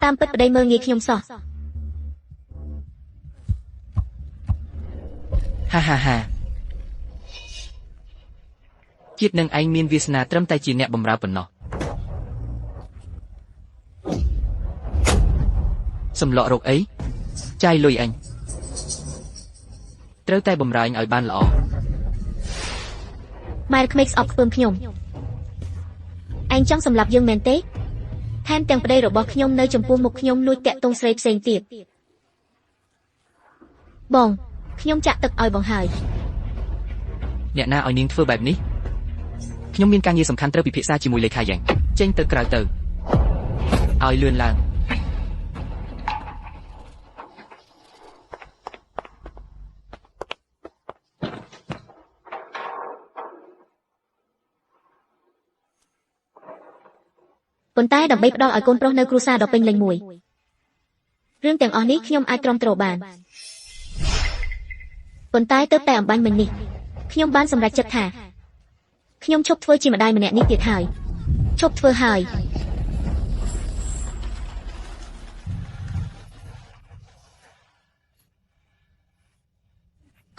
តាមពិតប្តីមើលងាយខ្ញុំសោះ ហាហាហាជាតិនឹងឯងមានវាសនាត្រឹមតែជាអ្នកបម្រើប៉ុណ្ណោះសំឡក់រកអីចាយលុយអញត្រូវតែបម្រើអញឲ្យបានល្អ ម៉ែក្មេកស្អប់ខ្ពើមខ្ញុំឯងចង់សម្លាប់យើងមែនទេថែមទាំងប្តីរបស់ខ្ញុំនៅចំពោះមុខខ្ញុំលួចតាក់ទងស្រីផ្សេងទៀតបងខ្ញុំចាក់ទឹកឲ្យបងហើយអ្នកណាឲ្យនាងធ្វើបែបនេះខ្ញុំមានការងារសំខាន់ត្រូវពិភាក្សាជាមួយលេខាយ៉ាងចេញទៅក្រៅទៅឲ្យលឿនឡើងប៉ុន្តែដើម្បីផ្ដល់ឲ្យកូនប្រុសនៅគ្រួសារដ៏ពេញលេញមួយរឿងទាំងអស់នេះខ្ញុំអាចទ្រាំទ្របានប៉ុន្តែទើបតែអំបញ្ញមិញនេះខ្ញុំបានសម្រេចចិត្តថាខ្ញុំឈប់ធ្វើជាម្ដាយម្នាក់នេះទៀតហើយឈប់ធ្វើហើយ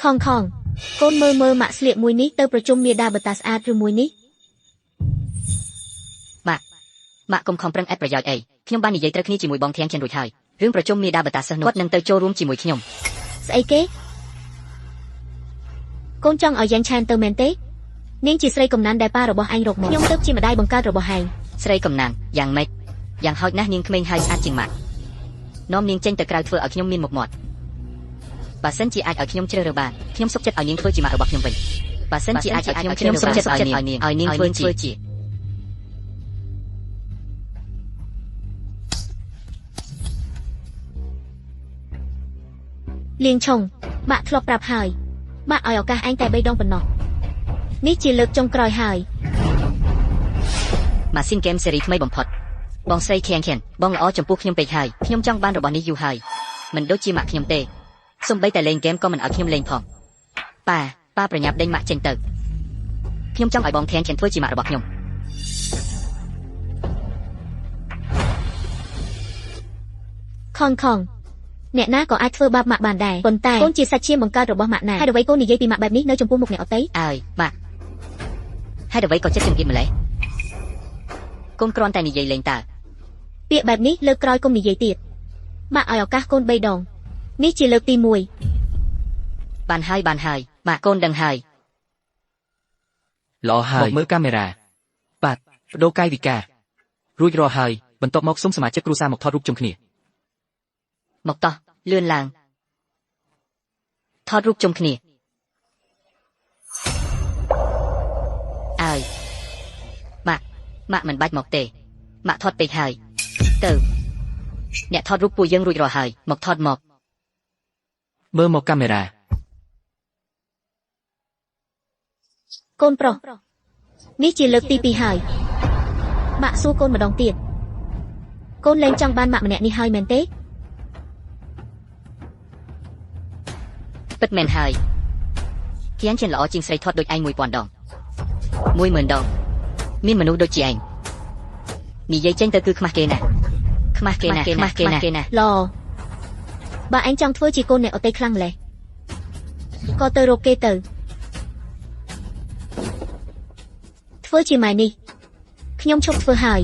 ខងកូនមើលម៉ាក់ស្លៀកមួយនេះទៅប្រជុំមាតាបតាស្អាតឬមួយនេះម៉ាក់កុំខំប្រឹងអត់ប្រយោជន៍អីខ្ញុំបាននិយាយត្រូវគ្នាជាមួយបងធាងចិនរួចហើយរឿងប្រជុំមាតាបតាសិស្សនោះគាត់នឹងទៅចូលរួមជាមួយខ្ញុំស្អីគេកូនចង់ឲ្យយ៉ាងឆានទៅមែនទេនាងជាស្រីកំណានដែលប៉ារបស់ឯងរកមកខ្ញុំទៅជាម្ដាយបង្កើតរបស់ឯងស្រីកំណានយ៉ាងម៉េចយ៉ាងហោចណាស់នាងក្មេងហើយស្អាតជាងម៉ាក់នាំនាងចេញទៅក្រៅធ្វើឲ្យខ្ញុំមានមុខមាត់បើសិនជាអាចឲ្យខ្ញុំជ្រើសរើសបានខ្ញុំសុខចិត្តឲ្យនាងធ្វើជាម៉ាក់របស់ខ្ញុំវិញបើសិនជាអាចឲ្យខ្ញុំសុខចិត្តឲ្យនាងធ្វើជាលៀងឆុងម៉ាក់ធ្លាប់ប្រាប់ហើយម៉ាក់ឲ្យឱកាសឯងតែ3ដងប៉ុណ្ណោះនេះជាលើកចុងក្រោយហើយម៉ាស៊ីនហ្គេមស៊េរីថ្មីបំផុតបងស្រីខៀងបងល្អចំពោះខ្ញុំពេកហើយខ្ញុំចង់បានរបស់នេះយូរហើយមិនដូចជាម៉ាក់ខ្ញុំទេសូម្បីតែលេងហ្គេមក៏មិនឲ្យខ្ញុំលេងផងប៉ាប្រញាប់ដេញម៉ាក់ចេញទៅខ្ញុំចង់ឲ្យបងធាងធ្វើជាម៉ាក់របស់ខ្ញុំខងអ្នកណាក៏អាចធ្វើបាបម៉ាក់បានដែរប៉ុន្តែកូនជាសាច់ឈាមបង្កើតរបស់ម៉ាក់ណាហេតុអ្វីកូននិយាយពីម៉ាក់បែបនេះនៅចំពោះមុខអ្នកអតីអើយម៉ាក់ហេតុអ្វីក៏ចិត្តចង្អៀតម្ល៉េះកូនគ្រាន់តែនិយាយលេងតើពាក្យបែបនេះលើកក្រោយកុំនិយាយទៀតម៉ាក់ឲ្យឱកាសកូន3ដងនេះជាលើកទី1បានហើយម៉ាក់កូនដឹងហើយល្អហើយមើលកាមេរ៉ាបាទបដូរកាយវិការរួចរាល់ហើយបន្ទាប់មកសូមសមាជិកគ្រួសារមកថតរូបជុំគ្នាមកតោះលឿនឡើងថតរូបជុំគ្នាអើយម៉ាក់មិនបាច់មកទេម៉ាក់ថតពេកហើយទៅអ្នកថតរូបពួកយើងរួចរាល់ហើយមកថតមកមើលមកកាមេរ៉ាកូនប្រុសនេះជាលើកទី2ហើយម៉ាក់សួរកូនម្ដងទៀតកូនលែងចង់បានម៉ាក់ម្នាក់នេះហើយមែនទេពិតមែនហើយគៀងចិនល្អជាងស្រីថតដូចឯង1000ដង10000ដងមានមនុស្សដូចជាឯងនិយាយចេញទៅគឺខ្មាស់គេណាស់ឡបើឯងចង់ធ្វើជាកូនអ្នកអតីខ្លាំងម្លេះក៏ទៅរកគេទៅធ្វើជាម៉ែនេះខ្ញុំឈប់ធ្វើហើយ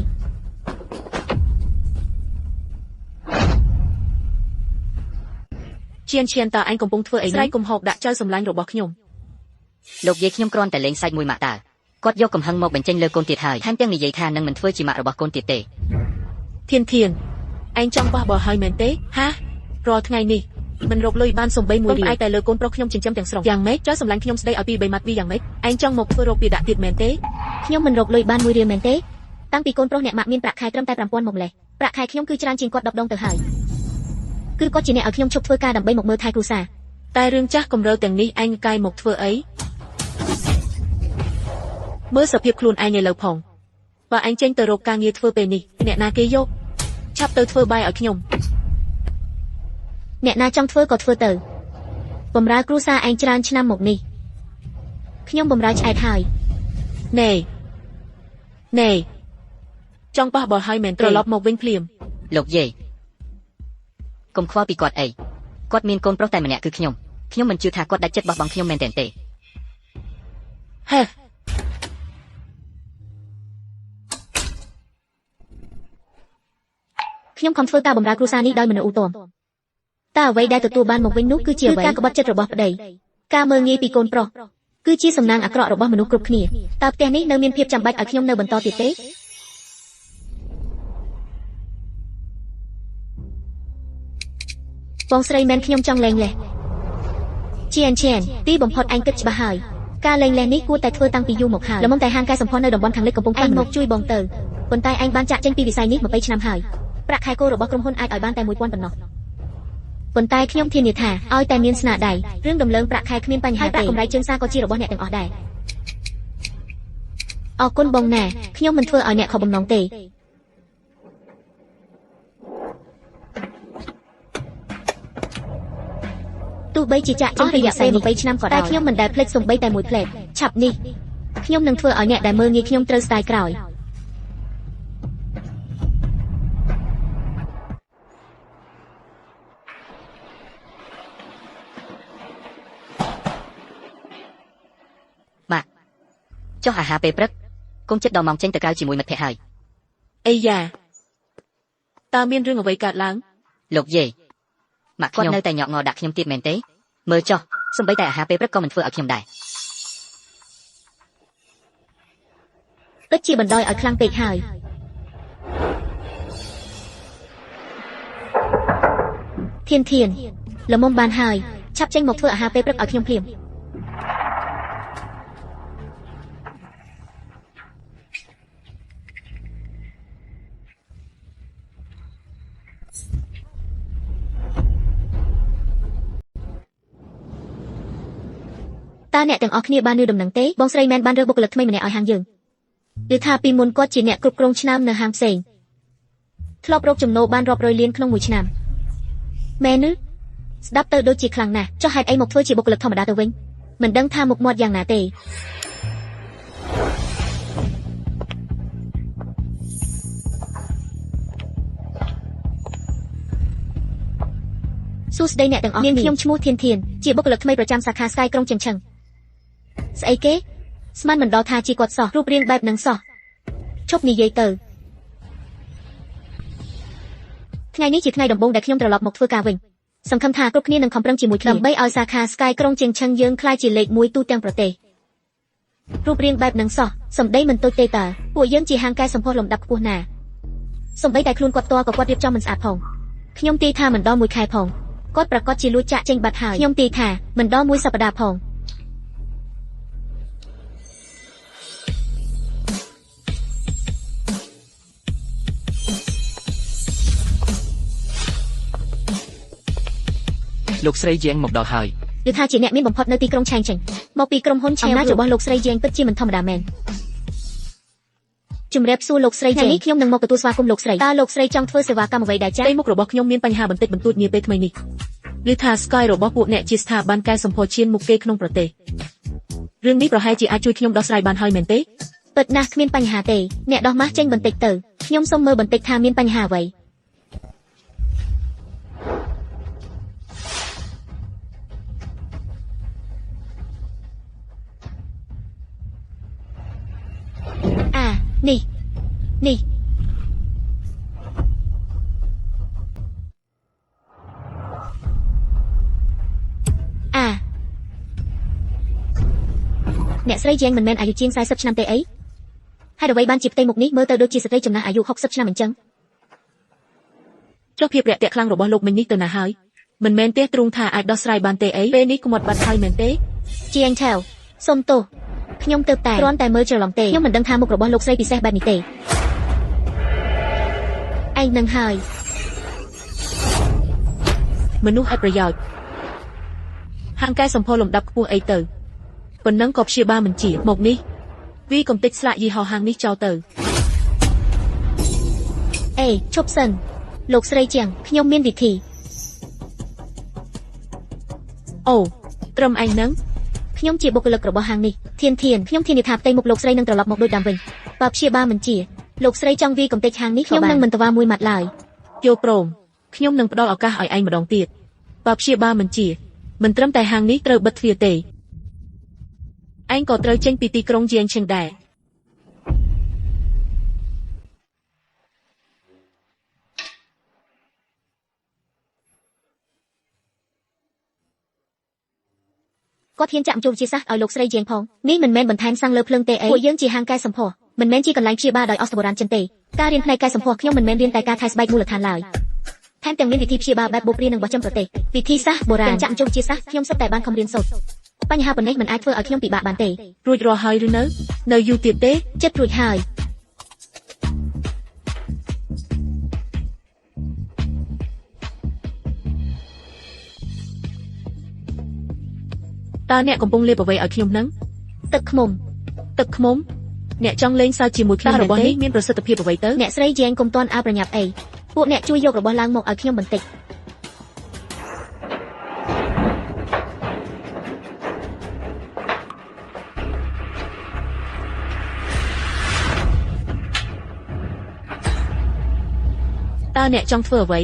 ឈៀនតើឯងកំពុងធ្វើអីស្រែកកំហុកដាក់ចៅសម្លាញ់របស់ខ្ញុំលោកយាយខ្ញុំគ្រាន់តែលេងសាច់មួយម៉ាក់តាគាត់យកកំហឹងមកបញ្ចេញលើកូនទៀតហើយថែមទាំងនិយាយថានឹងមិនធ្វើជាម៉ាក់របស់កូនទៀតទេធានឯងចង់បោះបោហើយមែនទេហារាល់ថ្ងៃនេះមិនរកលុយបានសំបីមួយរៀលឯងតែលើកូនប្រុសខ្ញុំចិញ្ចឹមទាំងស្រុងយ៉ាងម៉េចចៅសម្លាញ់ខ្ញុំស្ដីឲ្យពី3ម៉ាត់វីយ៉ាងម៉េចឯងចង់មកធ្វើរកពីដាក់ទៀតមែនទេខ្ញុំមិនរកលុយបាន1រៀលមែនទេតាំងពីកូនប្រុសអ្នកម៉ាក់មានប្រាក់ខែត្រឹមតែ5000មកម្លេះប្រាក់ខែខ្ញុំគឺច្រើនជាងគាត់10ដងទៅហើយគឺគាត់ជាអ្នកឲ្យខ្ញុំឈប់ធ្វើការដើម្បីមកមើលថែគ្រួសារតែរឿងចាស់កម្រើទាំងនេះឯងកាយមកធ្វើអីមើលសភាពខ្លួនឯងឥឡូវផងបើឯងចេញទៅរកការងារធ្វើពេលនេះអ្នកណាគេយកឆាប់ទៅធ្វើបាយឲ្យខ្ញុំអ្នកណាចង់ធ្វើក៏ធ្វើទៅបម្រើគ្រួសារឯងច្រើនឆ្នាំមកនេះខ្ញុំបម្រើឆ្អែតហើយណែចង់បោះបោះហើយមែនត្រឡប់មកវិញភ្លាមលោកយាយ កុំខ្វល់ពីគាត់អីគាត់មានកូនប្រុសតែម្នាក់គឺខ្ញុំមិនជឿថាគាត់ដាច់ចិត្តបោះបង់ខ្ញុំមែនទេ ហេ ខ្ញុំខំធ្វើការបម្រើគ្រួសារនេះដោយមនុស្សឧត្តមតែអ្វីដែលទទួលបានមកវិញនោះគឺជាអ្វីការក្បត់ចិត្តរបស់ប្តីការមើលងាយពីកូនប្រុសគឺជាសំណាងអាក្រក់របស់មនុស្សគ្រប់គ្នាតើផ្ទះនេះនៅមានភាពចាំបាច់ឲ្យខ្ញុំនៅបន្តទៀតទេបងស្រីមែនខ្ញុំចង់លែងលេះជាអញ្ចឹងទីបំផុតអញគិតច្បាស់ហើយការលែងលេះនេះគួរតែធ្វើតាំងពីយូរមកហើយល្មមតែហាងកែសម្ផស្សនៅតំបន់ខាងលិចកំពុងខ្វះមនុស្សជួយបងទៅប៉ុន្តែអញបានចាក់ចេញពីវិស័យនេះ20ឆ្នាំហើយប្រាក់ខែគោរបស់ក្រុមហ៊ុនអាចឲ្យបានតែ1000ប៉ុណ្ណោះប៉ុន្តែខ្ញុំធានាថាឲ្យតែមានស្នាដៃរឿងដំឡើងប្រាក់ខែគ្មានបញ្ហាទេប្រាក់កម្រៃជើងសារក៏ជារបស់អ្នកទាំងអស់ដែរអរគុណបងណាខ្ញុំមិនធ្វើឲ្យអ្នកខកបំណងទេទោះបីជាចាក់ចេញពីរយៈពេល20ឆ្នាំក៏ដោយតែខ្ញុំមិនដែលភ្លេចសូម្បីតែមួយភ្លែតឆាប់នេះខ្ញុំនឹងធ្វើឲ្យអ្នកដែលមើលងាយខ្ញុំត្រូវស្ដាយក្រោយបាទចុះអាហារពេលព្រឹកកុំចិត្តដល់ម៉ោងចេញទៅក្រៅជាមួយមិត្តភក្តិហើយ អីយ៉ាតើមានរឿងអ្វីកើតឡើង លោកយាយម៉ាក់គាត់នៅតែញ៉ាក់ងដាក់ខ្ញុំទៀតមែនទេមើលចុះសំបីតែអាហារពេលព្រឹកក៏មិនធ្វើឲ្យខ្ញុំដែរ ពិតជាបណ្ដោយឲ្យខ្លាំងពេកហើយធានល្មមបានហើយឆាប់ចេញមកធ្វើអាហារពេលព្រឹកឲ្យខ្ញុំភ្លាមតើអ្នកទាំងអស់គ្នាបានឮដំណឹងទេបងស្រីមែនបានរើសបុគ្គលិកថ្មីម្នាក់ឲ្យហាងយើងឬថាពីមុនគាត់ជាអ្នកគ្រប់គ្រងឆ្នាំនៅហាងផ្សេងធ្លាប់រកចំណូលបានរាប់រយលានក្នុងមួយឆ្នាំមែនឬស្ដាប់ទៅដូចជាខ្លាំងណាស់ចុះហេតុអីមកធ្វើជាបុគ្គលិកធម្មតាទៅវិញមិនដឹងថាមុខមាត់យ៉ាងណាទេសួស្ដីអ្នកទាំងអស់នាងខ្ញុំឈ្មោះធានជាបុគ្គលិកថ្មីប្រចាំសាខា Sky ក្រុងជៀងឆឹងស្អីគេស្មានមិនដល់ថាជាគាត់សោះរូបរាងបែបហ្នឹងសោះឈប់និយាយទៅថ្ងៃនេះជាថ្ងៃដំបូងដែលខ្ញុំត្រឡប់មកធ្វើការវិញសង្ឃឹមថាគ្រប់គ្នានឹងខំប្រឹងជាមួយគ្នាដើម្បីឲ្យសាខា Sky ក្រុងជៀងឆឹងយើងក្លាយជាលេខ1ទូទាំងប្រទេសរូបរាងបែបហ្នឹងសោះសម្ដីមិនតូចទេតើពួកយើងជាហាងកែសម្ផស្សលំដាប់ខ្ពស់ណាស់សម្ដីតែខ្លួនគាត់ផ្ទាល់ក៏គាត់រៀបចំមិនស្អាតផងខ្ញុំទីថាមិនដល់1ខែផងគាត់ប្រកាសជាលួចចាក់ចេញបាត់ហើយខ្ញុំទីថាមិនដល់1សប្តាហ៍ផងលោកស្រីជាងមកដល់ហើយ ឬថាជាអ្នកមានបំផុតនៅទីក្រុងឆែងចេញមកពីក្រុមហ៊ុនឆែងអំណាចរបស់លោកស្រីជាងពិតជាមិនធម្មតាមែនជំរាបសួរលោកស្រីជាងនេះខ្ញុំនឹងមកទទួលស្វាគមន៍លោកស្រីតើលោកស្រីចង់ធ្វើសេវាកម្មអ្វីដែរចា៎មុខរបស់ខ្ញុំមានបញ្ហាបន្តិចបន្តួចនាពេលថ្មីនេះឬថា Sky របស់ពួកអ្នកជាស្ថាប័នកែសម្ផស្សឈានមុខគេក្នុងប្រទេសរឿងនេះប្រហែលជាអាចជួយខ្ញុំដោះស្រាយបានហើយមែនទេពិតណាស់គ្មានបញ្ហាទេអ្នកដោះម៉ាស់ចេញបន្តិចទៅខ្ញុំសូមមើលបន្តិចថាមានបញ្ហាអ្វីនេះអ្នកស្រីជាងមិនមែនអាយុជាង40ឆ្នាំទេអីហើយអ្វីបានជាផ្ទៃមុខនេះមើលទៅដូចជាស្ត្រីចំណាស់អាយុ60ឆ្នាំអញ្ចឹងចុះភាពរាក់ទាក់ខ្លាំងរបស់លោកមិញនេះទៅណាហើយមិនមែនទេទ្រង់ថាអាចដោះស្រាយបានទេអីពេលនេះក្មាត់បាត់ហើយមែនទេជាងថែវសុំទោសខ្ញុំទៅតែគ្រាន់តែមើលច្រឡំទេខ្ញុំមិនដឹងថាមុខរបស់លោកស្រីពិសេសបែបនេះទេឯងនឹងហើយមនុស្សអត់ប្រយោជន៍ហាងកែសម្ផស្សលំដាប់ខ្ពស់អីទៅប៉ុណ្ណឹងក៏ព្យាបាលមិនជាមកនេះវាកំតិចស្លាកយីហោហាងនេះចោលទៅអេឈប់សិនលោកស្រីជាងខ្ញុំមានវិធីអូត្រឹមឯងនឹងខ្ញុំជាបុគ្គលិករបស់ហាងនេះធានខ្ញុំធានាថាផ្ទៃមុខលោកស្រីនឹងត្រឡប់មកដូចដើមវិញបើព្យាបាលមិនជាលោកស្រីចង់វាកំទេចហាងនេះខ្ញុំនឹងមិនតវ៉ាមួយម៉ាត់ឡើយយកព្រម ខ្ញុំនឹងផ្ដល់ឱកាសឲ្យឯងម្ដងទៀតបើព្យាបាលមិនជាមិនត្រឹមតែហាងនេះត្រូវបិទទ្វារទេឯងក៏ត្រូវចេញពីទីក្រុងជាងឈឹងដែរគាត់ហ៊ានចាក់ចូលជាសាសឲ្យលោកស្រីជាងផងនេះមិនមែនបន្ថែមសាំងលើភ្លើងទេអីពួកយើងជាហាងកែសម្ផស្សមិនមែនជាកន្លែងព្យាបាលដោយអស្ចារ្យបុរាណចិនទេការរៀនផ្នែកកែសម្ផស្សខ្ញុំមិនមែនរៀនតែការថែស្បែកមូលដ្ឋានឡើយថែមទាំងមានវិធីព្យាបាលបែបបុព្វរៀននិងបោះចំប្រទេសវិធីសាស្ត្របុរាណចាក់ចូលជាសាសខ្ញុំសិតតែបានខំរៀនសូត្របញ្ហាប៉ុណ្ណេះមិនអាចធ្វើឲ្យខ្ញុំពិបាកបានទេរួចរាល់ហើយឬនៅយូរទៀតទេចិត្តរួចហើយតើអ្នកកំពុងលេបអ្វីឲ្យខ្ញុំនឹងទឹកឃ្មុំអ្នកចង់លេងសើចជាមួយខ្ញុំរបស់នេះមានប្រសិទ្ធភាពអ្វីទៅអ្នកស្រីយ៉ែងកុំទាន់អើប្រញាប់អីពួកអ្នកជួយយករបស់ឡើងមកឲ្យខ្ញុំបន្តិចតើអ្នកចង់ធ្វើអ្វី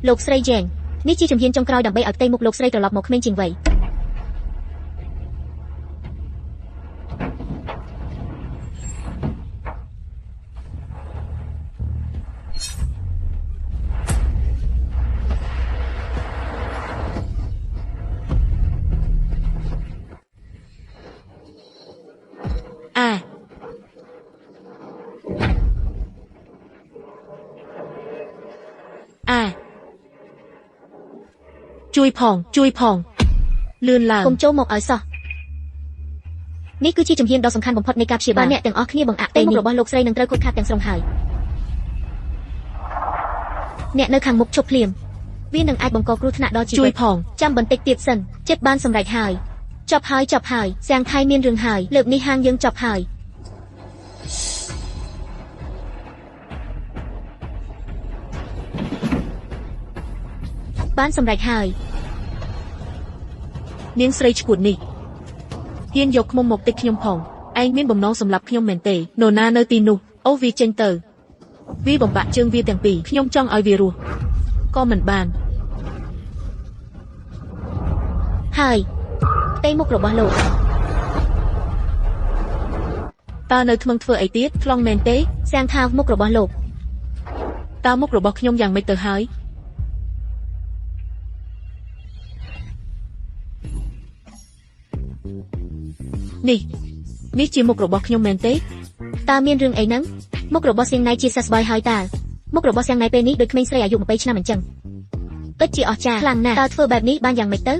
លោកស្រីយ៉ែងនេះជាជំហានចុងក្រោយដើម្បីឲ្យផ្ទៃមុខលោកស្រីត្រឡប់មកក្មេងជាងវ័យជួយផងលឿនឡើងកុំចូលមកឲ្យសោះនេះគឺជាជំហានដ៏សំខាន់បំផុតនៃការព្យាបាលអ្នកទាំងអស់គ្នាបង្អាក់តែមុខរបស់លោកស្រីនឹងត្រូវខូចខាតទាំងស្រុងហើយអ្នកនៅខាងមុខឈប់ភ្លាមវានឹងអាចបង្កគ្រោះថ្នាក់ដល់ជីវិតជួយផងចាំបន្តិចទៀតសិនចិត្តបានសម្រេចហើយចប់ហើយសៀងថៃមានរឿងហើយលើកនេះហាងយើងចប់ហើយបានសម្រេចហើយនាងស្រីឈួតនេះហ៊ានយកឃ្មុំមកតិចខ្ញុំផងឯងមានបំណងសម្លាប់ខ្ញុំមែនទេនរណានៅទីនោះអូវាចេញទៅវាបំបាក់ជើងវាទាំងពីរខ្ញុំចង់ឲ្យវារស់ក៏មិនបានហើយផ្ទៃមុខរបស់លោកតើនៅថ្មឹងធ្វើអីទៀតខ្លងមែនទេសៀងថាមុខរបស់លោកតើមុខរបស់ខ្ញុំយ៉ាងម៉េចទៅហើយនេះជាមុខរបស់ខ្ញុំមែនទេតើមានរឿងអីហ្នឹងមុខរបស់សៀងណៃជាសះស្បើយហើយតើមុខរបស់សៀងណៃពេលនេះដូចក្មេងស្រីអាយុ20ឆ្នាំអញ្ចឹងពិតជាអស្ចារ្យខ្លាំងណាស់តើធ្វើបែបនេះបានយ៉ាងម៉េចទៅ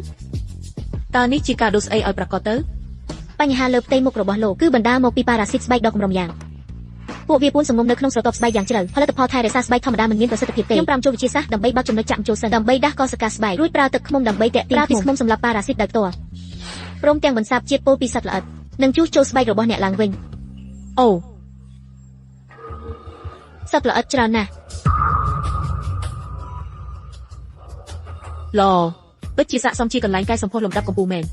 តើនេះជាការដូរស្អីឲ្យប្រកបទៅបញ្ហាលើផ្ទៃមុខរបស់លោកគឺបណ្ដាលមកពីប៉ារ៉ាស៊ីតស្បែកដ៏កម្រយ៉ាងពួកវាពួនសង្ងំនៅក្នុងស្រទាប់ស្បែកយ៉ាងជ្រៅផលិតផលថែរក្សាស្បែកធម្មតាមិនមានប្រសិទ្ធភាពទេខ្ញុំប្រាំចូលវិទ្យាសាស្ត្រដើម្បីបើកចំណុចចាក់ចូលសិនដើម្បីដាស់កោសិកាស្បែករួចប្រើទឹកឃ្មុំដើម្បីតាក់ទាញឃ្មុំសម្រាប់ប៉ារ៉ាស៊ីតដោយផ្ទាល់ព្រមទាំងបន្សាបជាតិពុលពីសត្វល្អិតនិងជួសជុលស្បែករបស់អ្នកឡើងវិញអូសត្វល្អិតច្រើនណាស់ឡពិតជាស័ក្តិសមជាកន្លែងកែសម្ផស្សលំដាប់កំពូលមែន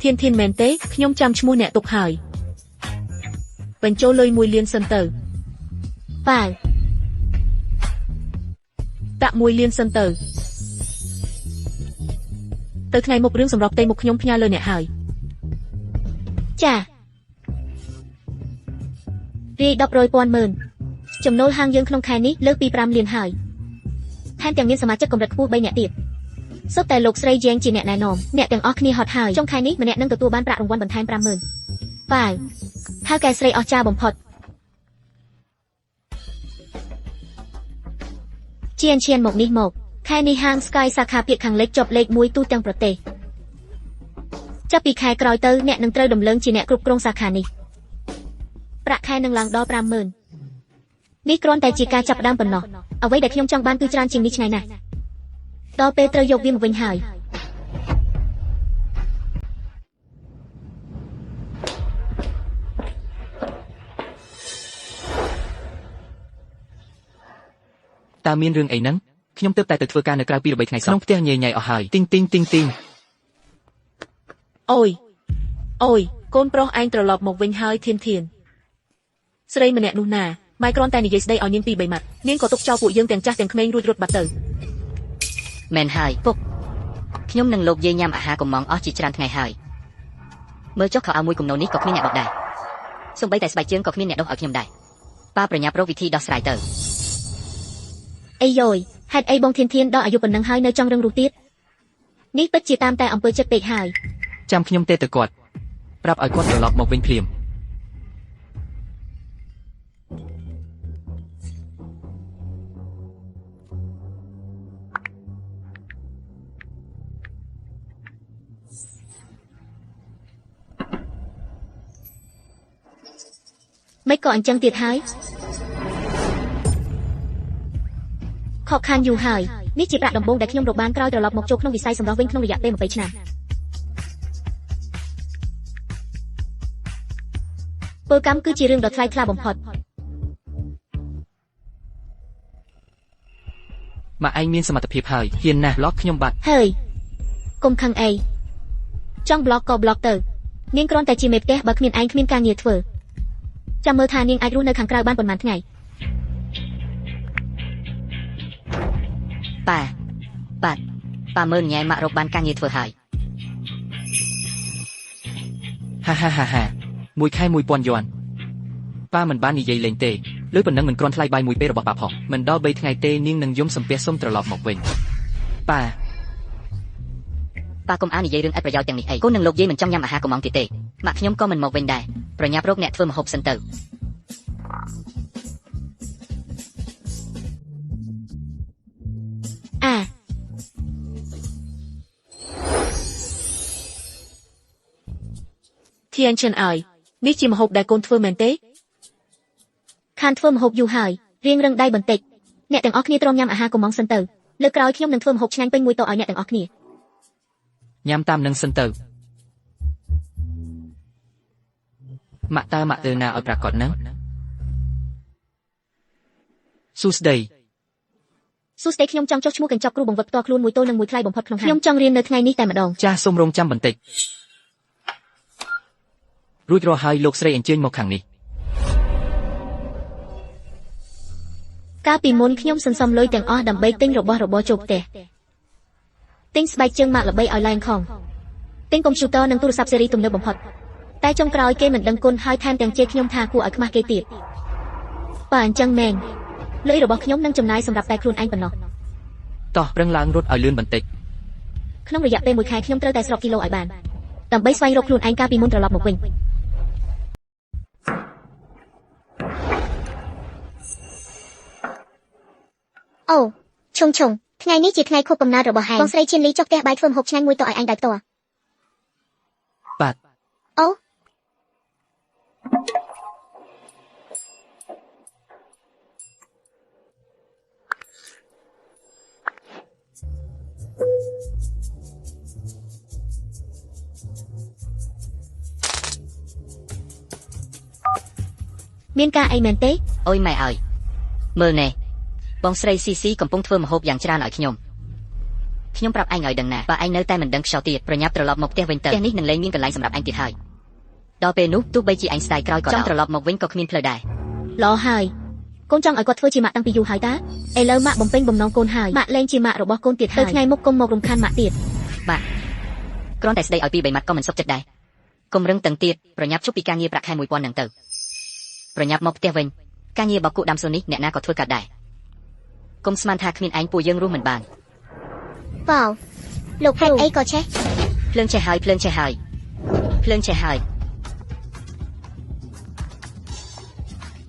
ធានមែនទេខ្ញុំចាំឈ្មោះអ្នកទុកហើយបញ្ចូលលុយ1លានសិនទៅប៉ាវតាក់1លានសិនទៅថ្ងៃមុខរឿងសម្រាប់ផ្ទៃមុខខ្ញុំផ្ញើលើអ្នកហើយចារាយ10,000,000ចំណូលហាងយើងក្នុងខែនេះលើសពី5លានហើយថែមទាំងមានសមាជិកកម្រិតខ្ពស់3នាក់ទៀតសុទ្ធតែលោកស្រីយ៉ែងជាអ្នកណែនាំអ្នកទាំងអស់គ្នាហត់ហើយចុងខែនេះម្នាក់នឹងទទួលបានប្រាក់រង្វាន់បន្ថែម50,000ប៉ាវហៅកែស្រីអស្ចារ្យបំផុតឈានមកនេះមកខែនេះហាង Sky សាខាភាគខាងលិចជាប់លេខ1ទូទាំងប្រទេសចាប់ពីខែក្រោយទៅអ្នកនឹងត្រូវដំឡើងជាអ្នកគ្រប់គ្រងសាខានេះប្រាក់ខែនឹងឡើងដល់50,000នេះគ្រាន់តែជាការចាប់ផ្ដើមប៉ុណ្ណោះអ្វីដែលខ្ញុំចង់បានគឺច្រើនជាងនេះឆ្ងាយណាស់ដល់ពេលត្រូវយកវាមកវិញហើយតើមានរឿងអីហ្នឹងខ្ញុំទើបតែទៅធ្វើការនៅក្រៅពី3ថ្ងៃក្នុងផ្ទះញ៉ៃអស់ហើយទីងអូយកូនប្រុសឯងត្រឡប់មកវិញហើយធានស្រីម្នាក់នោះណាម៉ែគ្រាន់តែនិយាយស្ដីឲ្យនាង2-3ម៉ាត់នាងក៏ទុកចោលពួកយើងទាំងចាស់ទាំងក្មេងរួចរត់បាត់ទៅ មែនហើយពុកខ្ញុំនឹងលោកយាយញ៉ាំអាហារកំងអស់ជាច្រើនថ្ងៃហើយមើលចុះខោអាវមួយគំនូរនេះក៏គ្មានអ្នកបោកដែរសូម្បីតែស្បែកជើងក៏គ្មានអ្នកដុសឲ្យខ្ញុំដែរប៉ាប្រញាប់រកវិធីដោះស្រាយទៅ អីយ៉យហេតុអីបងធានដល់អាយុប៉ុណ្ណឹងហើយនៅចង់រឹងរូសទៀតនេះពិតជាតាមតែអំពើចិត្តពេកហើយ ចាំខ្ញុំទេទៅគាត់ប្រាប់ឲ្យគាត់ត្រឡប់មកវិញភ្លាម មិនក៏អញ្ចឹងទៀតហើយខកខានយូរហើយនេះជាប្រាក់ដំបូងដែលខ្ញុំរកបានក្រោយត្រឡប់មកចូលក្នុងវិស័យសម្រស់វិញក្នុងរយៈពេល20ឆ្នាំពលកម្មគឺជារឿងដ៏ថ្លៃថ្លាបំផុត ម៉ាក់ឯងមានសមត្ថភាពហើយហ៊ានណាស់ឡកខ្ញុំបាត់ ហើយកុំខឹងអីចង់ប្លុកក៏ប្លុកទៅនាងគ្រាន់តែជាមេផ្ទះបើគ្មានឯងគ្មានការងារធ្វើចាំមើលថានាងអាចរស់នៅខាងក្រៅបានប៉ុន្មានថ្ងៃ ប៉ាប៉ាមើលញ៉ែម៉ាក់រកបានការងារធ្វើហើយ ហាមួយខែ 1000 យួនប៉ាមិនបាននិយាយលេងទេលើប៉ុណ្ណឹងមិនគ្រាន់ថ្លៃបាយមួយពេលរបស់ប៉ាផងមិនដល់3ថ្ងៃទេនាងនឹងយំសំពះសុំត្រឡប់មកវិញប៉ា ប៉ាកុំអាននិយាយរឿងឥតប្រយោជន៍ទាំងនេះអីកូននឹងលោកយាយមិនចង់ញ៉ាំអាហារកំងទៀតទេម៉ាក់ខ្ញុំក៏មិនមកវិញដែរប្រញាប់រកអ្នកធ្វើម្ហូបសិនទៅ ធានឈិនអើយនេះជាម្ហូបដែលកូនធ្វើមែនទេ ខានធ្វើម្ហូបយូរហើយរៀងរឹងដៃបន្តិចអ្នកទាំងអស់គ្នាទ្រាំញ៉ាំអាហារកំងសិនទៅលើក្រោយខ្ញុំនឹងធ្វើម្ហូបឆ្ងាញ់ពេញមួយតោឲ្យអ្នកទាំងអស់គ្នា ញ៉ាំតាមនឹងសិនទៅម៉ាក់តើម៉ាក់ទៅណាឲ្យប្រាកដហ្នឹងសួស្ដី សួស្ដីខ្ញុំចង់ចុះឈ្មោះកញ្ចប់គ្រូបង្វឹកផ្ទាល់ខ្លួនមួយទល់នឹងមួយថ្លៃបំផុតក្នុងខ្ញុំចង់រៀននៅថ្ងៃនេះតែម្ដង ចាស់សូមរងចាំបន្តិចរួចរាល់ហើយលោកស្រីអញ្ជើញមកខាងនេះ កាលពីមុនខ្ញុំសន្សំលុយទាំងអស់ដើម្បីទិញរបស់របរចូលផ្ទះទិញស្បែកជើងម៉ាកល្បីឲ្យឡើងខំទិញកុំព្យូទ័រនិងទូរស័ព្ទស៊េរីទំនើបបំផុតតែចុងក្រោយគេមិនដឹងគុណហើយថែមទាំងជេរខ្ញុំថាគួរឲ្យខ្មាស់គេទៀតបើអញ្ចឹងមែនលុយរបស់ខ្ញុំនឹងចំណាយសម្រាប់តែខ្លួនឯងប៉ុណ្ណោះ តោះប្រឹងឡើងរត់ឲ្យលឿនបន្តិច ក្នុងរយៈពេល1ខែខ្ញុំត្រូវតែស្រុកគីឡូឲ្យបានដើម្បីស្វែងរកខ្លួនឯងកាលពីមុនត្រឡប់មកវិញ អូឈុងថ្ងៃនេះជាថ្ងៃខួបកំណើតរបស់ហែងបងស្រីឈៀនលីចុះផ្ទះបាយធ្វើម្ហូបឆ្ងាញ់មួយតោឲ្យអញដោយផ្ទាល់ បាទ អូ មានការអីមែនទេ អុយម៉ែអើយមើលណែបងស្រីស៊ីស៊ីកំពុងធ្វើម្ហូបយ៉ាងច្រើនឲ្យខ្ញុំប្រាប់ឯងឲ្យដឹងណាបើឯងនៅតែមិនដឹងខ្យល់ទៀតប្រញាប់ត្រឡប់មកផ្ទះវិញទៅផ្ទះនេះនឹងលែងមានកន្លែងសម្រាប់ឯងទៀតហើយដល់ពេលនោះទោះបីជាឯងស្ដាយក្រោយក៏ចង់ត្រឡប់មកវិញក៏គ្មានផ្លូវដែរ ល្អហើយកូនចង់ឲ្យគាត់ធ្វើជាម៉ាក់តាំងពីយូរហើយតាឥឡូវម៉ាក់បំពេញបំណងកូនហើយម៉ាក់លែងជាម៉ាក់របស់កូនទៀតហើយទៅថ្ងៃមុខកុំមករំខានម៉ាក់ទៀត បាទគ្រាន់តែស្ដីឲ្យពី3ម៉ាត់ក៏មិនសុខចិត្តដែរកុំរឹងតឹងទៀតប្រញាប់ជប់ពីការងារប្រាក់ខែ 1000 ហ្នឹងទៅប្រញាប់មកផ្ទះវិញការងាររបស់គូដាំសូនេះអ្នកណាក៏ធ្វើកាត់ដែរកុំស្មានថាគ្មានឯងពួកយើងរស់មិនបាន វ៉ាវលោកហេតុអីក៏ចេះ ភ្លើងឆេះហើយ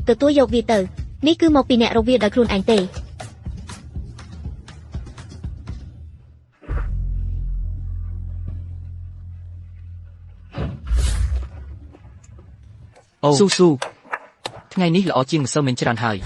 ទទួលយកវាទៅនេះគឺមកពីអ្នករកវាដោយខ្លួនឯងទេ អូស៊ូថ្ងៃនេះល្អជាងម្សិលមិញច្រើនហើយ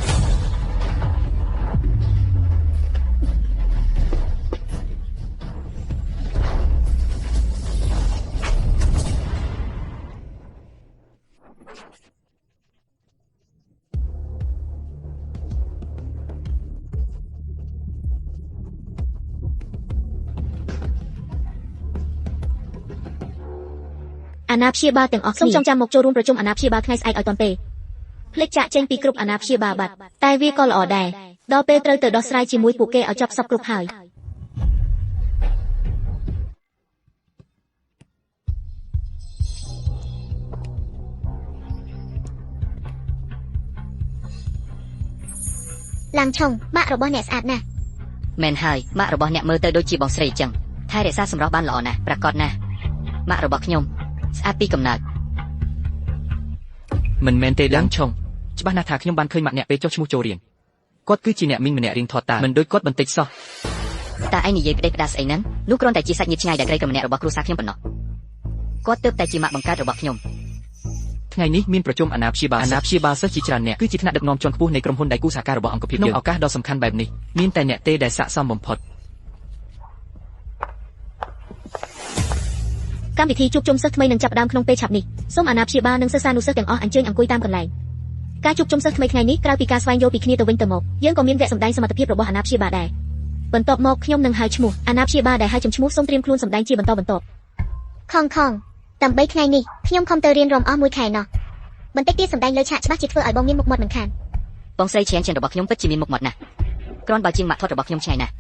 អាណាព្យាបាលទាំងអស់គ្នាសូមចងចាំមកចូលរួមប្រជុំអាណាព្យាបាលថ្ងៃស្អែកឲ្យទាន់ពេលភ្លេចចាក់ចេញពីគ្រប់អាណាព្យាបាលបាត់តែវាក៏ល្អដែរដល់ពេលត្រូវទៅដោះស្រាយជាមួយពួកគេឲ្យចប់សពគ្រប់ហើយ ឡើងឆុងម៉ាក់របស់អ្នកស្អាតណាស់ មែនហើយម៉ាក់របស់អ្នកមើលទៅដូចជាបងស្រីអញ្ចឹងថែរក្សាសម្រស់បានល្អណាស់ប្រាកដណាស់ម៉ាក់របស់ខ្ញុំស្អាតពីកំណើត មិនមែនទេឡើងឆុងច្បាស់ណាស់ថាខ្ញុំបានឃើញម៉ាក់អ្នកពេលចុះឈ្មោះចូលរៀនគាត់គឺជាអ្នកមីងម្នាក់រៀងថតតាមិនដូចគាត់បន្តិចសោះ តើឯងនិយាយផ្ដេសផ្ដាសស្អីហ្នឹងនោះគ្រាន់តែជាសាច់ញាតិឆ្ងាយដែលក្រីក្រម្នាក់របស់គ្រួសារខ្ញុំប៉ុណ្ណោះគាត់ទើបតែជាម៉ាក់បង្កើតរបស់ខ្ញុំ ថ្ងៃនេះមានប្រជុំអាណាព្យាបាលសិស្សជាច្រើនអ្នកគឺជាថ្នាក់ដឹកនាំជាន់ខ្ពស់នៃក្រុមហ៊ុនដៃគូសហការរបស់អង្គភាពយើងក្នុងឱកាសដ៏សំខាន់បែបនេះមានតែអ្នកទេដែលស័ក្តិសមបំផុត កម្មវិធីជួបជុំសិស្សថ្មីនឹងចាប់ផ្ដើមក្នុងពេលឆាប់នេះសូមអាណាព្យាបាលនិងសិស្សានុសិស្សទាំងអស់អញ្ជើញអង្គុយតាមកន្លែងការជួបជុំសិស្សថ្មីថ្ងៃនេះក្រៅពីការស្វែងយល់ពីគ្នាទៅវិញទៅមកយើងក៏មានវគ្គសម្ដែងសមត្ថភាពរបស់អាណាព្យាបាលដែរបន្ទាប់មកខ្ញុំនឹងហៅឈ្មោះអាណាព្យាបាលដែលហៅចំឈ្មោះសូមត្រៀមខ្លួនសម្ដែងជាបន្តបន្ទាប់ខងដើម្បីថ្ងៃនេះខ្ញុំខំទៅរៀនរំអស់មួយខែណោះបន្តិចទៀតសម្ដែងលើឆាកច្បាស់ជាធ្វើឲ្យបងមានមុខមាត់មិនខាន បងស្រីឈៀងរបស់ខ្ញុំពិតជាមានមុខមាត់ណាស់គ្រាន់បើជាងម៉ាក់ថតរបស់ខ្ញុំឆ្ងាយណាស់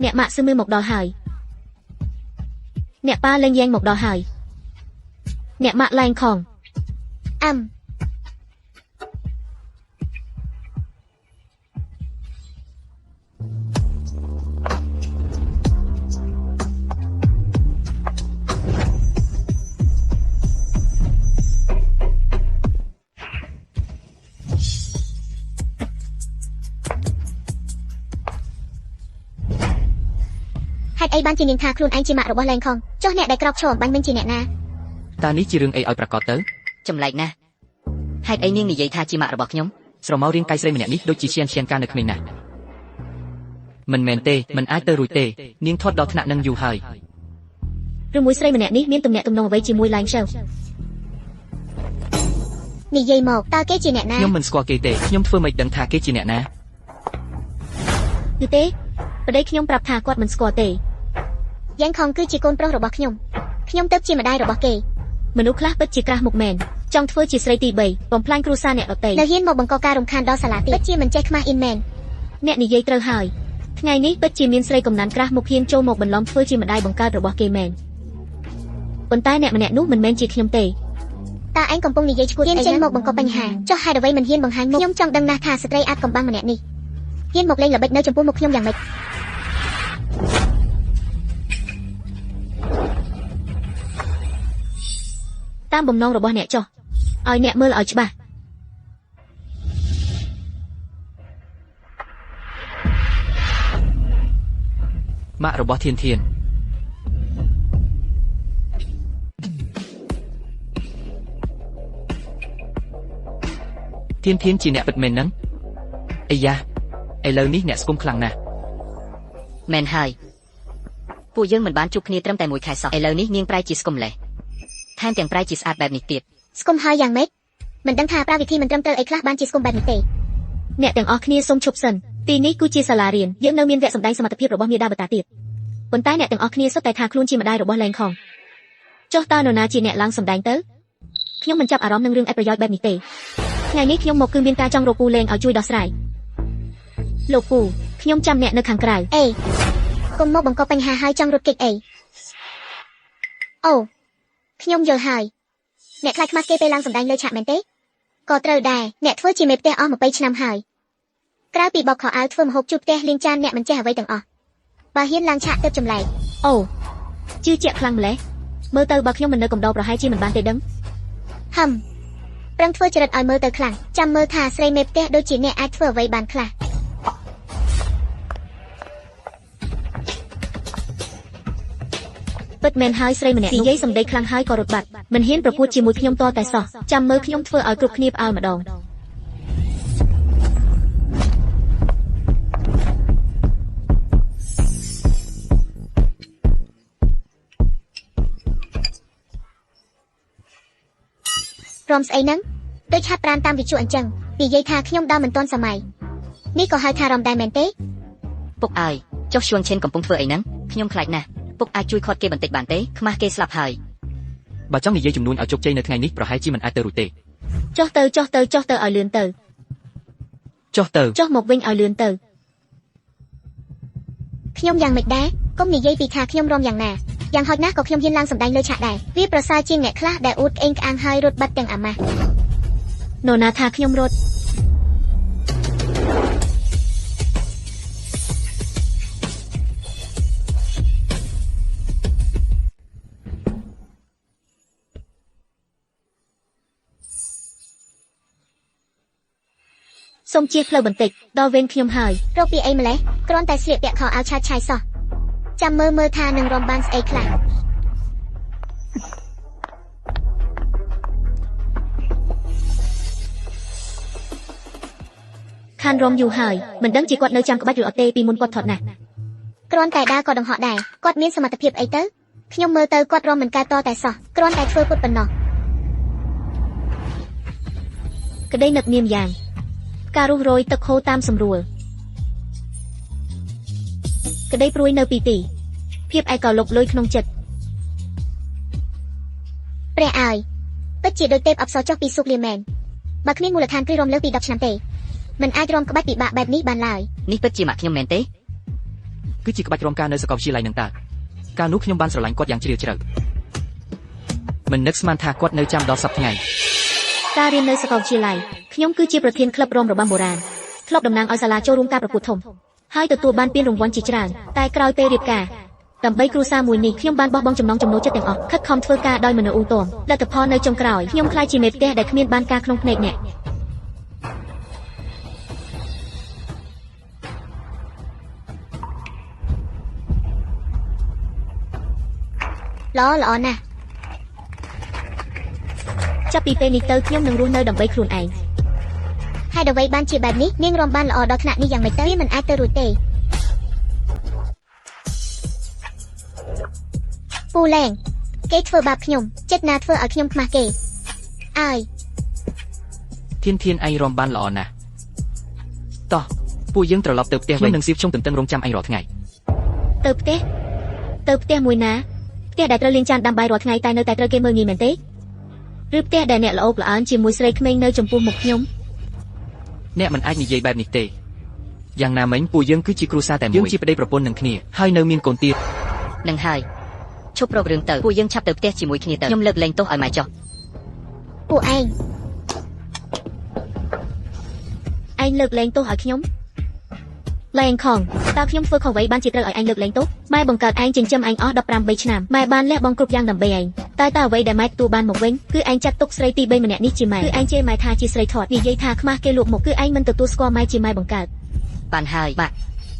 អ្នកម៉ាក់ស៊ឺមើលមកដល់ហើយអ្នកប៉ាលេងយ៉ែងមកដល់ហើយអ្នកម៉ាក់ឡែងខងហេតុអីបានជានាងថាខ្លួនឯងជាម៉ាក់របស់ឡែងខងចុះអ្នកដែលក្រោកឈរអំបញ្ញមិញជាអ្នកណា តើនេះជារឿងអីឲ្យប្រកាសទៅ ចម្លែកណាស់ហេតុអីនាងនិយាយថាជាម៉ាក់របស់ខ្ញុំ ស្រមោលរៀងកាយស្រីម្នាក់នេះដូចជាឈានការនៅក្មេងណាស់មិនមែនទេមិនអាចទៅរួចទេនាងថតដល់ថ្នាក់នឹងយូរហើយ ឬមួយស្រីម្នាក់នេះមានទំនាក់ទំនងអ្វីជាមួយឡែងឈើនិយាយមកតើគេជាអ្នកណា ខ្ញុំមិនស្គាល់គេទេខ្ញុំធ្វើមិនដឹងថាគេជាអ្នកណា គឺទេប្តីខ្ញុំប្រាប់ថាគាត់មិនស្គាល់ទេយ៉ែងខងគឺជាកូនប្រុសរបស់ខ្ញុំទើបជាម្ដាយរបស់គេមនុស្សខ្លះពិតជាក្រាស់មុខមែនចង់ធ្វើជាស្រីទី3បំផ្លាញគ្រួសារអ្នកដទៃនៅហ៊ានមកបង្កការរំខានដល់សាលាទៀតពិតជាមិនចេះខ្មាស់អ៊ីនមែនអ្នកនិយាយត្រូវហើយថ្ងៃនេះពិតជាមានស្រីកំណានក្រាស់មុខហ៊ានចូលមកបន្លំធ្វើជាម្ដាយបង្កើតរបស់គេមែនប៉ុន្តែអ្នកម្នាក់នោះមិនមែនជាខ្ញុំទេតើឯងកំពុងនិយាយឈួតអីចេញមកបង្កបញ្ហាចុះហេតុអ្វីមិនហ៊ានបង្ហាញមុខខ្ញុំចង់ដឹងណាស់ថាស្ត្រីអាចកំបាំងម្នាក់នេះហ៊ានមកលេងល្បិចនៅចំពោះមុខខ្ញុំយ៉ាងម៉េចតាមបំណងរបស់អ្នកចុះឲ្យអ្នកមើលឲ្យច្បាស់ម៉ាក់របស់ធានធានជាអ្នកពិតមែនហ្នឹងអាយ៉ាឥឡូវនេះអ្នកស្គមខ្លាំងណាស់ មែនហើយពួកយើងមិនបានជួបគ្នាត្រឹមតែមួយខែសោះឥឡូវនេះនាងប្រែជាស្គមលេះថែមទាំងប្រែជាស្អាតបែបនេះទៀតស្គមហើយយ៉ាងម៉េចមិនដឹងថាប្រើវិធីមិនត្រឹមត្រូវអីខ្លះបានជាស្គមបែបនេះទេអ្នកទាំងអស់គ្នាសូមឈប់សិនទីនេះគឺជាសាលារៀនយើងនៅមានវគ្គសម្ដែងសមត្ថភាពរបស់មាតាបតាទៀតប៉ុន្តែអ្នកទាំងអស់គ្នាសុទ្ធតែថាខ្លួនជាម្ដាយរបស់ឡែងខងចុះតើនរណាជាអ្នកឡើងសម្ដែងទៅខ្ញុំមិនចាប់អារម្មណ៍នឹងរឿងឥតប្រយោជន៍បែបនេះទេថ្ងៃនេះខ្ញុំមកគឺមានការចង់រកពូលេងឲ្យជួយដោះស្រាយលោកពូខ្ញុំចាំអ្នកនៅខាងក្រៅអេកុំមកបង្កបញ្ហាហើយចង់រត់គេចអីអូខ្ញុំយល់ហើយអ្នកខ្លាចខ្មាស់គេពេលឡើងសម្ដែងលើឆាកមែនទេក៏ត្រូវដែរអ្នកធ្វើជាមេផ្ទះអស់20ឆ្នាំហើយក្រៅពីបោកខោអាវធ្វើម្ហូបជូតផ្ទះលាងចានអ្នកមិនចេះអ្វីទាំងអស់បើហ៊ានឡើងឆាកទៅចម្លែកអូជឿជាក់ខ្លាំងម្ល៉េះមើលទៅបើខ្ញុំមិននៅកំដរប្រហែលជាមិនបានទេដឹងប្រឹងធ្វើចរិតឲ្យមើលទៅខ្លាំងចាំមើលថាស្រីមេផ្ទះដូចជាអ្នកអាចធ្វើអ្វីបានខ្លះពិតមែនហើយស្រីម្នាក់និយាយសម្ដីខ្លាំងហើយក៏រត់បាត់មិនហ៊ានប្រកួតជាមួយខ្ញុំតតែសោះចាំមើលខ្ញុំធ្វើឲ្យគ្រប់គ្នាផ្អើលម្ដងរំស្អីហ្នឹងដូចហាត់ប្រាណតាមវិទ្យុអញ្ចឹងនិយាយថាខ្ញុំដើរមិនទាន់សម័យនេះក៏ហៅថារំដែរមែនទេពុកអើយចុះជួនឈិនកំពុងធ្វើអីហ្នឹងខ្ញុំខ្លាចណាស់ពុកអាចជួយខាត់គេបន្តិចបានទេខ្មាស់គេស្លាប់ហើយបើចង់និយាយចំនួនឲ្យជោគជ័យនៅថ្ងៃនេះប្រហែលជាមិនអាចទៅរួចទេចុះទៅឲ្យលឿនទៅចុះមកវិញឲ្យលឿនទៅខ្ញុំយ៉ាងមិនដែរកុំនិយាយពីថាខ្ញុំរំយ៉ាងណាយ៉ាងហោចណាស់ក៏ខ្ញុំហ៊ានឡើងសម្ដែងលើឆាកដែរវាប្រសើរជាងអ្នកខ្លះដែលអួតក្អេងក្អាងហើយរត់បាត់ទាំងអាម៉ាស់នរណាថាខ្ញុំរត់ សូមជាផ្លូវបន្តិចដល់វេនខ្ញុំហើយរកពីអីម្លេះគ្រាន់តែស្លៀកពាក់ខោអាវឆាតឆាយសោះចាំមើលថានឹងរំបានស្អីខ្លះខានរំយូរហើយមិនដឹងជាគាត់នៅចាំក្បាច់ឬអត់ទេពីមុនគាត់ថត់ណាស់គ្រាន់តែដើរក៏ដង្ហក់ដែរគាត់មានសមត្ថភាពអីទៅខ្ញុំមើលទៅគាត់រំមិនកើតតតែសោះគ្រាន់តែធ្វើពុតប៉ុណ្ណោះក្តីនឹកនាមយ៉ាងការរុះរយទឹកហូរតាមសម្រួលក្តីព្រួយនៅពីទីភាពឯកោលុកលុយក្នុងចិត្តព្រះអើយពិតជាដូចទេពអប្សរចុះពីសុកលៀមែនបើគ្មានមូលដ្ឋានគ្រឹះរំលើពី10ឆ្នាំទេមិនអាចរំក្បាច់ពិបាកបែបនេះបានឡើយនេះពិតជាម៉ាក់ខ្ញុំមែនទេគឺជាក្បាច់រំការនៅសាកលវិទ្យាល័យនឹងតើកាលនោះខ្ញុំបានស្រឡាញ់គាត់យ៉ាងជ្រាលជ្រៅមិននឹកស្មានថាគាត់នៅចាំដល់សប្តាហ៍ថ្ងៃការរៀននៅសាកលវិទ្យាល័យខ្ញុំគឺជាប្រធានក្លឹបរំរបាំបុរាណធ្លាប់តំណាងឲ្យសាលាចូលរួមការប្រកួតធំហើយទទួលបានពានរង្វាន់ជាច្រើនតែក្រោយពេលរៀបការដើម្បីគ្រួសារមួយនេះខ្ញុំបានបោះបង់ចំណង់ចំណូលចិត្តទាំងអស់ខិតខំធ្វើការដោយមនុស្សអ៊ូតមលទ្ធផលនៅចុងក្រោយខ្ញុំខ្លាចជាមេផ្ទះដែលគ្មានបានការក្នុងភ្នែកអ្នកល្អណាស់ចាប់ពីពេលនេះទៅខ្ញុំនឹងរស់នៅដើម្បីខ្លួនឯងហើយអ្វីបានជាបែបនេះនាងរំបានល្អដល់ថ្នាក់នេះយ៉ាងម៉េចទៅវាមិនអាចទៅរួចទេពូលែងគេធ្វើបាបខ្ញុំចិត្តណាធ្វើឲ្យខ្ញុំខ្មាស់គេអើយធានឯងរំបានល្អណាស់តោះពួកយើងត្រឡប់ទៅផ្ទះវិញនឹងសៀវខ្ញុំទន្ទឹងរង់ចាំឯងរាល់ថ្ងៃទៅផ្ទះមួយណាផ្ទះដែលត្រូវលាងចានដាំបាយរាល់ថ្ងៃតែនៅតែត្រូវគេមើលងាយមែនទេឬផ្ទះដែលអ្នកល្អល្អើនជាមួយស្រីក្មេងនៅចំពោះមុខខ្ញុំអ្នកមិនអាចនិយាយបែបនេះទេយ៉ាងណាមិញពួកយើងគឺជាគ្រួសារតែមួយយើងជាប្តីប្រពន្ធនឹងគ្នាហើយនៅមានកូនទៀតនឹងហើយឈប់រករឿងទៅពួកយើងឆាប់ទៅផ្ទះជាមួយគ្នាទៅខ្ញុំលើកលែងទោសឲ្យម៉ែចុះពួកឯងលើកលែងទោសឲ្យខ្ញុំលែងខំតើខ្ញុំធ្វើខុសអ្វីបានជាត្រូវឲ្យឯងលើកលែងទោសម៉ែបង្កើតឯងចិញ្ចឹមឯងអស់13ឆ្នាំម៉ែបានលះបង់គ្រប់យ៉ាងដើម្បីឯងតែអ្វីដែលម៉ែទទួលបានមកវិញគឺឯងចាត់ទុកស្រីទី3ម្នាក់នេះជាម៉ែគឺឯងជេរម៉ែថាជាស្រីធាត់និយាយថាខ្មាស់គេលក់មុខគឺឯងមិនទទួលស្គាល់ម៉ែជាម៉ែបង្កើតបានហើយម៉ាក់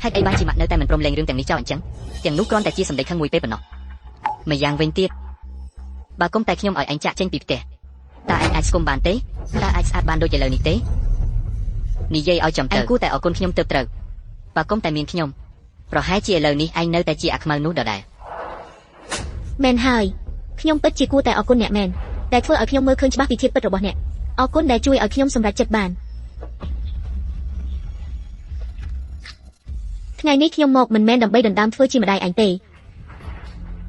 ហេតុអីបានជាម៉ាក់នៅតែមិនព្រមលែងរឿងទាំងនេះចោលអញ្ចឹងទាំងនោះគ្រាន់តែជាសម្ដីខឹងមួយពេលប៉ុណ្ណោះម្យ៉ាងវិញទៀតបើគុំតែខ្ញុំឲ្យឯងចាក់ចេញពីផ្ទះតើឯងអាចស្គមបានទេតើអាចស្អាតបានដូចឥឡូវនេះទេនិយាយឲ្យចំទៅឯងគួរតែអរគុណខ្ញុំទៅត្រូវបើគុំតែមានខ្ញុំប្រហែលជាឥឡូវនេះឯងនៅតែជាអាខ្មៅនោះដដែលមែនហើយខ្ញុំពិតជាគួរតែអរគុណអ្នកមែនដែលធ្វើឲ្យខ្ញុំមើលឃើញច្បាស់ពីធាតុពិតរបស់អ្នកអរគុណដែលជួយឲ្យខ្ញុំសម្រេចចិត្តបានថ្ងៃនេះខ្ញុំមកមិនមែនដើម្បីដណ្ដើមធ្វើជាម្ដាយឯងទេ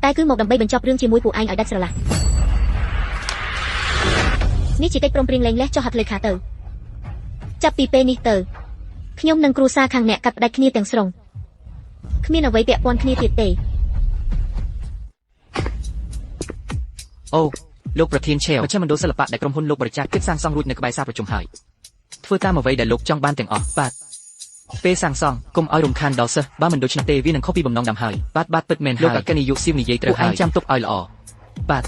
តែគឺមកដើម្បីបញ្ចប់រឿងជាមួយពួកឯងឲ្យដាច់ស្រឡះនេះជាកិច្ចព្រមព្រៀងលែងលះចុះហត្ថលេខាទៅចាប់ពីពេលនេះទៅខ្ញុំនិងគ្រួសារខាងអ្នកកាត់ផ្ដាច់គ្នាទាំងស្រុងគ្មានអ្វីពាក់ព័ន្ធគ្នាទៀតទេអូលោកប្រធានឆេវមជ្ឈមណ្ឌលសិល្បៈដែលក្រុមហ៊ុនលោកបរិច្ចាគគិតសាងសង់រួចនៅក្បែរសាលប្រជុំហើយធ្វើតាមអ្វីដែលលោកចង់បានទាំងអស់បាទពេលសាងសង់កុំឲ្យរំខានដល់សិស្សបើមិនដូច្នោះទេវានឹងខុសពីបំណងដើមហើយបាទពិតមែនលោកអគ្គនាយកសៀវនិយាយត្រូវហើយចាំទុកឲ្យល្អបាទ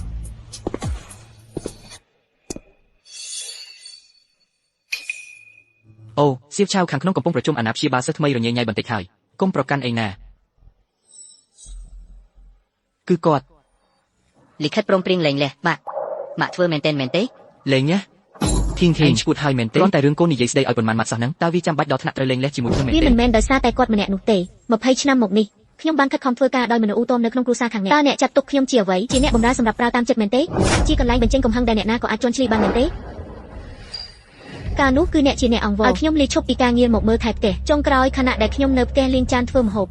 អូសៀវឆាវខាងក្នុងកំពុងប្រជុំអាណាព្យាបាលសិស្សថ្មីរញ៉េញ៉ៃបន្តិចហើយកុំប្រកាន់អីណាគឺគាត់លិខិតព្រមព្រៀងលែងលះម៉ាក់ធ្វើមែនទេលែងណាធីងឈួតហើយមែនទេគ្រាន់តែរឿងកូននិយាយស្ដីឲ្យប៉ុន្មានម៉ាត់សោះហ្នឹងតើវាចាំបាច់ដល់ថ្នាក់ត្រូវលែងលះជាមួយខ្ញុំមែនទេវាមិនមែនដោយសារតែគាត់ម្នាក់នោះទេ20ឆ្នាំមកនេះខ្ញុំបានខិតខំធ្វើការដោយមនុស្សអ៊ូតមនៅក្នុងគ្រួសារខាងអ្នកតើអ្នកចាត់ទុកខ្ញុំជាអ្វីជាអ្នកបម្រើសម្រាប់ប្រើតាមចិត្តមែនទេជាកន្លែងបញ្ចេញកំហឹងដែលអ្នកណាក៏អាចជន់ឈ្លីបានមែនទេកាលនោះគឺអ្នកជាអ្នកអង្វរឲ្យខ្ញុំលាឈប់ពីការងារមកមើលថែផ្ទះចុងក្រោយខណៈដែលខ្ញុំនៅផ្ទះលាងចានធ្វើម្ហូប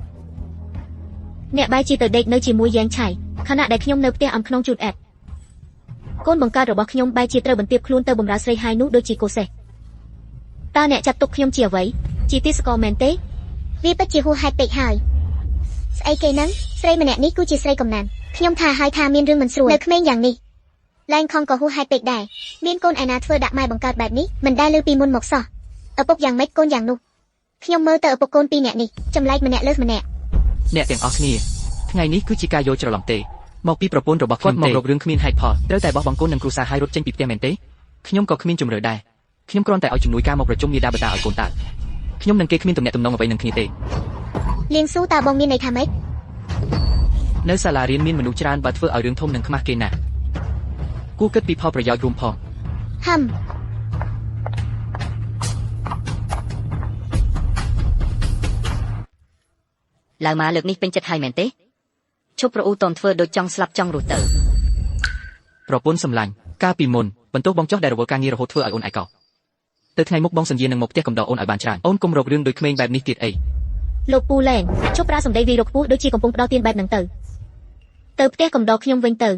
អ្នកបែរជាទៅដេកនៅជាមួយយ៉ែងឆៃខណៈដែលខ្ញុំនៅផ្ទះអំក្នុងជូតអេតកូនបង្កើតរបស់ខ្ញុំបែរជាត្រូវបន្ទាបខ្លួនទៅបម្រើស្រីហើយនោះដូចជាកូសេះតើអ្នកចាត់ទុកខ្ញុំជាអ្វីជាទាសករមែនទេវាពិតជាហួសហេតុពេកហើយស្អីគេហ្នឹងស្រីម្នាក់នេះគឺជាស្រីកំណានខ្ញុំថាហើយថាមានរឿងមិនស្រួលនៅក្មេងយ៉ាងនេះលែងខំក៏ហួសហេតុពេកដែរមានកូនឯណាធ្វើដាក់ម៉ែបង្កើតបែបនេះមិនដែលលើពីមុនមកសោះឪពុកយ៉ាងម៉េចកូនយ៉ាងនោះខ្ញុំមើលទៅឪពុកកូនពីរនាក់នេះចម្លែកម្នាក់លើសម្នាក់អ្នកទាំងអស់គ្នាថ្ងៃនេះគឺជាការយល់ច្រឡំទេមកពីប្រពន្ធរបស់គាត់មករករឿងគ្មានហេតុផលត្រូវតែបោះបង់កូននិងគ្រួសារឲ្យរត់ចេញពីផ្ទះមែនទេខ្ញុំក៏គ្មានជំរឿដែរ ខ្ញុំគ្រាន់តែឲ្យជំនួយការមកប្រជុំមាតាបតាឲ្យកូនតើខ្ញុំនឹងគេគ្មានទំនាក់ទំនងអ្វីនឹងគ្នាទេ លៀងស៊ូតើបងមានន័យថាម៉េច នៅសាលារៀនមានមនុស្សច្រើនបើធ្វើឲ្យរឿងធំនឹងខ្មាស់គេណាស់គួរគិតពីផលប្រយោជន៍រួមផង ហឹម ឡើងមកលើកនេះពេញចិត្តហើយមែនទេឈប់ប្រអ៊ូតនធ្វើដូចចង់ស្លាប់ចង់រស់ទៅ ប្រពន្ធសម្លាញ់កាលពីមុនបន្ទោសបងចុះដែលរវល់ការងាររហូតធ្វើឲ្យអូនឯកោទៅថ្ងៃមុខបងសន្យានឹងមកផ្ទះកំដរអូនឲ្យបានច្រើនអូនកុំរករឿងដូចក្មេងបែបនេះទៀតអី លោកពូឡែនជប់ប្រើសម្ដីវីរខ្ពស់ដូចជាកំពុងផ្ដោតទៀនបែបហ្នឹងទៅផ្ទះកំដរខ្ញុំវិញទៅ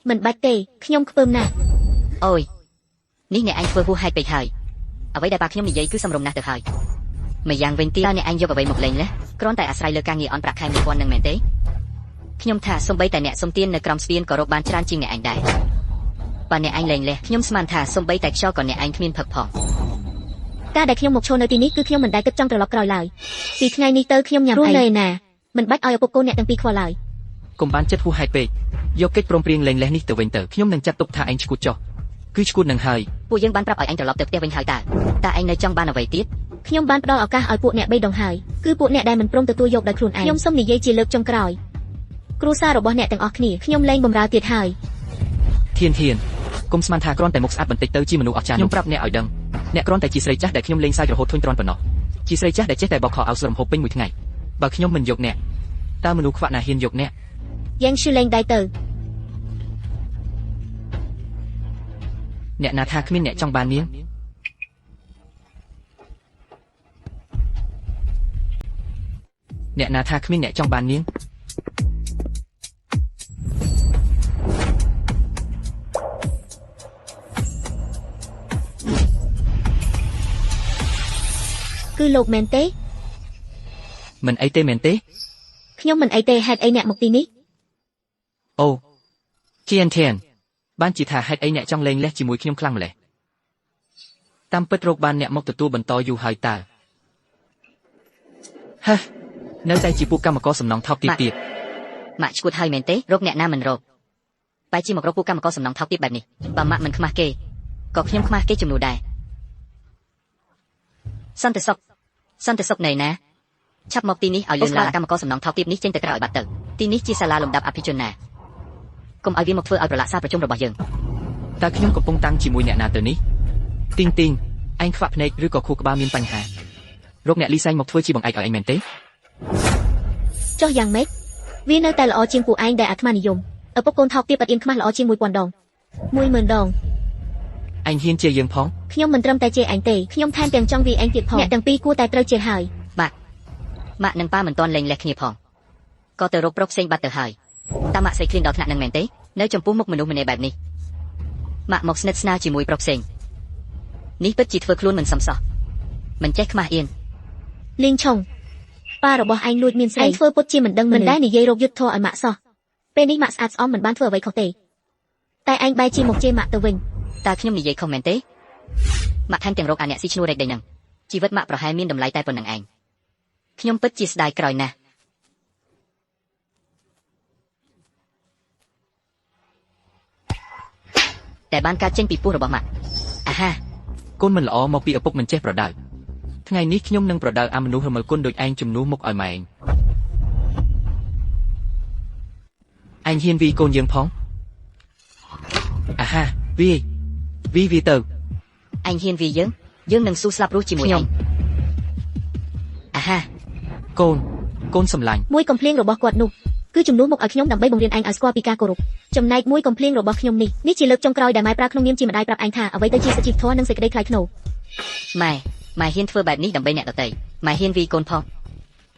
មិនបាច់ទេខ្ញុំខ្ពើមណាស់ អូយនេះអ្នកឯងធ្វើហួសហេតុពេកហើយអ្វីដែលប៉ាខ្ញុំនិយាយគឺសំរុំណាស់ទៅហើយម្យ៉ាងវិញទៀតតើអ្នកឯងយកអ្វីមកលេងលេះគ្រាន់តែអាស្រ័យលើការងារអន់ប្រាក់ខែ 1000 នឹងមែនទេខ្ញុំថាសំបីតែអ្នកសុំទាននៅក្រោមស្ពានក៏រកបានច្រើនជាងអ្នកឯងដែរបើអ្នកឯងលេងលេះខ្ញុំស្មានថាសំបីតែខ្យល់ក៏អ្នកឯងគ្មានផឹកផង ការដែលខ្ញុំមកឈរនៅទីនេះគឺខ្ញុំមិនដែលគិតចង់ត្រឡប់ក្រោយឡើយពីថ្ងៃនេះទៅខ្ញុំញ៉ាំអីណាមិនបាច់ឲ្យឪពុកកូនអ្នកទាំងពីរខ្វល់ឡើយក ុំបានចិត្តហួសហេតុពេកយកកិច្ចព្រមព្រៀងលេងលេះនេះទៅវិញទៅខ្ញុំនឹងចាត់ទុកថាឯងឈួតចុះគឺឈួតនឹងហើយ ពួកយើងបានប្រាប់ឲ្យឯងត្រឡប់ទៅផ្ទះវិញហើយតើឯងនៅចង់បានអ្វីទៀត ខ្ញុំបានផ្ដល់ឱកាសឲ្យពួកអ្នក3ដងហើយគឺពួកអ្នកដែលមិនព្រមទទួលយកដោយខ្លួនឯងខ្ញុំសូមនិយាយជាលើកចុងក្រោយគ្រួសាររបស់អ្នកទាំងអស់គ្នាខ្ញុំលែងបម្រើទៀតហើយ ធានកុំស្មានថាគ្រាន់តែមុខស្អាតបន្តិចទៅជាមនុស្សអស្ចារ្យខ្ញុំប្រាប់អ្នកឲ្យដឹងអ្នកគ្រាន់តែជាស្រីចាស់ដែលខ្ញុំលេងសើចរហូតធុញទ្រាន់ប៉ុណ្ណោះជាស្រីចាស់ដែលចេះតែបោកខោអោស្រមហូបពេញមួយថ្ងៃបើខ្ញុំមិនយកអ្នកតើមនុស្សខ្វាក់ណាហ៊ានយកអ្នក យ៉ាងឈឺលេងដែរទៅ អ្នកណាថាគ្មានអ្នកចង់បាននាងអ្នកណាថាគ្មានអ្នកចង់បាននាង គឺលោកមែនទេ មិនអីទេមែនទេ ខ្ញុំមិនអីទេហេតុអីអ្នកមកទីនេះ អូធានបានជាថាហេតុអីអ្នកចង់លេងលេះជាមួយខ្ញុំខ្លាំងម្ល៉េះតាមពិតរកបានអ្នកមកទទួលបន្តយូរហើយតើហេនៅតែជាពួកកម្មករសំណងថោកទៀត ម៉ាក់ឈួតហើយមែនទេរកអ្នកណាមិនរកបែរជាមករកពួកកម្មករសំណងថោកទៀតបែបនេះបើម៉ាក់មិនខ្មាស់គេក៏ខ្ញុំខ្មាស់គេជំនួសដែរសន្តិសុខណែណាឆាប់មកទីនេះឲ្យលឿនឡើងកម្មករសំណងថោកទៀតនេះចេញទៅក្រៅឲ្យបាត់ទៅទីនេះជាសាលាលំដាប់អភិជនណាកុំឲ្យវាមកធ្វើឲ្យប្រឡាក់សារប្រជុំរបស់យើង តើខ្ញុំកំពុងតាំងជាមួយអ្នកណាទៅនេះទីងឯងខ្វាក់ភ្នែកឬក៏ខួរក្បាលមានបញ្ហារកអ្នកលីសែងមកធ្វើជាបង្អែកឲ្យឯងមែនទេ ចុះយ៉ាងម៉េចវានៅតែល្អជាងពួកឯងដែលអាត្មានិយមឪពុកកូនថោកទៀតអត់អៀនខ្មាស់ល្អជាង 1000 ដង 10000 ដង ឯងហ៊ានជាយើងផង ខ្ញុំមិនត្រឹមតែជេរឯងទេខ្ញុំថែមទាំងចង់វាឯងទៀតផងអ្នកទាំងពីរគួរតែត្រូវជេរហើយ ម៉ាក់និងប៉ាមិនទាន់លេងលេះគ្នាផងក៏ទៅរកប្រុសផ្សេងបាត់ទៅហើយតើម៉ាក់ស្រីឃ្លានដល់ថ្នាក់នឹងមែនទេនៅចំពោះមុខមនុស្សម្នាក់បែបនេះម៉ាក់មកស្និទ្ធស្នាលជាមួយប្រុសផ្សេងនេះពិតជាធ្វើខ្លួនមិនសមសោះមិនចេះខ្មាស់អៀន លីងឆុងប៉ារបស់ឯងលួចមានស្រីឯងធ្វើពុតជាមិនដឹងមិនដែរនិយាយរោគយុទ្ធធរឲ្យម៉ាក់សោះពេលនេះម៉ាក់ស្អាតស្អំមិនបានធ្វើអ្វីខុសទេតែឯងបែរជាមកជេរម៉ាក់ទៅវិញ តើខ្ញុំនិយាយខុសមែនទេម៉ាក់ថែមទាំងរកអាអ្នកស៊ីឈ្នួលរែកដីនឹងជីវិតម៉ាក់ប្រហែលមានតម្លៃតែប៉ុណ្្នឹងឯងខ្ញុំពិតជាស្ដាយក្រោយណាស់តែបានកើតចេញពីពោះរបស់ម៉ាក់អាហា កូនមិនល្អមកពីឪពុកមិនចេះប្រដៅថ្ងៃនេះខ្ញុំនឹងប្រដៅអាមនុស្សរមិលគុណដូចឯងជំនួសមុខឲ្យម៉ែឯងហ៊ានវីកូនយើងផងអាហាវីទៅ ឯងហ៊ានវាយើងនឹងស៊ូស្លាប់រស់ជាមួយឯងអាហា កូនសម្លាញ់ មួយកំភ្លៀងរបស់គាត់នោះគឺជំនួសមកឲ្យខ្ញុំដើម្បីបង្រៀនឯងឲ្យស្គាល់ពីការគោរពចំណែកមួយកំភ្លៀងរបស់ខ្ញុំនេះជាលើកចុងក្រោយដែលម៉ែប្រើក្នុងនាមជាម្ដាយប្រាប់ឯងថាអ្វីទៅជាសុជីវធម៌និងសេចក្តីថ្លៃថ្នូរ ម៉ែហ៊ានធ្វើបែបនេះដើម្បីអ្នកដទៃម៉ែហ៊ានវីកូនផង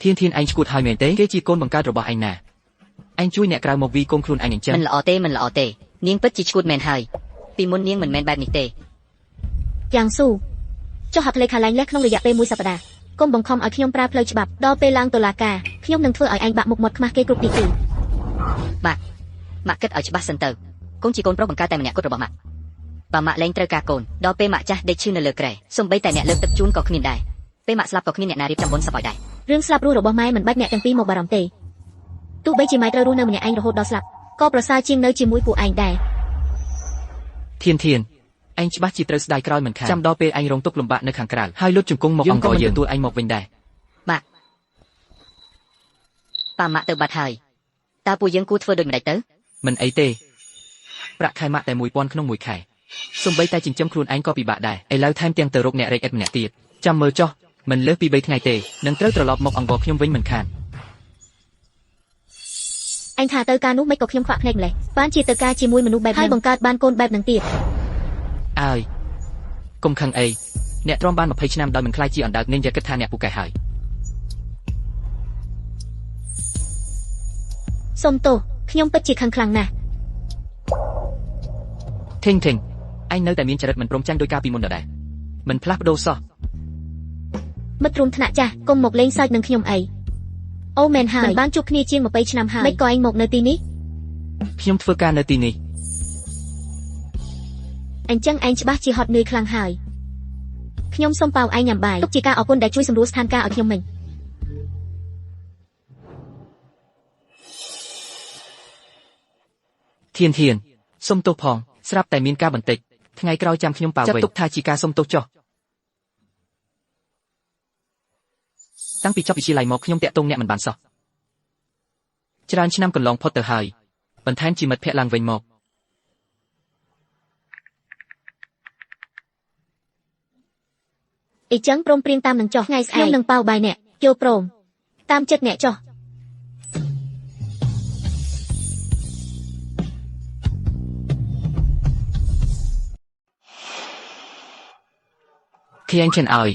ធានឯងឈួតហើយមែនទេគេជាកូនបង្កើតរបស់ឯងណាឯងជួយអ្នកក្រៅមកវីកូនខ្លួនឯងអញ្ចឹង មិនល្អទេនាងពិតជាឈួតមែនហើយពីមុននាងមិនមែនបែបនេះទេ យ៉ាងស៊ូចុះហត្ថលេខាឡើងលេះក្នុងរយៈពេល1សប្តាហ៍កុំបង្ខំឲ្យខ្ញុំប្រើផ្លូវច្បាប់ដល់ពេលឡើងតុលាការខ្ញុំនឹងធ្វើឲ្យឯងបាក់មុខមាត់ខ្មាស់គេគ្រប់ទីទី ម៉ាក់គិតឲ្យច្បាស់សិនទៅកូនជាកូនប្រុសបង្កើតតែម្នាក់គត់របស់ម៉ាក់បើម៉ាក់លែងត្រូវការកូនដល់ពេលម៉ាក់ចាស់ដេកឈឺនៅលើគ្រែសូម្បីតែអ្នកលើកទឹកជូនក៏គ្មានដែរពេលម៉ាក់ស្លាប់ក៏គ្មានអ្នកណារៀបចំបុណ្យសពឲ្យដែរ រឿងស្លាប់រស់របស់ម៉ែមិនបាច់អ្នកទាំងពីរមកបារម្ភទេទោះបីជាម៉ែត្រូវរស់នៅម្នាក់ឯងរហូតដល់ស្លាប់ក៏ប្រសើរជាងនៅជាមួយពួកឯងដែរ ធាន anhច្បាស់ជាត្រូវស្ដាយក្រោយមិនខានចាំដល់ពេលអញរងទុក្ខលំបាកនៅខាងក្រៅហើយលុតជង្គង់មកអង្គយើងទទួលអញមកវិញដែរ ប៉ាម៉ាក់ទៅបាត់ហើយតើពួកយើងគួរធ្វើដូចម្ដេចទៅ មិនអីទេប្រាក់ខែម៉ាក់តែ 1000 ក្នុងមួយខែសំបីតែចិញ្ចឹមខ្លួនឯងក៏ពិបាកដែរឥឡូវថែមទាំងទៅរកអ្នករែកឥតម្នាក់ទៀតចាំមើលចុះមិនលើសពី3ថ្ងៃទេនឹងត្រូវត្រឡប់មកអង្គខ្ញុំវិញមិនខាន អញថាទៅការនោះមិនក៏ខ្ញុំខ្វាក់ភ្នែកម្លេះបានជាទៅការជាមួយមនុស្សបែបហើយបង្កើតបានកូនបែបហ្នឹងទៀត អើយកុំខឹងអីអ្នកទ្រាំបាន20ឆ្នាំដោយមិនខ្លាចជាអណ្ដើកនឹងយកគិតថាអ្នកពូកែហើយ សុំទោសខ្ញុំពិតជាខឹងខ្លាំងណាស់ ធេងអញនៅតែមានចរិតមិនព្រមចាញ់ដោយការពីមុនដដែលមិនផ្លាស់ប្ដូរសោះ មិត្តរួមថ្នាក់ចាស់កុំមកលេងសើចនឹងខ្ញុំអីអូមែនហើយមិនបានជួបគ្នាជាង20ឆ្នាំហើយមិនក៏ឯងមកនៅទីនេះ ខ្ញុំធ្វើការនៅទីនេះ អញ្ចឹងឯងច្បាស់ជាហត់នឿយខ្លាំងហើយខ្ញុំសូមប៉ាវឯងញ៉ាំបាយទុកជាការអរគុណដែលជួយសម្រួលស្ថានភាពឲ្យខ្ញុំមិញ ធានសុំទោសផងស្រាប់តែមានការបន្តិចថ្ងៃក្រោយចាំខ្ញុំប៉ាវិញចាត់ទុកថាជាការសុំទោសចុះតាំងពីចប់វិទ្យាល័យមកខ្ញុំតាក់ទងអ្នកមិនបានសោះច្រើនឆ្នាំកន្លងផុតទៅហើយបន្ថែមជាមិត្តភក្តិឡើងវិញមក អីចឹងព្រមព្រៀងតាមនឹងចុះថ្ងៃស្អែកខ្ញុំនឹងប៉ាវបាយអ្នកយល់ព្រមតាមចិត្តអ្នកចុះ ខៀងឈិនអើយ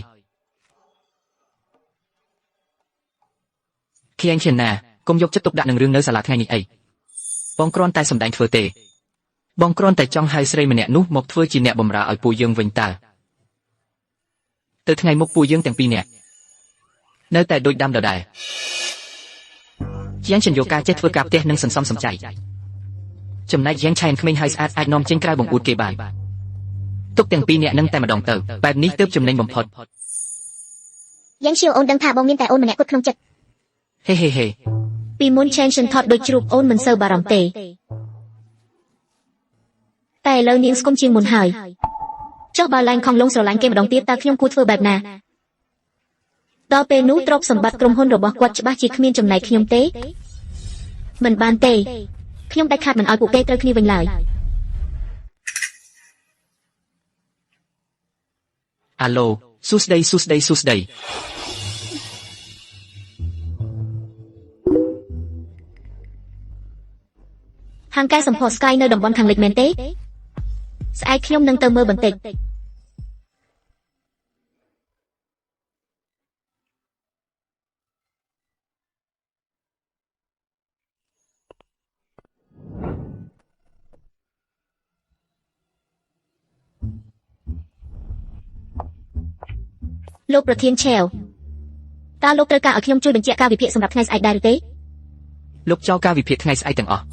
ខៀងឈិនណាកុំយកចិត្តទុកដាក់នឹងរឿងនៅសាលាថ្ងៃនេះអីបងគ្រាន់តែសម្ដែងធ្វើទេបងគ្រាន់តែចង់ហៅស្រីម្នាក់នោះមកធ្វើជាអ្នកបម្រើឲ្យពួកយើងវិញតើទៅថ្ងៃមុខពួកយើងទាំងពីរនាក់នៅតែដូចដាំដដែលយ៉ាងឈិនយកការចេះធ្វើការផ្ទះនិងសន្សំសំចៃចំណែកយ៉ាងឆែនក្មេងហើយស្អាតអាចនាំចេញក្រៅបង្អួតគេបាន ទុកទាំងពីរនាក់នឹងតែម្ដងទៅបែបនេះទើបចំណេញបំផុត យ៉ាងឈៀវអូនដឹងថាបងមានតែអូនម្នាក់គត់ក្នុងចិត្ត ហេ ពីមុន Chanson ថតដូចជ្រូកអូនមិនសូវបារម្ភទេតែឥឡូវនាងស្គមជាងមុនហើយចុះបើឡើងខំលងស្រឡាញ់គេម្ដងទៀតតើខ្ញុំគួរធ្វើបែបណាដល់ពេលនោះទ្រព្យសម្បត្តិក្រុមហ៊ុនរបស់គាត់ច្បាស់ជាគ្មានចំណែកខ្ញុំទេមិនបានទេខ្ញុំដាច់ខាតមិនឲ្យពួកគេត្រូវគ្នាវិញឡើយ អាឡូសួស្ដីហាងកែសម្ផស្ស Sky នៅតំបន់ខាងលិចមែនទេស្អែកខ្ញុំនឹងទៅមើលបន្តិចលោកប្រធានឆែវតើលោកត្រូវការឲ្យខ្ញុំជួយបញ្ជាក់ការវិភាគសម្រាប់ថ្ងៃស្អែកដែរឬទេ លោកចោលការវិភាគថ្ងៃស្អែកទាំងអស់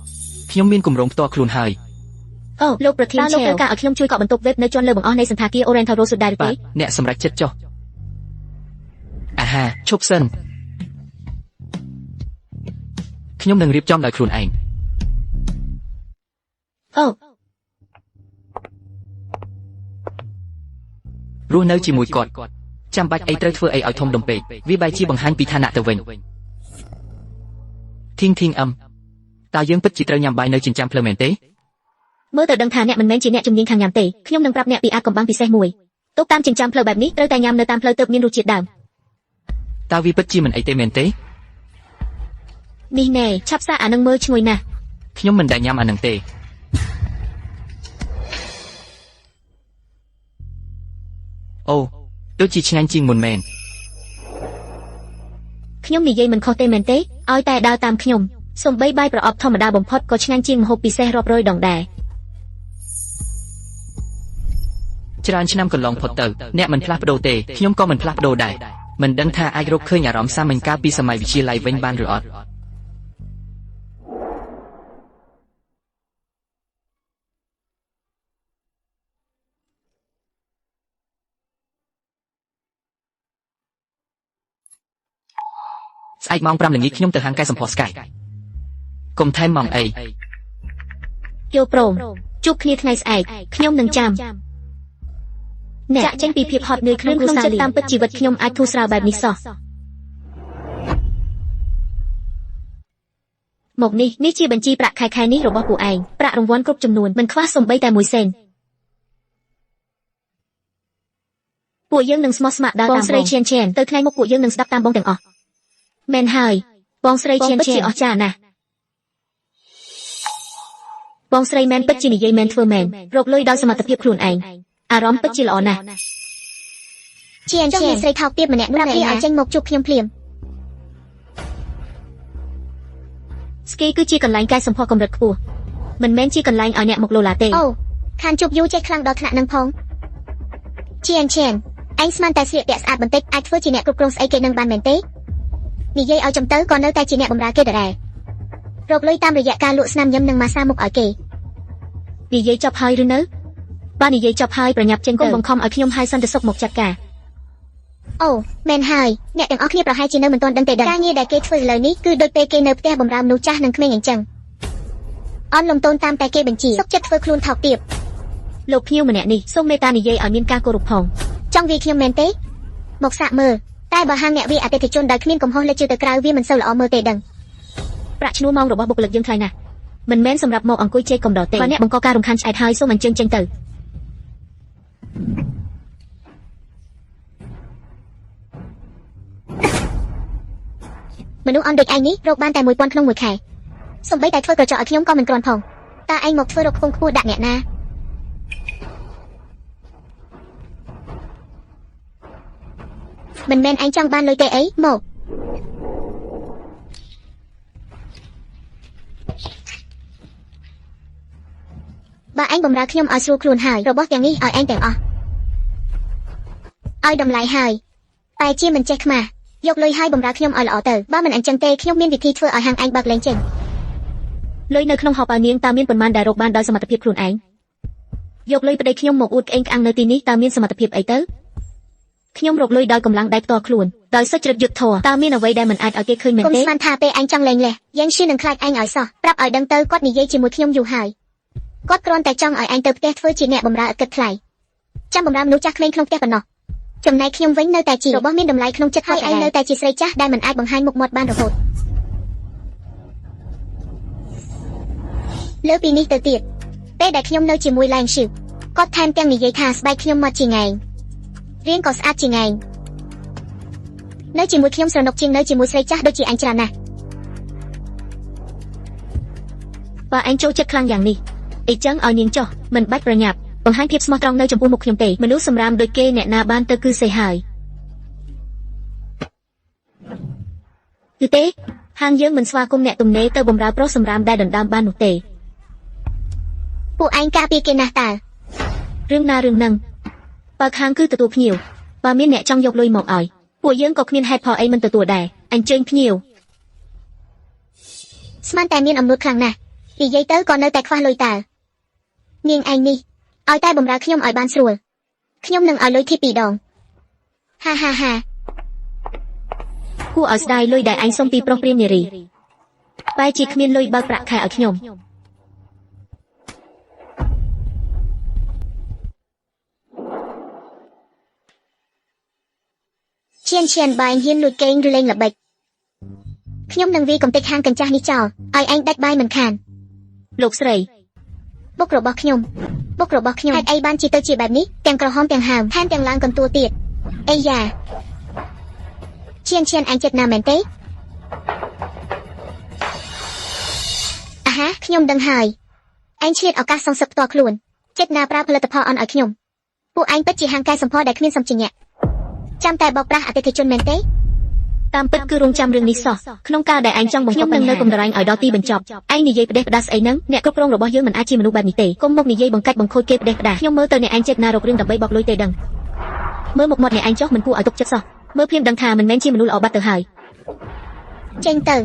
ខ្ញុំមានគម្រោងផ្ទាល់ខ្លួនហើយ អូលោកប្រធានឆែវតើលោកត្រូវការឲ្យខ្ញុំជួយកក់បន្ទប់វេបនៅជាន់លើបង្អស់នៃសន្តាគារ Oriental Road ដែរឬទេ អ្នកសម្រេចចិត្តចុះអាហាឈប់សិនខ្ញុំនឹងរៀបចំដោយខ្លួនឯង អូ រស់នៅជាមួយគាត់ចាំបាច់អីត្រូវធ្វើអីឲ្យធំដុំពេកវាបែរជាបង្ហាញពីឋានៈទៅវិញធីងតើយើងពិតជាត្រូវញ៉ាំបាយនៅចិញ្ចើមផ្លូវមែនទេ មើលទៅដឹងថាអ្នកមិនមែនជាអ្នកជំនាញខាងញ៉ាំទេខ្ញុំនឹងប្រាប់អ្នកពីអាចកំបាំងពិសេសមួយទុកតាមចិញ្ចើមផ្លូវបែបនេះត្រូវតែញ៉ាំនៅតាមផ្លូវទើបមានរសជាតិដើម តើវាពិតជាមិនអីទេមែនទេ នេះណែឆាប់សាអានឹងមើលឈ្ងុយណាស់ ខ្ញុំមិនដែលញ៉ាំអានឹងទេអូដូចជាឆ្ងាញ់ជាងមុនមែន ខ្ញុំនិយាយមិនខុសទេមែនទេឲ្យតែដើរតាមខ្ញុំសូម្បីបាយប្រអប់ធម្មតាបំផុតក៏ឆ្ងាញ់ជាងម្ហូបពិសេសរាប់រយដងដែរ ច្រើនឆ្នាំកន្លងផុតទៅអ្នកមិនផ្លាស់ប្ដូរទេខ្ញុំក៏មិនផ្លាស់ប្ដូរដែរមិនដឹងថាអាចរកឃើញអារម្មណ៍សាមញ្ញកាលពីសម័យវិទ្យាល័យវិញបានឬអត់ ស្អែកម៉ោង 5 ល្ងាចខ្ញុំទៅហាងកែសម្ផស្ស Sky កុំថែមម៉ោងអី យល់ព្រមជួបគ្នាថ្ងៃស្អែកខ្ញុំនឹងចាំ អ្នកចាក់ចេញពីភាពហត់នឿយក្នុងគ្រួសារតាមពិតជីវិតខ្ញុំអាចធូរស្រាលបែបនេះសោះមកនេះជាបញ្ជីប្រាក់ខែនេះរបស់ពួកឯងប្រាក់រង្វាន់គ្រប់ចំនួនមិនខ្វះសូម្បីតែ1សេនពួកយើងនឹងស្មោះស្ម័គ្រដើរតាមបងស្រីឈៀនទៅថ្ងៃមុខពួកយើងនឹងស្ដាប់តាមបងទាំងអស់មែនហើយបងស្រីឈៀនជាអស្ចារ្យណាស់បងស្រីមែនពិតជានិយាយមែនធ្វើមែនរកលុយដោយសមត្ថភាពខ្លួនឯងអារម្មណ៍ពិតជាល្អណាស់ឈៀនស្រីថោកទាបម្នាក់នោះឯងឲ្យចេញមកជួបខ្ញុំភ្លាមស្គីគឺជាកន្លែងកែសម្ផស្សកម្រិតខ្ពស់មិនមែនជាកន្លែងឲ្យអ្នកមកលោឡាទេអូខានជប់យូរចេះខ្លាំងដល់ថ្នាក់នឹងផងឈៀនឯងស្មានតែស្លៀកពាក់ស្អាតបន្តិចអាចធ្វើជាអ្នកគ្រប់គ្រងស្អីគេនឹងបានមែនទេនិយាយឲ្យចំទៅក៏នៅតែជាអ្នកបម្រើគេដដែលរកលុយតាមរយៈការលក់ស្នាមញឹមនិងម៉ាសាមុខឲ្យគេនិយាយចប់ហើយឬនៅបើនិយាយចប់ហើយប្រញាប់ចេញទៅបង្ខំឲ្យខ្ញុំហើយសន្តិសុខមកចាត់ការអូមែនហើយអ្នកទាំងអស់គ្នាប្រហែលជានៅមិនទាន់ដឹងទេការងារដែលគេធ្វើឥឡូវនេះគឺដូចពេលគេនៅផ្ទះបម្រើមនុស្សចាស់និងក្មេងអញ្ចឹងអន់លំទោនតាមតែគេបញ្ជាសុខចិត្តធ្វើខ្លួនថោកទាបលោកភ្ញៀវម្នាក់នេះសូមមេត្តានិយាយឲ្យមានការគោរពផងចង់វាខ្ញុំមែនទេមកសាកមើលតែបើហាងអ្នកវាអតិថិជនដែលគ្មានកំហុសលេចជឿទៅក្រៅវាមិនសូវល្អមើលទេដឹងប្រាក់ឈ្នួលម៉ោងរបស់បុគ្គលិកយើងថ្លៃណាស់មិនមែនសម្រាប់មកអង្គុយជែកកំដរទេបើអ្នកបង្កការរំខានឆ្អែតហើយសូមអញ្ជើញចេញទៅមនុស្សអន់ដូចឯងនេះរកបានតែ1000ក្នុងមួយខែសំបីតែធ្វើក្រចកឲ្យខ្ញុំក៏មិនគ្រាន់ផងតើឯងមកធ្វើរកខ្ពង់ខ្ពស់ដាក់អ្នកណាមិនមែនឯងចង់បានលុយទេអីមកបើឯងបំរើខ្ញុំឲ្យស្រួលខ្លួនហើយរបស់ទាំងនេះឲ្យឯងទាំងអស់ឲ្យតម្លៃហើយតែជាមិនចេះខ្មាស់យកលុយឲ្យបំរើខ្ញុំឲ្យល្អទៅបើមិនអញ្ចឹងទេខ្ញុំមានវិធីធ្វើឲ្យហាងឯងបើកលែងចេញលុយនៅក្នុងហបអានាងតើមានប៉ុន្មានដែលរកបានដោយសមត្ថភាពខ្លួនឯងយកលុយប្តីខ្ញុំមកអួតក្អេងក្អាំងនៅទីនេះតើមានសមត្ថភាពអីទៅខ្ញុំរកលុយដោយកម្លាំងដៃផ្ទាល់ខ្លួនដោយសុចរិតយុត្តិធម៌តើមានអ្វីដែលមិនអាចឲ្យគេឃើញមែនទេគុំស្មានថាពេលឯងចង់លែងលះយ៉ាងឈឺនឹងខ្លាចឯងឲ្យសោះប្រាប់ឲ្យដឹងទៅគាត់និយាយជាមួយខ្ញុំយូរហើយគាត់គ្រាន់តែចង់ឲ្យឯងទៅផ្ទះធ្វើជាអ្នកបម្រើឥតគិតថ្លៃចាំបម្រើមនុស្សចាស់ក្មេងក្នុងផ្ទះប៉ុណ្ណោះចំណែកខ្ញុំវិញនៅតែជារបស់មានតម្លៃក្នុងចិត្តហើយឯងនៅតែជាស្រីចាស់ដែលមិនអាចបង្ហាញមុខមាត់បានរហូតលើពីនេះទៅទៀតពេលដែលខ្ញុំនៅជាមួយឡែងឈឺគាត់ថែមទាំងនិយាយថាស្បែកខ្ញុំមកជាងឯងរៀងក៏ស្អាតជាងឯងនៅជាមួយខ្ញុំស្រណុកជាងនៅជាមួយស្រីចាស់ដូចជាអញច្រើនណាស់បើឯងចូលចិត្តខ្លាំងយ៉ាងនេះអីចឹងឲ្យនាងចុះមិនបាច់ប្រញាប់បង្ហាញភាពស្មោះត្រង់នៅចំពោះមុខខ្ញុំទេមនុស្សសម្រាមដូចគេអ្នកណាបានទៅគឺសេះហើយគឺទេហាងយើងមិនស្វាគមន៍អ្នកទំនេរទៅបម្រើប្រុសសម្រាមដែលដណ្ដើមបាននោះទេពួកឯងការពារគេណាស់តើរឿងណារឿងហ្នឹងបើខាងគឺទទួលភ្ញៀវបើមានអ្នកចង់យកលុយមកឲ្យពួកយើងក៏គ្មានហេតុផលអីមិនទទួលដែរអញ្ជើញភ្ញៀវស្មានតែមានអំនួតខ្លាំងណាស់និយាយទៅក៏នៅតែខ្វះលុយតើនាងឯងនេះឲ្យតែបម្រើខ្ញុំឲ្យបានស្រួលខ្ញុំនឹងឲ្យលុយធី2ដងហាគួរឲ្យស្ដាយលុយដែលឯងសុំពីប្រុសព្រាមនារីបែរជាគ្មានលុយបើកប្រាក់ខែឲ្យខ្ញុំឈៀនបាយហ៊ានលួចកេងឬលេងល្បិចខ្ញុំនឹងវាយកំទេចហាងកញ្ចាស់នេះចោលឲ្យឯងដាច់បាយមិនខានលោកស្រីបុករបស់ខ្ញុំហេតុអីបានជាទៅជាបែបនេះទាំងក្រហមទាំងហើមថែមទាំងឡើងកន្ទួលទៀតអីយ៉ាឈៀនអញចិត្តណាមែនទេអាហាខ្ញុំដឹងហើយឯងឆ្លៀតឱកាសសងសឹកផ្ទាល់ខ្លួនចិត្តណាប្រើផលិតផលអន់ឲ្យខ្ញុំពួកឯងពិតជាហាងកែសម្ផស្សដែលគ្មានសម្ភារៈចាំតែបោកប្រាស់អតិថិជនមែនទេតាមពិតគឺរងចាំរឿងនេះសោះក្នុងការដែលឯងចង់បង្កបញ្ហានៅកំដរែងឲ្យដល់ទីបញ្ចប់ឯងនិយាយផ្ដេសផ្ដាសស្អីហ្នឹងអ្នកគ្រប់គ្រងរបស់យើងមិនអាចជាមនុស្សបែបនេះទេកុំមកនិយាយបង្កាច់បង្ខូចគេផ្ដេសផ្ដាសខ្ញុំមើលទៅអ្នកឯងចិត្តណារករឿងដើម្បីបោកលុយទេដឹងមើលមុខមាត់អ្នកឯងចុះមិនគួរឲ្យទុកចិត្តសោះមើលភ្លាមដឹងថាមិនមែនជាមនុស្សល្អបាត់ទៅហើយចេញទៅ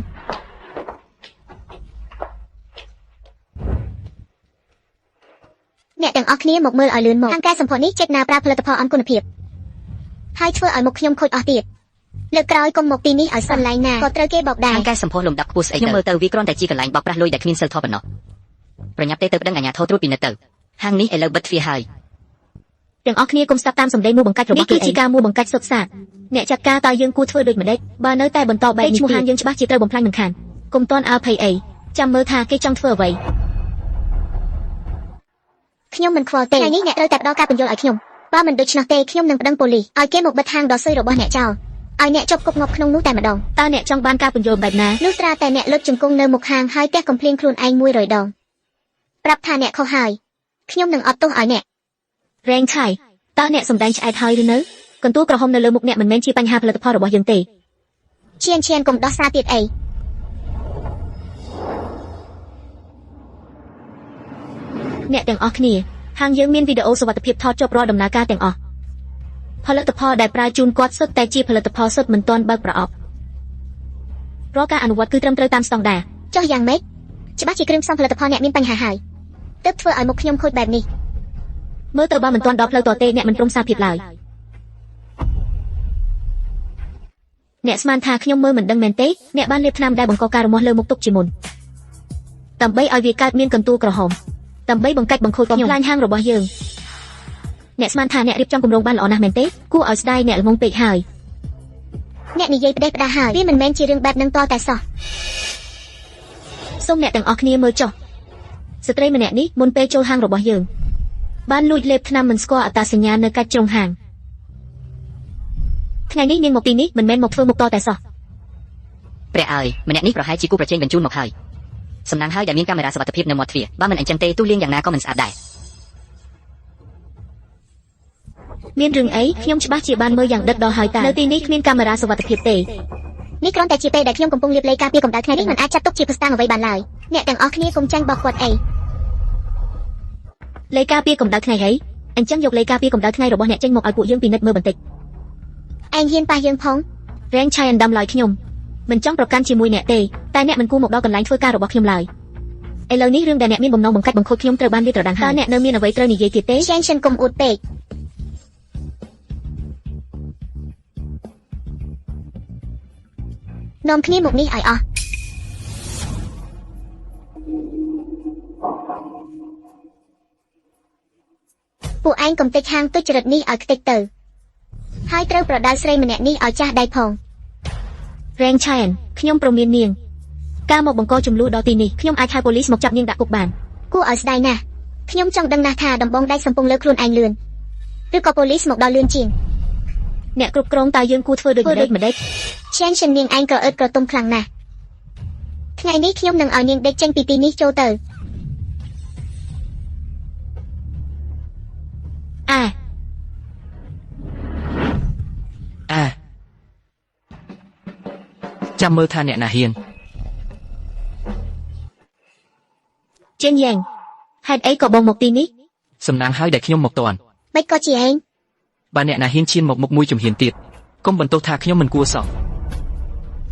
អ្នកទាំងអស់គ្នាមកមើលឲ្យលឿនមកខាងកែសម្ផស្សនេះចិត្តណាប្រើផលិតផលអន់គុណភាពហើយធ្វើឲ្យមុខខ្ញុំខូចអស់ទៀតលើកក្រោយកុំមកទីនេះឲ្យសន្លៃណាក៏ត្រូវគេបោកដែរការសម្ផស្សលំដាប់ខ្ពស់ស្អីខ្ញុំមើលទៅវាគ្រាន់តែជាកន្លែងបោកប្រាស់លុយដែលគ្មានសិលធម៌ប៉ុណ្ណោះប្រញាប់ទេទៅប្តឹងអាជ្ញាធរត្រួតពិនិត្យទៅហាងនេះឥឡូវបិទទ្វារហើយ ទាំងអស់គ្នាកុំស្ដាប់តាមសម្ដីមួបង្កាច់របស់គេគឺជាការមួបង្កាច់សុទ្ធសាធអ្នកចាត់ការតើយើងគួរធ្វើដូចម្ដេចបើនៅតែបន្តបែបនេះឈ្មោះហាងយើងច្បាស់ជាត្រូវបំផ្លាញមិនខានកុំតន់អើភ័យអីចាំមើលថាគេចង់ធ្វើអ្វីខ្ញុំមិនខ្វល់ទេថ្ងៃនេះអ្នកត្រូវតែផ្ដល់ការពន្យល់ឲ្យខ្ញុំបើមិនដូច្នោះទេខ្ញុំនឹងប្តឹងប៉ូលីសឲ្យគេមកបិទហាងដ៏ស៊ុយរបស់អ្នកចោលឲ្យអ្នកជាប់គុកងាប់ក្នុងនោះតែម្ដងតើអ្នកចង់បានការពន្យល់បែបណាលុះត្រាតែអ្នកលើកជង្គង់នៅមុខហាងហើយទះកំភ្លៀងខ្លួនឯង100ដងប្រាប់ថាអ្នកខុសហើយខ្ញុំនឹងអត់ទោសឲ្យអ្នករែងឆៃតើអ្នកសម្ដែងឆ្អែតហើយឬនៅកន្ទួលក្រហមនៅលើមុខអ្នកមិនមែនជាបញ្ហាផលិតផលរបស់យើងទេឈានកុំដោះសារទៀតអីអ្នកទាំងអស់គ្នាហាងយើងមានវីដេអូសុវត្ថិភាពថតជាប់រាល់ដំណើរការទាំងអស់ផលិតផលដែលប្រើជូនគាត់សុទ្ធតែជាផលិតផលសុទ្ធមិនទាន់បើកប្រអប់រាល់ការអនុវត្តគឺត្រឹមត្រូវតាមស្តង់ដារចុះយ៉ាងម៉េចច្បាស់ជាគ្រឿងផ្សំផលិតផលអ្នកមានបញ្ហាហើយទើបធ្វើឲ្យមុខខ្ញុំខូចបែបនេះមើលទៅបើមិនទាន់ដល់ផ្លូវតទេអ្នកមិនព្រមសារភាពឡើយអ្នកស្មានថាខ្ញុំមើលមិនដឹងមែនទេអ្នកបានលាបថ្នាំដែលបង្កការរមាស់លើមុខទុកជាមុនដើម្បីឲ្យវាកើតមានកន្ទួលក្រហមដើម្បីបង្កាច់បង្ខូចបំផ្លាញហាងរបស់យើងអ្នកស្មានថាអ្នករៀបចំគម្រោងបានល្អណាស់មែនទេគួរឲ្យស្ដាយអ្នកល្ងងពេកហើយអ្នកនិយាយផ្ដេសផ្ដាសហើយវាមិនមែនជារឿងបែបហ្នឹងតតែសោះសូមអ្នកទាំងអស់គ្នាមើលចុះស្ត្រីម្នាក់នេះមុនពេលចូលហាងរបស់យើងបានលួចលេបថ្នាំមិនស្គាល់អត្តសញ្ញាណនៅកាច់ជ្រុងហាងថ្ងៃនេះនាងមកទីនេះមិនមែនមកធ្វើមុខតតែសោះព្រះអើយម្នាក់នេះប្រហែលជាគូប្រជែងបញ្ជូនមកហើយសំណាងហើយដែលមានកាមេរ៉ាសុវត្ថិភាពនៅមាត់ទ្វារបើមិនអញ្ចឹងទេទូលៀងយ៉ាងណាក៏មិនស្អាតដែរមានរឿងអីខ្ញុំច្បាស់ជាបានមើលយ៉ាងដិតដល់ហើយតើនៅទីនេះគ្មានកាមេរ៉ាសុវត្ថិភាពទេនេះគ្រាន់តែជាពេលដែលខ្ញុំកំពុងលាបលេខការពារកម្ដៅថ្ងៃនេះមិនអាចចាត់ទុកជាភស្តុតាងអ្វីបានឡើយអ្នកទាំងអស់គ្នាកុំចាញ់បោះគាត់អីលេខការពារកម្ដៅថ្ងៃហីអញ្ចឹងយកលេខការពារកម្ដៅថ្ងៃរបស់អ្នកចេញមកឲ្យពួកយើងពិនិត្យមើលបន្តិចឯងហ៊ានប៉ះយើងផងរែងឆៃអណ្ដំឡើយខ្ញុំមិនចង់ប្រកាន់ជាមួយអ្នកទេតែអ្នកមិនគួរមកដល់កន្លែងធ្វើការរបស់ខ្ញុំឡើយឥឡូវនេះរឿងដែលអ្នកមានបំណងបង្កាច់បង្ខូចខ្ញុំត្រូវបានលាតត្រដាងហើយតើអ្នកនៅមានអ្វីត្រូវនិយាយទៀតទេឆេងកុំអួតពេកនាំគ្នាមកនេះឲ្យអស់ពួកឯងកុំតិចហាងទុច្ចរិតនេះឲ្យខ្ទេចទៅហើយត្រូវប្រដៅស្រីម្នាក់នេះឲ្យចាស់ដៃផងរែងឆែនខ្ញុំប្រមាននាងការមកបង្កចំនួនដល់ទីនេះខ្ញុំអាចហៅប៉ូលីសមកចាប់នាងដាក់គុកបានគួរឲ្យស្ដាយណាស់ខ្ញុំចង់ដឹងណាស់ថាដំបងដៃសំពុងលើខ្លួនឯងលឿនឬក៏ប៉ូលីសមកដល់លឿនជាងអ្នកគ្រប់គ្រងតើយើងគួរធ្វើដូចម្ដេចឆែននាងឯងក៏អឺតក្រទុំខ្លាំងណាស់ថ្ងៃនេះខ្ញុំនឹងឲ្យនាងដេកចេញពីទីនេះចូលទៅចាំមើលថាអ្នកណាហ៊ានចេញយ៉ាងហេតុអីក៏បងមកទីនេះសំណាងហើយដែលខ្ញុំមកតាន់មិនក៏ជាឯងបើអ្នកណាហ៊ានឈានមកមុខមួយជំហានទៀតកុំបន្ទោសថាខ្ញុំមិនគួរសោះ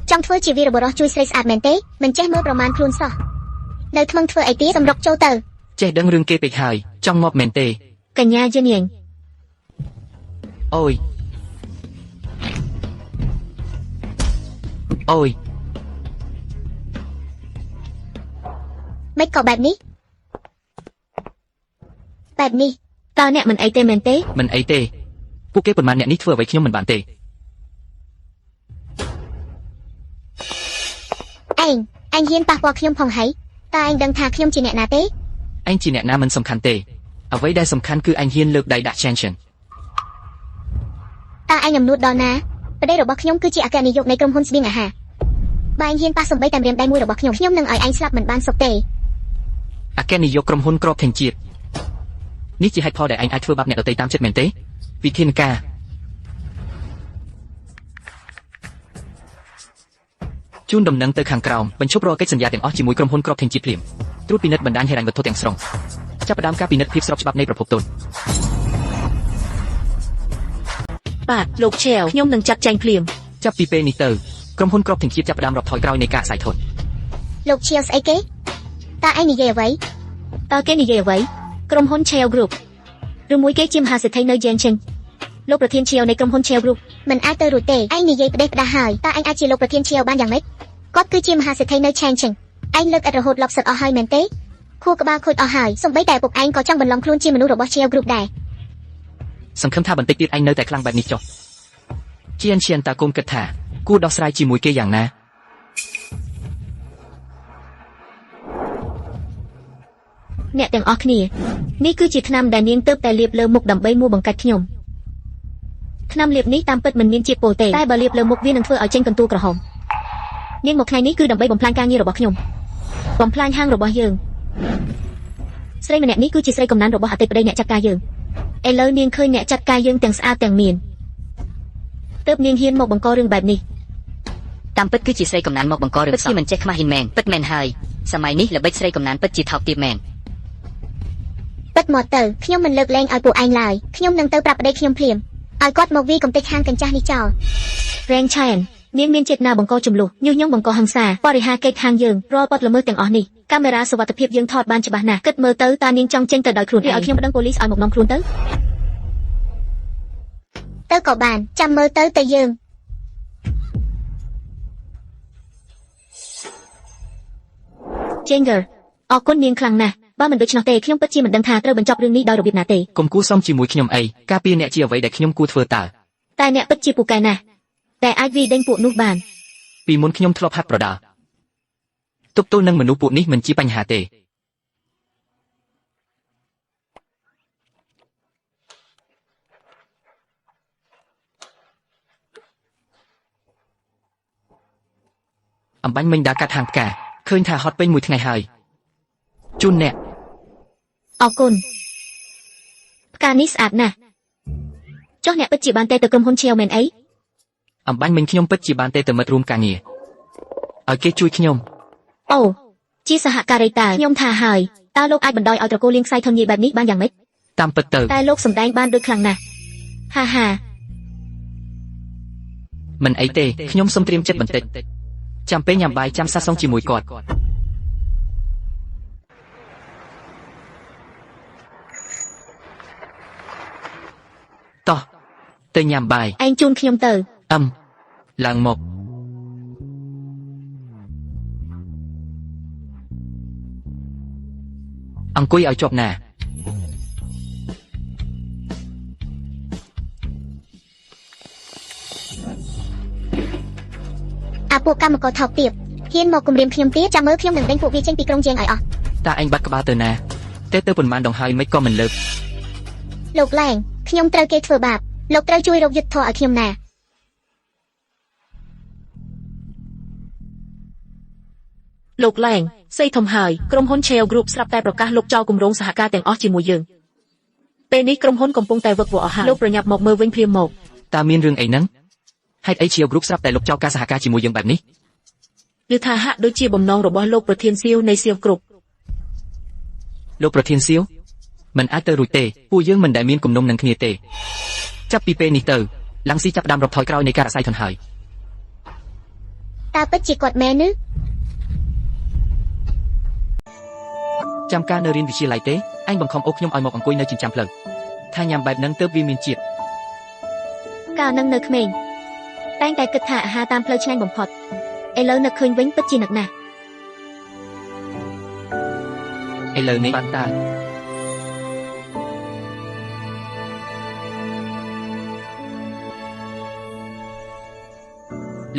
ចង់ធ្វើជាវីរបុរសជួយស្រីស្អាតមែនទេមិនចេះមើលប្រមាណខ្លួនសោះនៅថ្មឹងធ្វើអីទៀតសម្រុកចូលទៅចេះដឹងរឿងគេពេកហើយចង់ងាប់មែនទេកញ្ញាយិនយ៉ាងអូយមិនក៏បែបនេះតើអ្នកមិនអីទេមែនទេមិនអីទេពួកគេប៉ុន្មានអ្នកនេះធ្វើអ្វីខ្ញុំមិនបានទេឯងហ៊ានប៉ះពាល់ខ្ញុំផងហើយតើឯងដឹងថាខ្ញុំជាអ្នកណាទេឯងជាអ្នកណាមិនសំខាន់ទេអ្វីដែលសំខាន់គឺឯងហ៊ានលើកដៃដាក់ Chanson តើឯងអំនួតដល់ណាប្តីរបស់ខ្ញុំគឺជាអគ្គនាយកនៃក្រុមហ៊ុនស្បៀងអាហារបើឯងហ៊ានប៉ះសំបីតែម្រាមដៃមួយរបស់ខ្ញុំនឹងឲ្យឯងស្លាប់មិនបានសុខទេអគ្គនាយកក្រុមហ៊ុនក្របធេងជាតិនេះជាហេតុផលដែលឯងអាចធ្វើបាបអ្នកដទៃតាមចិត្តមែនទេវិធានការជូនដំណឹងទៅខាងក្រោមបញ្ឈប់រាល់កិច្ចសន្យាទាំងអស់ជាមួយក្រុមហ៊ុនក្របធេងជាតិភ្លាមត្រួតពិនិត្យបណ្ដាញហិរញ្ញវត្ថុទាំងស្រុងចាប់ផ្ដើមការពិនិត្យភាពស្របច្បាប់នៃប្រភពទុនបាទលោកឆេវខ្ញុំនឹងចាត់ចែងភ្លាមចាប់ពីពេលនេះទៅក្រុមហ៊ុនក្របធេងជាតិចាប់ផ្ដើមរាប់ថយក្រោយនៃការអាស្រ័យធនលោកឆេវស្អីគេតើឯងនិយាយអ្វីតើគេនិយាយអ្វីក្រុមហ៊ុន Shell Group ឬមួយគេជាមហាសេដ្ឋីនៅ Yancheng លោកប្រធាន Shell នៃក្រុមហ៊ុន Shell Group មិនអាចទៅរួចទេឯងនិយាយផ្ដេសផ្ដាសហើយតើឯងអាចជាលោកប្រធាន Shell បានយ៉ាងម៉េចគាត់គឺជាមហាសេដ្ឋីនៅ Yancheng ឯងលើកឥតរហូតលប់សិតអស់ហើយមែនទេខួរក្បាលខូចអស់ហើយសូម្បីតែពុកឯងក៏ចង់បន្លំខ្លួនជាមនុស្សរបស់ Shell Group ដែរ សង្ឃឹមថាបន្តិចទៀតឯងនៅតែខ្លាំងបែបនេះចុះជាអញ្ចឹងតើកូនគិតថាគួរដោះស្រាយជាមួយគេយ៉ាងណា អ្នកទាំងអស់គ្នានេះគឺជាថ្នាំដែលនាងទើបតែលាបលើមុខដើម្បីមួបង្កាច់ខ្ញុំថ្នាំលាបនេះតាមពិតមិនមានជាតិពុលទេតែបើលាបលើមុខវានឹងធ្វើឲ្យចេញកន្ទួលក្រហមនាងមកថ្ងៃនេះគឺដើម្បីបំផ្លាញការងាររបស់ខ្ញុំបំផ្លាញហាងរបស់យើងស្រីម្នាក់នេះគឺជាស្រីកំណានរបស់អតីតប្តីអ្នកចាត់ការយើងឥឡូវនាងឃើញអ្នកចាត់ការយើងទាំងស្អាតទាំងមានទើបនាងហ៊ានមកបង្ករឿងបែបនេះ តាមពិតគឺជាស្រីកំណានមកបង្ករឿងពិតជាមិនចេះខ្មាស់ហ៊ានមែនពិតមែនហើយសម័យនេះល្បិចស្រីកំណានពិតជាថោកទាបមែន ពិតមកទៅខ្ញុំមិនលើកលែងឲ្យពួកឯងឡើយខ្ញុំនឹងទៅប្រាប់ប្តីខ្ញុំភ្លាមឲ្យគាត់មកវាយកំទេចហាងកញ្ចាស់នេះចោល Rang Chan នាងមានចេតនាបង្កចំនួនញុះញង់បង្កហិង្សាបរិហាកិច្ចខាងយើងរាល់បទល្មើសទាំងអស់នេះកាមេរ៉ាសុវត្ថិភាពយើងថតបានច្បាស់ណាស់គិតមើលទៅតើនាងចង់ចេញទៅដោយខ្លួនឯងឲ្យខ្ញុំប្តឹងប៉ូលីសឲ្យមកនាំខ្លួនទៅ ទៅក៏បានចាំមើលទៅយើង Janger អរគុណនាងខ្លាំងណាស់បើមិនដូច្នោះទេខ្ញុំពិតជាមិនដឹងថាត្រូវបញ្ចប់រឿងនេះដោយរបៀបណាទេ កុំគួរសមជាមួយខ្ញុំអីការពារអ្នកជាអ្វីដែលខ្ញុំគួរធ្វើតើ តែអ្នកពិតជាពូកែណាស់តែអាចវាយដេញពួកនោះបាន ពីមុនខ្ញុំធ្លាប់ហាត់ប្រដាល់ទប់ទល់នឹងមនុស្សពួកនេះមិនជាបញ្ហាទេអំបញ្ញមិញដើរកាត់ហាងផ្កាឃើញថាហត់ពេញមួយថ្ងៃហើយជូនអ្នក អរគុណផ្កានេះស្អាតណាស់ចុះអ្នកពិតជាបានតែទៅក្រុមហ៊ុន Shell មែនអី អំបញ្ញមិញខ្ញុំពិតជាបានទេទៅមិត្តរួមការងារឲ្យគេជួយខ្ញុំ អូជាសហការីតាខ្ញុំថាហើយតើលោកអាចបណ្ដោយឲ្យត្រកូលលៀងខ្សែធនយាយបែបនេះបានយ៉ាងម៉េច តាមពិតទៅ តែលោកសម្ដែងបានដូចខ្លាំងណាស់ហាហា មិនអីទេខ្ញុំសុំត្រៀមចិត្តបន្តិចចាំពេលញ៉ាំបាយចាំសាសងជាមួយគាត់តោះទៅញ៉ាំបាយ ឯងជូនខ្ញុំទៅ ឡើងមកអង្គុយឲ្យជាប់ណា អាពួកកម្មករថោកទាបហ៊ានមកគំរាមខ្ញុំទៀតចាំមើលខ្ញុំនឹងដេញពួកវាចេញពីក្រុងជើងឲ្យអស់ តាឯងបាត់ក្បាលទៅណាទេទៅប៉ុន្មានដងហើយមិនក៏មិនលើក លោកឡែងខ្ញុំត្រូវគេធ្វើបាបលោកត្រូវជួយរកយុទ្ធធម៌ឲ្យខ្ញុំណា លោកឡែងសេធំហើយក្រុមហ៊ុន Shell Group ស្រាប់តែប្រកាសលុបចោលគម្រោងសហការទាំងអស់ជាមួយយើងពេលនេះក្រុមហ៊ុនកំពុងតែវឹកវរអស់ហើយលោកប្រញាប់មកមើលវិញភ្លាមមក តាមានរឿងអីហ្នឹងហេតុអី Shell Group ស្រាប់តែលុបចោលការសហការជាមួយយើងបែបនេះ គឺថាហាក់ដូចជាបំណងរបស់លោកប្រធានសៀវនៃសៀវគ្រប់ លោកប្រធានសៀវមិនអាចទៅរួចទេពួកយើងមិនដែលមានគំនុំនឹងគ្នាទេចាប់ពីពេលនេះទៅឡាំងស៊ីចាប់ផ្ដើមរត់ថយក្រោយនៃការរសាយធនហើយ តើពិតជាគាត់មែនឬ ចាំការនៅរៀនវិទ្យាល័យទេអញបង្ខំអូខ្ញុំឲ្យមកអង្គុយនៅចិញ្ចាំផ្លូវថាញ៉ាំបែបហ្នឹងទើបវាមានជាតិ កាលនឹងនៅក្មេងតែងតែគិតថាអាហារតាមផ្លូវឆ្ងាញ់បំផុតឥឡូវនឹកឃើញវិញពិតជានឹកណាស់ ឥឡូវនេះបានតើ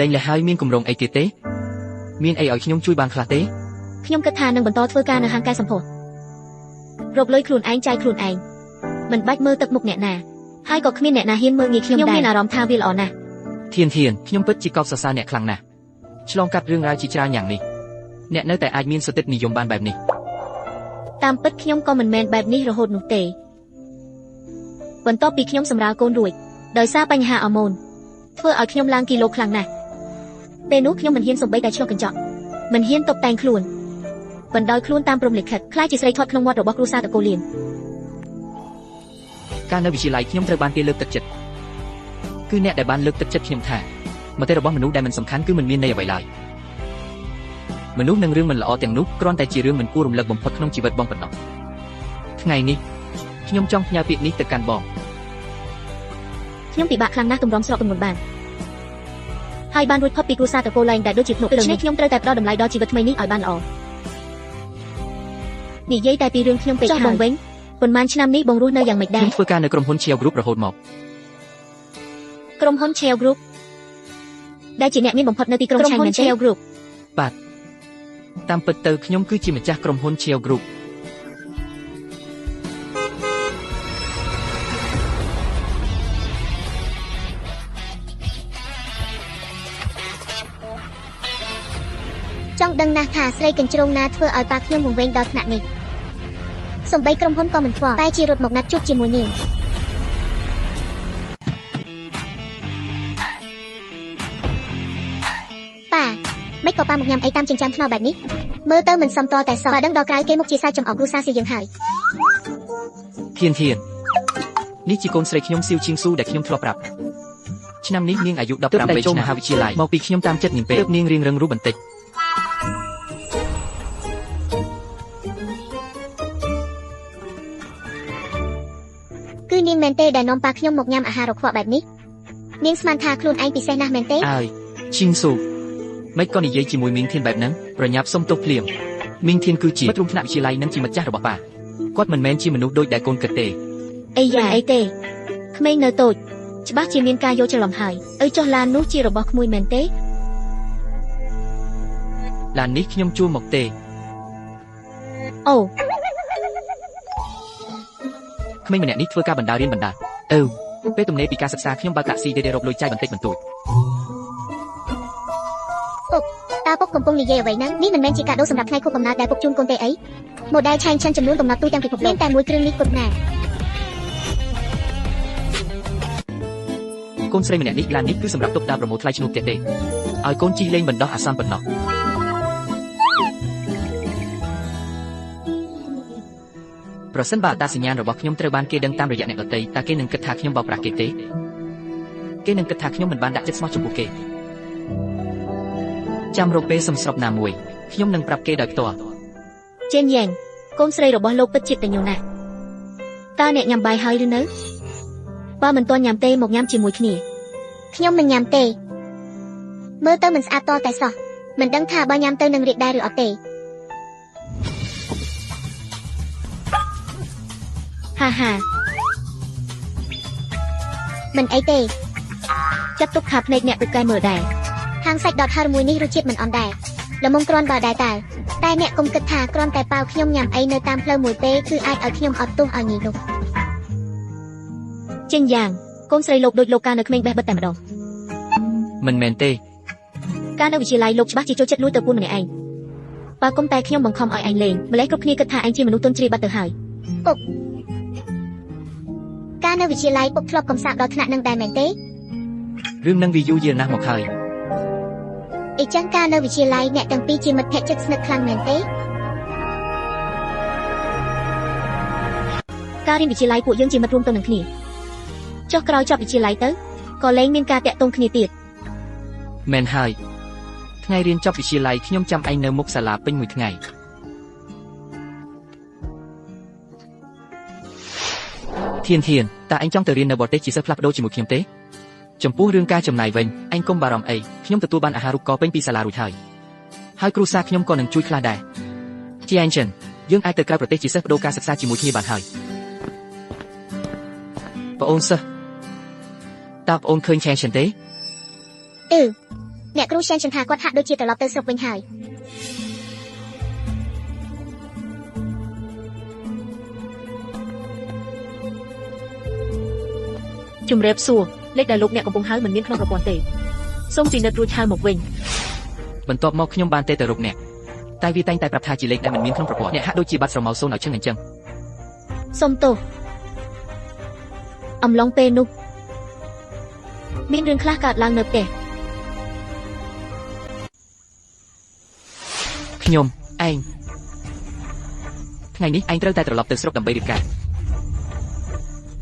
លេងលះហើយមានគម្រោងអីទៀតទេមានអីឲ្យខ្ញុំជួយបានខ្លះទេ ខ្ញុំគិតថានឹងបន្តធ្វើការនៅហាងកែសម្ផស្សរកលុយខ្លួនឯងចាយខ្លួនឯងមិនបាច់មើលទឹកមុខអ្នកណាហើយក៏គ្មានអ្នកណាហ៊ានមើលងាយខ្ញុំដែរខ្ញុំមានអារម្មណ៍ថាវាល្អណាស់ ធានខ្ញុំពិតជាកោតសរសើរអ្នកខ្លាំងណាស់ឆ្លងកាត់រឿងរ៉ាវជាច្រើនយ៉ាងនេះអ្នកនៅតែអាចមានសតិនិយមបានបែបនេះ តាមពិតខ្ញុំក៏មិនមែនបែបនេះរហូតនោះទេបន្ទាប់ពីខ្ញុំសម្រាលកូនរួចដោយសារបញ្ហាអម៉ូនធ្វើឲ្យខ្ញុំឡើងគីឡូខ្លាំងណាស់ពេលនោះខ្ញុំមិនហ៊ានសំបីតែឆ្លុះកញ្ចក់មិនហ៊ានតុបតែងខ្លួនបណ្ដោយខ្លួនតាមព្រំលិខិតខ្លាចជាស្រីធាត់ក្នុងវត្តរបស់គ្រួសារតកូលៀន ការនៅវិទ្យាល័យខ្ញុំត្រូវបានគេលើកទឹកចិត្តគឺអ្នកដែលបានលើកទឹកចិត្តខ្ញុំថាមតិរបស់មនុស្សដែលមិនសំខាន់គឺមិនមានន័យអ្វីឡើយមនុស្សនឹងរឿងមិនល្អទាំងនោះគ្រាន់តែជារឿងមិនគួររំលឹកបំផុតក្នុងជីវិតបងប៉ុណ្ណោះថ្ងៃនេះខ្ញុំចង់ផ្ញើពាក្យនេះទៅកាន់បង ខ្ញុំពិបាកខ្លាំងណាស់ទម្រាំស្រកទម្ងន់បានហើយបានរួចផុតពីគ្រួសារតកូលឡែងដែលដូចជាភ្នក់ដូច្នេះខ្ញុំត្រូវតែផ្ដល់តម្លៃដល់ជីវិតថ្មីនេះឲ្យបានល្អនិយាយតែពីរឿងខ្ញុំពេកហើយចុះបងវិញ ប៉ុន្មានឆ្នាំនេះបងរស់នៅយ៉ាងម៉េចដែ ខ្ញុំ រ ធ្វើការនៅក្រុមហ៊ុន Shell Group រហូតមក ក្រុមហ៊ុន Shell Group ដែលជាអ្នកមានបំផុតនៅទីក្រុង Chang មែនទេ Shell Group បាទតាមពិតទៅខ្ញុំគឺជាម្ចាស់ក្រុមហ៊ុន Shell Group ចង់ដឹងណាស់ថាស្រីកញ្ជ្រោងណាធ្វើឲ្យប៉ាខ្ញុំវង្វេងដល់ថ្នាក់នេះសំបីក្រុមហ៊ុនក៏មិនខ្វល់តែជារត់មកណាត់ជួបជាមួយនាងប៉ាមិនក៏ប៉ាមកញ៉ាំអីតាមចិញ្ចើមថ្នល់បែបនេះមើលទៅមិនសមតតែសោះប៉ាដឹងដល់ក្រៅគេមកជាសាច់ចំអកគ្រួសារស៊ីយើងហើយ ធាននេះជាកូនស្រីខ្ញុំស៊ីវឈីងស៊ូដែលខ្ញុំធ្លាប់ប្រាប់ឆ្នាំនេះនាងអាយុ18ឆ្នាំមហាវិទ្យាល័យមកពីខ្ញុំតាមចិត្តនាងពេកនាងរៀងរឹងរូបបន្តិច គឺនាងមែនទេដែលនាំប៉ាខ្ញុំមកញ៉ាំអាហាររខ្វក់បែបនេះនាងស្មានថាខ្លួនឯងពិសេសណាស់មែនទេ អើយឈីងស៊ូមិនក៏និយាយជាមួយមីងធានបែបហ្នឹងប្រញាប់សុំទោសភ្លាមមីងធានគឺជាមិត្តរួមថ្នាក់វិទ្យាល័យនិងជាម្ចាស់របស់ប៉ាគាត់មិនមែនជាមនុស្សដូចដែលកូនគិតទេ អីយ៉ាអីទេក្មេងនៅតូចច្បាស់ជាមានការយកច្រឡំហើយអីចុះឡាននោះជារបស់ក្មួយមែនទេ ឡាននេះខ្ញុំជួលមកទេ អូ ក្មេងម្នាក់នេះធ្វើការបណ្ដារៀនបណ្ដាពេលទំនេរពីការសិក្សាខ្ញុំបើកតាក់ស៊ីដេររកលុយចាយបន្តិចបន្តួច តើពុកកំពុងនិយាយអ្វីហ្នឹងនេះមិនមែនជាកាដូសម្រាប់ថ្ងៃខួបកំណើតដែលពុកជូនកូនទេអី model ឆាញ់ឆាន់ចំនួនកំណត់ទូទាំងពិភពលោកតែមួយគ្រឿងនេះគត់ណា កូនស្រីម្នាក់នេះឡាននេះគឺសម្រាប់ទុកដើរប្រមូលថ្លៃឈ្នួលផ្ទះទេឲ្យកូនជិះលេងបណ្ដោះអាសន្នប៉ុណ្ណោះប្រសិនបើអត្តសញ្ញាណរបស់ខ្ញុំត្រូវបានគេដឹងតាមរយៈអ្នកដទៃតើគេនឹងគិតថាខ្ញុំបោកប្រាស់គេទេគេនឹងគិតថាខ្ញុំមិនបានដាក់ចិត្តស្មោះចំពោះគេចាំរកពេលសំស្របណាមួយខ្ញុំនឹងប្រាប់គេដោយផ្ទាល់ ចេនយ៉ាងកូនស្រីរបស់លោកពិតជាតញូណាស់តើអ្នកញ៉ាំបាយហើយឬនៅបើមិនទាន់ញ៉ាំទេមកញ៉ាំជាមួយគ្នា ខ្ញុំមិនញ៉ាំទេមើលទៅមិនស្អាតតតែសោះមិនដឹងថាបើញ៉ាំទៅនឹងរីកដែរឬអត់ទេ ហាហា មិនអីទេ ចាត់ទុកថាភ្នែកអ្នកពូកែមើលដែរ ហាងសាច់ដតហើរមួយនេះរសជាតិមិនអន់ដែរល្មមគ្រាន់បើដែរតែអ្នកកុំគិតថាគ្រាន់តែប៉ាវខ្ញុំញ៉ាំអីនៅតាមផ្លូវមួយទេគឺអាចឲ្យខ្ញុំអត់ទោសឲ្យញីនោះ ចេញយ៉ាងកូនស្រីលោកដូចលោកកាលនៅក្មេងបេះបិទតែម្ដង មិនមែនទេ កាលនៅវិទ្យាល័យលោកច្បាស់ជាចូលចិត្តលួចទៅពួនម្នាក់ឯងបើគុំតែខ្ញុំបង្ខំឲ្យឯងលេងម្លេះគ្រប់គ្នាគិតថាឯងជាមនុស្សទន់ជ្រាយបាត់ទៅហើយ កាលនៅវិទ្យាល័យពុកធ្លាប់កំសាកដល់ថ្នាក់នឹងដែរមែនទេ រឿងនឹងវាយូរយារណាស់មកហើយ អីចឹងកាលនៅវិទ្យាល័យអ្នកទាំងពីរជាមិត្តភក្តិជិតស្និទ្ធខ្លាំងមែនទេ ការរៀនវិទ្យាល័យពួកយើងជាមិត្តរួមទៅនឹងគ្នាចុះក្រោយចប់វិទ្យាល័យទៅក៏លែងមានការតាក់ទងគ្នាទៀត មែនហើយថ្ងៃរៀនចប់វិទ្យាល័យខ្ញុំចាំឯងនៅមុខសាលាពេញមួយថ្ងៃធានតើឯងចង់ទៅរៀននៅបរទេសជាសិស្សផ្លាស់ប្ដូរជាមួយខ្ញុំទេចំពោះរឿងការចំណាយវិញឯងកុំបារម្ភអីខ្ញុំទទួលបានអាហារូបករណ៍ពេញពីសាលារួចហើយគ្រូសាខ្ញុំក៏នឹងជួយខ្លះដែរជាអញ្ចឹងយើងអាចទៅក្រៅប្រទេសជាសិស្សបដូរការសិក្សាជាមួយគ្នាបានហើយបងអូនសិស្សតើបងអូនឃើញឆែនទេ អ្នកគ្រូឆានថាគាត់ហាក់ដូចជាត្រឡប់ទៅស្រុកវិញហើយ ជំរាបសួរលេខដែលលោកអ្នកកំពុងហៅមិនមានក្នុងប្រព័ន្ធទេសូមពិនិត្យរួចហៅមកវិញ បន្ទាប់មកខ្ញុំបានទៅរកអ្នកតែវាតែងតែប្រាប់ថាជាលេខដែលមិនមានក្នុងប្រព័ន្ធអ្នកហាក់ដូចជាបាត់ស្រមោលសូនឲ្យឈឹងអញ្ចឹង សុំទោសអំឡុងពេលនោះមានរឿងខ្លះកើតឡើងនៅផ្ទះ ខ្ញុំឯងថ្ងៃនេះឯងត្រូវតែត្រឡប់ទៅស្រុកដើម្បីរៀបការ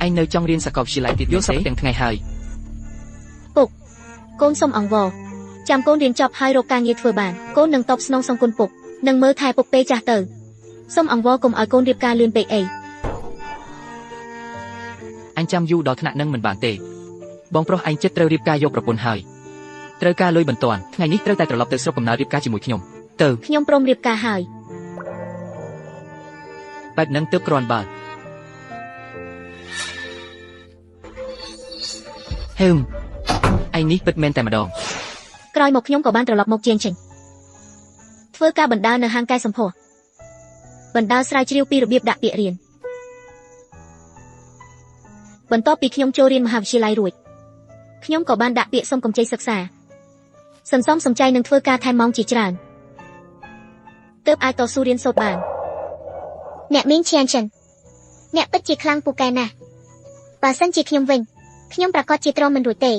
ឯងនៅចង់រៀនសាកលវិទ្យាល័យទៀតយល់សប្តាហ៍ទាំងថ្ងៃហើយ ពុកកូនសុំអង្វរចាំកូនរៀនចប់ហើយរកការងារធ្វើបានកូននឹងតបស្នងសងគុណពុកនឹងមើលថែពុកពេលចាស់ទៅសុំអង្វរកុំឲ្យកូនរៀបការលឿនពេកអី អញចាំយូរដល់ថ្នាក់នឹងមិនបានទេបងប្រុសឯងចិត្តត្រូវរៀបការយកប្រពន្ធហើយត្រូវការលុយបន្ទាន់ថ្ងៃនេះត្រូវតែត្រឡប់ទៅស្រុកកំណើតរៀបការជាមួយខ្ញុំទៅ ខ្ញុំព្រមរៀបការហើយ បែបហ្នឹងទើបគ្រាន់បើ ហឹមឯនេះពិតមែនតែម្ដង ក្រោយមកខ្ញុំក៏បានត្រឡប់មកជាងចេញធ្វើការបណ្ដាលនៅហាងកែសម្ផស្សបណ្ដាលស្រាវជ្រាវពីរបៀបដាក់ពាក្យរៀនបន្ទាប់ពីខ្ញុំចូលរៀនមហាវិទ្យាល័យរួចខ្ញុំក៏បានដាក់ពាក្យសុំកម្ចីសិក្សាសន្សំសំចៃនឹងធ្វើការថែមម៉ោងជាច្រើនទើបអាចតស៊ូរៀនសូត្របាន អ្នកមីងឈៀនចិនអ្នកពិតជាខ្លាំងពូកែណាស់បើសិនជាខ្ញុំវិញខ្ញុំប្រកាសជាទ្រាំមិនរួចទេ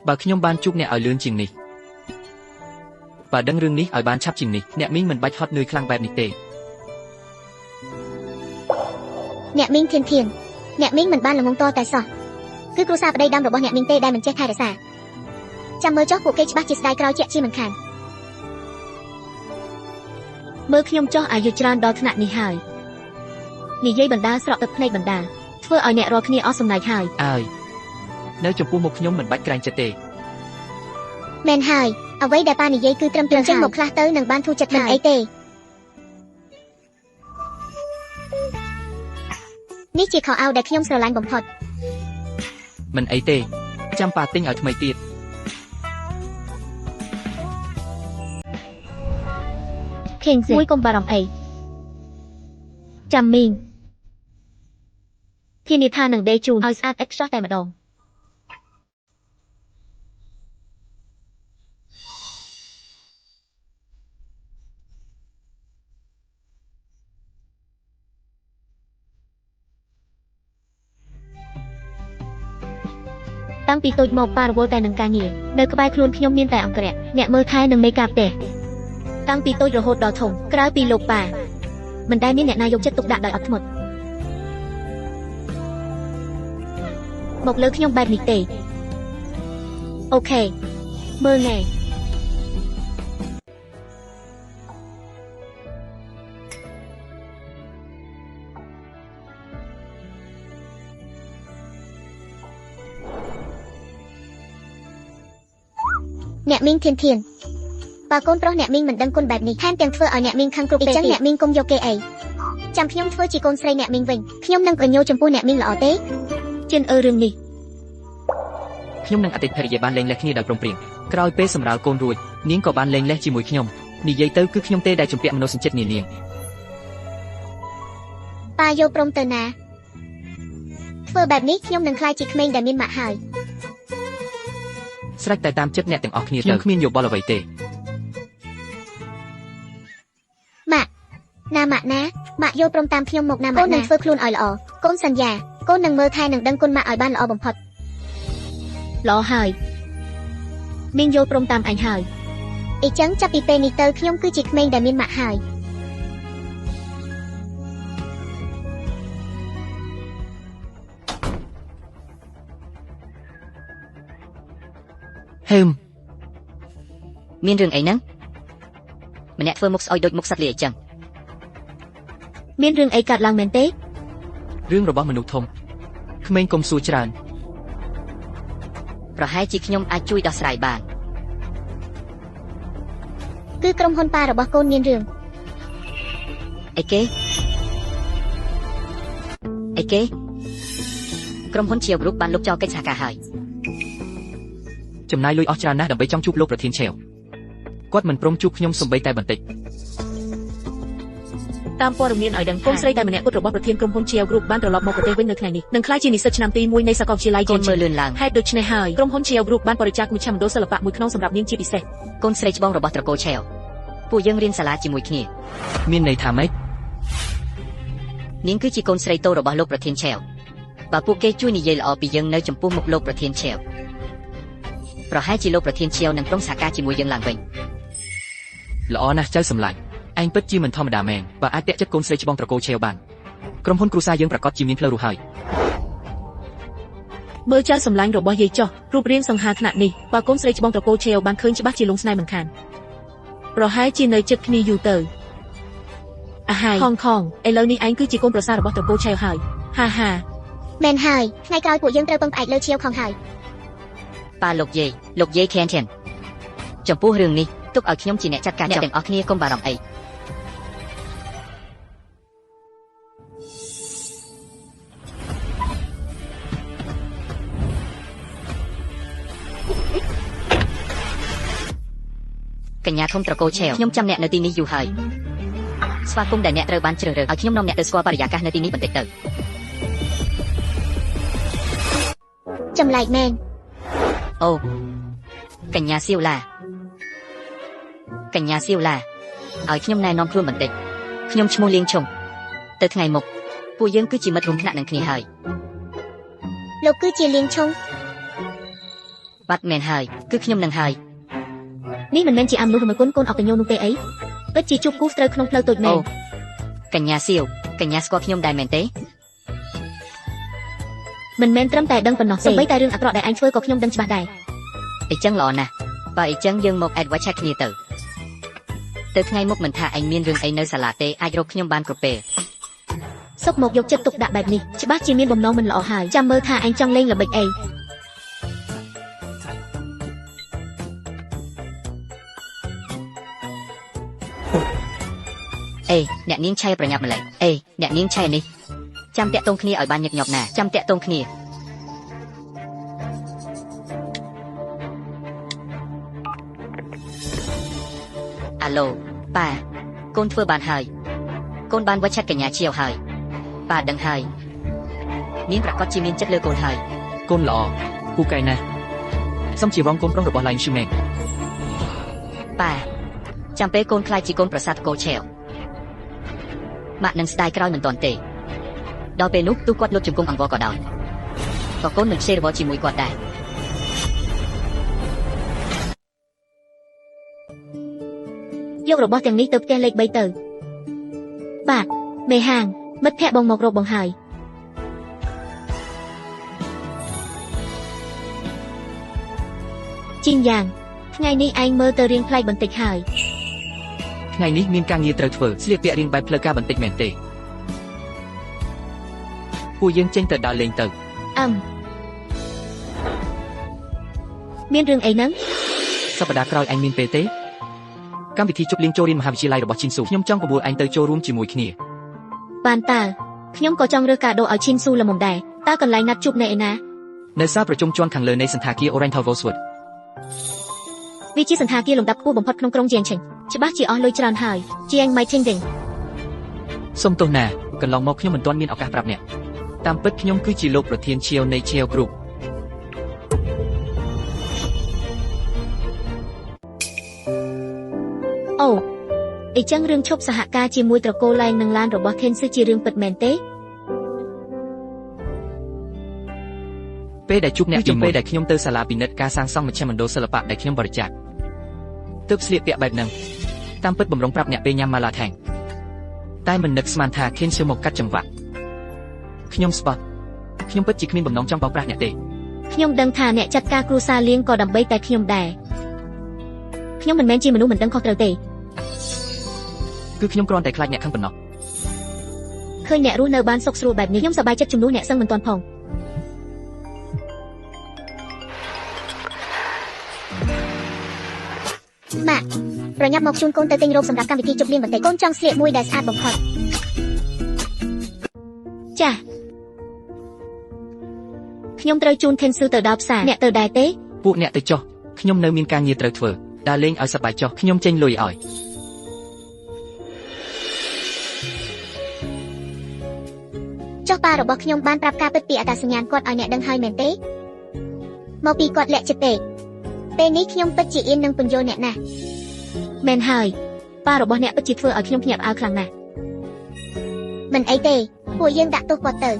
បើខ្ញុំបានជួបអ្នកឲ្យលឿនជាងនេះបើដឹងរឿងនេះឲ្យបានឆាប់ជាងនេះអ្នកមីងមិនបាច់ហត់នឿយខ្លាំងបែបនេះទេ អ្នកមីងធានអ្នកមីងមិនបានល្ងងតតែសោះគឺគ្រួសារប្តីដើមរបស់អ្នកមីងទេដែលមិនចេះថែរក្សាចាំមើលចុះពួកគេច្បាស់ជាស្ដាយក្រោយជាក់ជាមិនខាន មើលខ្ញុំចោះអាយុច្រើនដល់ថ្នាក់នេះហើយនិយាយបណ្ដាស្រក់ទឹកភ្នែកបណ្ដាធ្វើឲ្យអ្នករាល់គ្នាអស់សំណើចហើយ អើយនៅចំពោះមុខខ្ញុំមិនបាច់ក្រែងចិត្តទេ មែនហើយអ្វីដែលប៉ានិយាយគឺត្រឹមត្រូវចេញមកខ្លះទៅនឹងបានធូរចិត្តមិនអីទេនេះជាខោអាវដែលខ្ញុំស្រឡាញ់បំផុត មិនអីទេចាំប៉ាទិញឲ្យថ្មីទៀត ខេងស៊ីមួយកុំបារម្ភអីចាំមីងធានាថានឹងដេកជូនឲ្យស្អាតឥតខ្ចោះតែម្ដង តាំងពីតូចមកប៉ារវល់តែនឹងការងារនៅក្បែរខ្លួនខ្ញុំមានតែអង្គរៈអ្នកមើលថែនិងមេការផ្ទះតាំងពីតូចរហូតដល់ធំក្រៅពីលោកប៉ាមិនដែលមានអ្នកណាយកចិត្តទុកដាក់ដោយអត់ធ្មត់មកលើខ្ញុំបែបនេះទេអូខេមើលណែ អ្នកមីងធានបើកូនប្រុសអ្នកមីងមិនដឹងគុណបែបនេះថែមទាំងធ្វើឲ្យអ្នកមីងខឹងគ្រប់ពេលទៀតអញ្ចឹងអ្នកមីងកុំយកគេអីចាំខ្ញុំធ្វើជាកូនស្រីអ្នកមីងវិញខ្ញុំនឹងប្រញោចំពោះអ្នកមីងល្អទេ ជិនរឿងនេះ ខ្ញុំនិងអតីតភរិយាបានលេងលេះគ្នាដោយព្រមព្រៀងក្រោយពេលសម្រាលកូនរួចនាងក៏បានលេងលេះជាមួយខ្ញុំនិយាយទៅគឺខ្ញុំទេដែលជំពាក់មនោសញ្ចិតនាង ប៉ាយកព្រមទៅណាធ្វើបែបនេះខ្ញុំនឹងខ្លាចជាក្មេងដែលមានម៉ាក់ហើយ ស្រេចតែតាមចិត្តអ្នកទាំងអស់គ្នាទៅខ្ញុំគ្មានយោបល់អ្វីទេ ម៉ាក់ណាម៉ាក់ណាម៉ាក់យកព្រមតាមខ្ញុំមកណាម៉ាក់ណាកូននឹងធ្វើខ្លួនឲ្យល្អកូនសន្យាកូននឹងមើលថែនិងដឹងគុណម៉ាក់ឲ្យបានល្អបំផុត ល្អហើយមីងយល់ព្រមតាមអញហើយ អញ្ចឹងចាប់ពីពេលនេះទៅខ្ញុំគឺជាក្មេងដែលមានម៉ាក់ហើយ ហឹម មានរឿងអីហ្នឹងម្នាក់ធ្វើមុខស្អុយដូចមុខសត្វលាអញ្ចឹង មានរឿងអីកើតឡើងមែនទេ រឿងរបស់មនុស្សធំក្មេងកុំសួរច្រើន ប្រហែលជាខ្ញុំអាចជួយដោះស្រាយបាន គឺក្រុមហ៊ុនប៉ារបស់កូនមានរឿង អីគេក្រុមហ៊ុនជាវរូបបានលុបចោលកិច្ចសហការហើយ ចំណាយលុយអស់ច្រើនណាស់ដើម្បីចង់ជួបលោកប្រធានឆេវគាត់មិនព្រមជួបខ្ញុំសូម្បីតែបន្តិច តាមព័ត៌មានឲ្យដឹងកូនស្រីតែម្នាក់គត់របស់ប្រធានក្រុមហ៊ុន Chiao Group បានត្រឡប់មកប្រទេសវិញនៅថ្ងៃនេះនឹងក្លាយជានិស្សិតឆ្នាំទី1នៃសាកលវិទ្យាល័យក ូនមើលលឿនឡើង ហេតុដូច្នេះហើយក្រុមហ៊ុន Chiao Group បានបរិច្ចាគមជ្ឈមណ្ឌលសិល្បៈមួយក្នុងសម្រាប់នាងជាពិសេស កូនស្រីច្បងរបស់ត្រកូលឆេវពួកយើងរៀនសាលាជាមួយគ្នា មានន័យថាម៉េច នាងគឺជាកូនស្រីតូចរបស់លោកប្រធានឆេវបើពួកគេជួយនិយាយល្អពីយើងនៅចំពោះមុខលោកប្រធានឆេវប្រហែលជាលោកប្រធានឆេវនឹងព្រមសហការជាមួយយើងឡើងវិញ ល្អណាស់ចៅសម្លាញ់ឯងពិតជាមិនធម្មតាមែនបើអាចតាក់ចិត្តកូនស្រីច្បងត្រកូលឆេវបានក្រុមហ៊ុនគ្រួសារយើងប្រកាសជាមានផ្លូវរស់ហើយ មើលចៅសម្លាញ់របស់យាយចោះរូបរាងសង្ហាថ្នាក់នេះបើកូនស្រីច្បងត្រកូលឆេវបានឃើញច្បាស់ជាលងស្នេហ៍មិនខានប្រហែលជានៅចិត្តគ្នាយូរទៅអាហើយខងឥឡូវនេះឯងគឺជាកូនប្រសាររបស់ត្រកូលឆេវហើយហាហា មែនហើយថ្ងៃក្រោយពួកយើងត្រូវពឹងផ្អែកលើឈៀវខំហើយ ប៉ាលោកយាយខេនខេនចំពោះរឿងនេះទុកឲ្យខ្ញុំជាអ្នកចាត់ការអ្នកទាំងអស់គ្នាកុំបារម្ភអីកញ្ញាធំត្រកូលឆេវខ្ញុំចាំអ្នកនៅទីនេះយូរហើយស្វាគមន៍ដែលអ្នកត្រូវបានជ្រើសរើសឲ្យខ្ញុំនាំអ្នកទៅស្គាល់បរិយាកាសនៅទីនេះបន្តិចទៅ ចម្លែកមែន អូកញ្ញាសៀវឡាឲ្យខ្ញុំណែនាំខ្លួនបន្តិចខ្ញុំឈ្មោះលៀងឈុងទៅថ្ងៃមុខពួកយើងគឺជាមិត្តរួមថ្នាក់នឹងគ្នាហើយ លោកគឺជាលៀងឈុង បាត់មែនហើយគឺខ្ញុំនឹងហើយ នេះមិនមែនជាអមនុស្សរបស់កូនអកញ្ញូនោះទេអីពិតជាជួបគូស្ត្រូវក្នុងផ្លូវតូចមែ អូ ន កញ្ញាសៀវកញ្ញាស្គាល់ខ្ញុំដែរមែនទេ មិនមែនត្រឹមតែដឹងប៉ុណ្ណោះទេសូម្បីតែរឿងអាក្រក់ដែលអញធ្វើក៏ខ្ញុំដឹងច្បាស់ដែរ អីចឹងល្អណាស់បើអីចឹងយើងមកអេដវ៉ាឆាគ្នាទៅថ្ងៃមុខមិនថាឯងមានរឿងអីនៅសាលាទេអាចរកខ្ញុំបានគ្រប់ពេល សុកមកយកចិត្តទុកដាក់បែបនេះច្បាស់ជាមានបំណងមិនល្អហើយចាំមើលថាអញចង់លេងល្បិចអី អេអ្នកនាងឆៃប្រញាប់ម្លេះអេអ្នកនាងឆៃនេះចាំតាក់ទងគ្នាឲ្យបានញឹកញាប់ណាចាំតាក់ទងគ្នាអាឡូប៉ាកូនធ្វើបានហើយកូនបានវច្ឆិតកញ្ញាឈៀវហើយប៉ាដឹងហើយនាងប្រកាសជាមានចិត្តលើកូនហើយក ូនល្អពូកែណាស់សូមជាវងកូនប្រុសរបស់ឡៃឈឺមែង ប៉ាចាំពេលកូនខ្លាចជាកូនប្រសាទកូឆេវម៉ាក់នឹងស្ដាយក្រោយមិនទាន់ទេដល់ពេលនោះទោះគាត់លុតជង្គង់អង្វរក៏ដោយក៏កូននឹងខ្ជិលរវល់ជាមួយគាត់ដែរ យករបស់ទាំងនេះទៅផ្ទះលេខ 3 ទៅបាទមេហាងមិត្តភ័ក្តិបងមករកបងហើយជីងយ៉ាងថ្ងៃនេះឯងមើលទៅរៀងប្លែកបន្តិចហើយ ថ្ងៃនេះមានការងារត្រូវធ្វើស្លៀកពាក់រៀងបែបផ្លូវការបន្តិចមែនទេពួកយើងចេញទៅដើរលេងទៅ មានរឿងអីហ្នឹង សប្តាហ៍ក្រោយឯងមានពេលទេកម្មវិធីជប់លៀងចូលរៀនមហាវិទ្យាល័យរបស់ឈិនស៊ូខ្ញុំចង់បបួលឯងទៅចូលរួមជាមួយគ្នា បានតើខ្ញុំក៏ចង់រើសកាដូឲ្យឈិនស៊ូល្មមដែរតើកន្លែងណាត់ជួបនៅឯណា នៅសាលប្រជុំជាន់ខាងលើនៃសន្តាគារ Oriental Rosewood វាជាសន្តាគារលំដាប់ខ្ពស់បំផុតក្នុងក្រុងជាងឈិនច្បាស់ជាអស់លុយច្រើនហើយជាង Mighting សុំទោសណាកន្លងមកខ្ញុំមិនទាន់មានឱកាសប្រាប់អ្នកតាមពិតខ្ញុំគឺជាលោកប្រធានឈៀវនៃឈៀវគ្រូ អូអីចឹងរឿងឈប់សហការជាមួយត្រកូលឡើងនឹងឡានរបស់ថេនស៊ឺជារឿងពិតមែនទេ ពេលដែលជួបអ្នកជំនួយពេលដែលខ្ញុំទៅសាលាពិនិត្យការសាងសង់មជ្ឈមណ្ឌលសិល្បៈដែលខ្ញុំបរិច្ចាគទើបស្លៀកពាក់បែបហ្នឹងតាមពិតបំរុងប្រាប់អ្នកពេលញ៉ាំម៉ាឡាថែងតែមិននឹកស្មានថាខេនស៊ឺមកកាត់ចង្វាក់ខ្ញុំស្បត់ខ្ញុំពិតជាគ្មានបំណងចង់បោកប្រាស់អ្នកទេ ខ្ញុំដឹងថាអ្នកចាត់ការគ្រួសារលៀងក៏ដើម្បីតែខ្ញុំដែរខ្ញុំមិនមែនជាមនុស្សមិនដឹងខុសត្រូវទេ គឺខ្ញុំគ្រាន់តែខ្លាចអ្នកខឹងប៉ុណ្ណោះ ឃើញអ្នករស់នៅបានសុខស្រួលបែបនេះខ្ញុំសប្បាយចិត្តជំនួសអ្នកសឹងមិនទាន់ផងម៉ាក់ប្រញាប់មកជូនកូនទៅទិញរ៉ូបសម្រាប់កម្មវិធីជប់លៀងបន្តិចកូនចង់ស្លៀកមួយដែលស្អាតបំផុត ចាស់ខ្ញុំត្រូវជូនថេនស៊ឺទៅដល់ផ្សារអ្នកទៅដែរទេ ពួកអ្នកទៅចុះខ្ញុំនៅមានការងារត្រូវធ្វើដើរលេងឲ្យសប្បាយចុះខ្ញុំចេញលុយឲ្យ ចុះប៉ារបស់ខ្ញុំបានប្រាប់ការពិតពីអត្តសញ្ញាណគាត់ឲ្យអ្នកដឹងហើយមែនទេមកពីគាត់លាក់ចិត្តទេពេលនេះខ្ញុំពិតជាអៀននឹងពន្យល់អ្នកណាស់ មែនហើយប៉ារបស់អ្នកពិតជាធ្វើឲ្យខ្ញុំភ្ញាក់ផ្អើលខ្លាំងណាស់ មិនអីទេពួកយើងដាក់ទោសគាត់ទៅ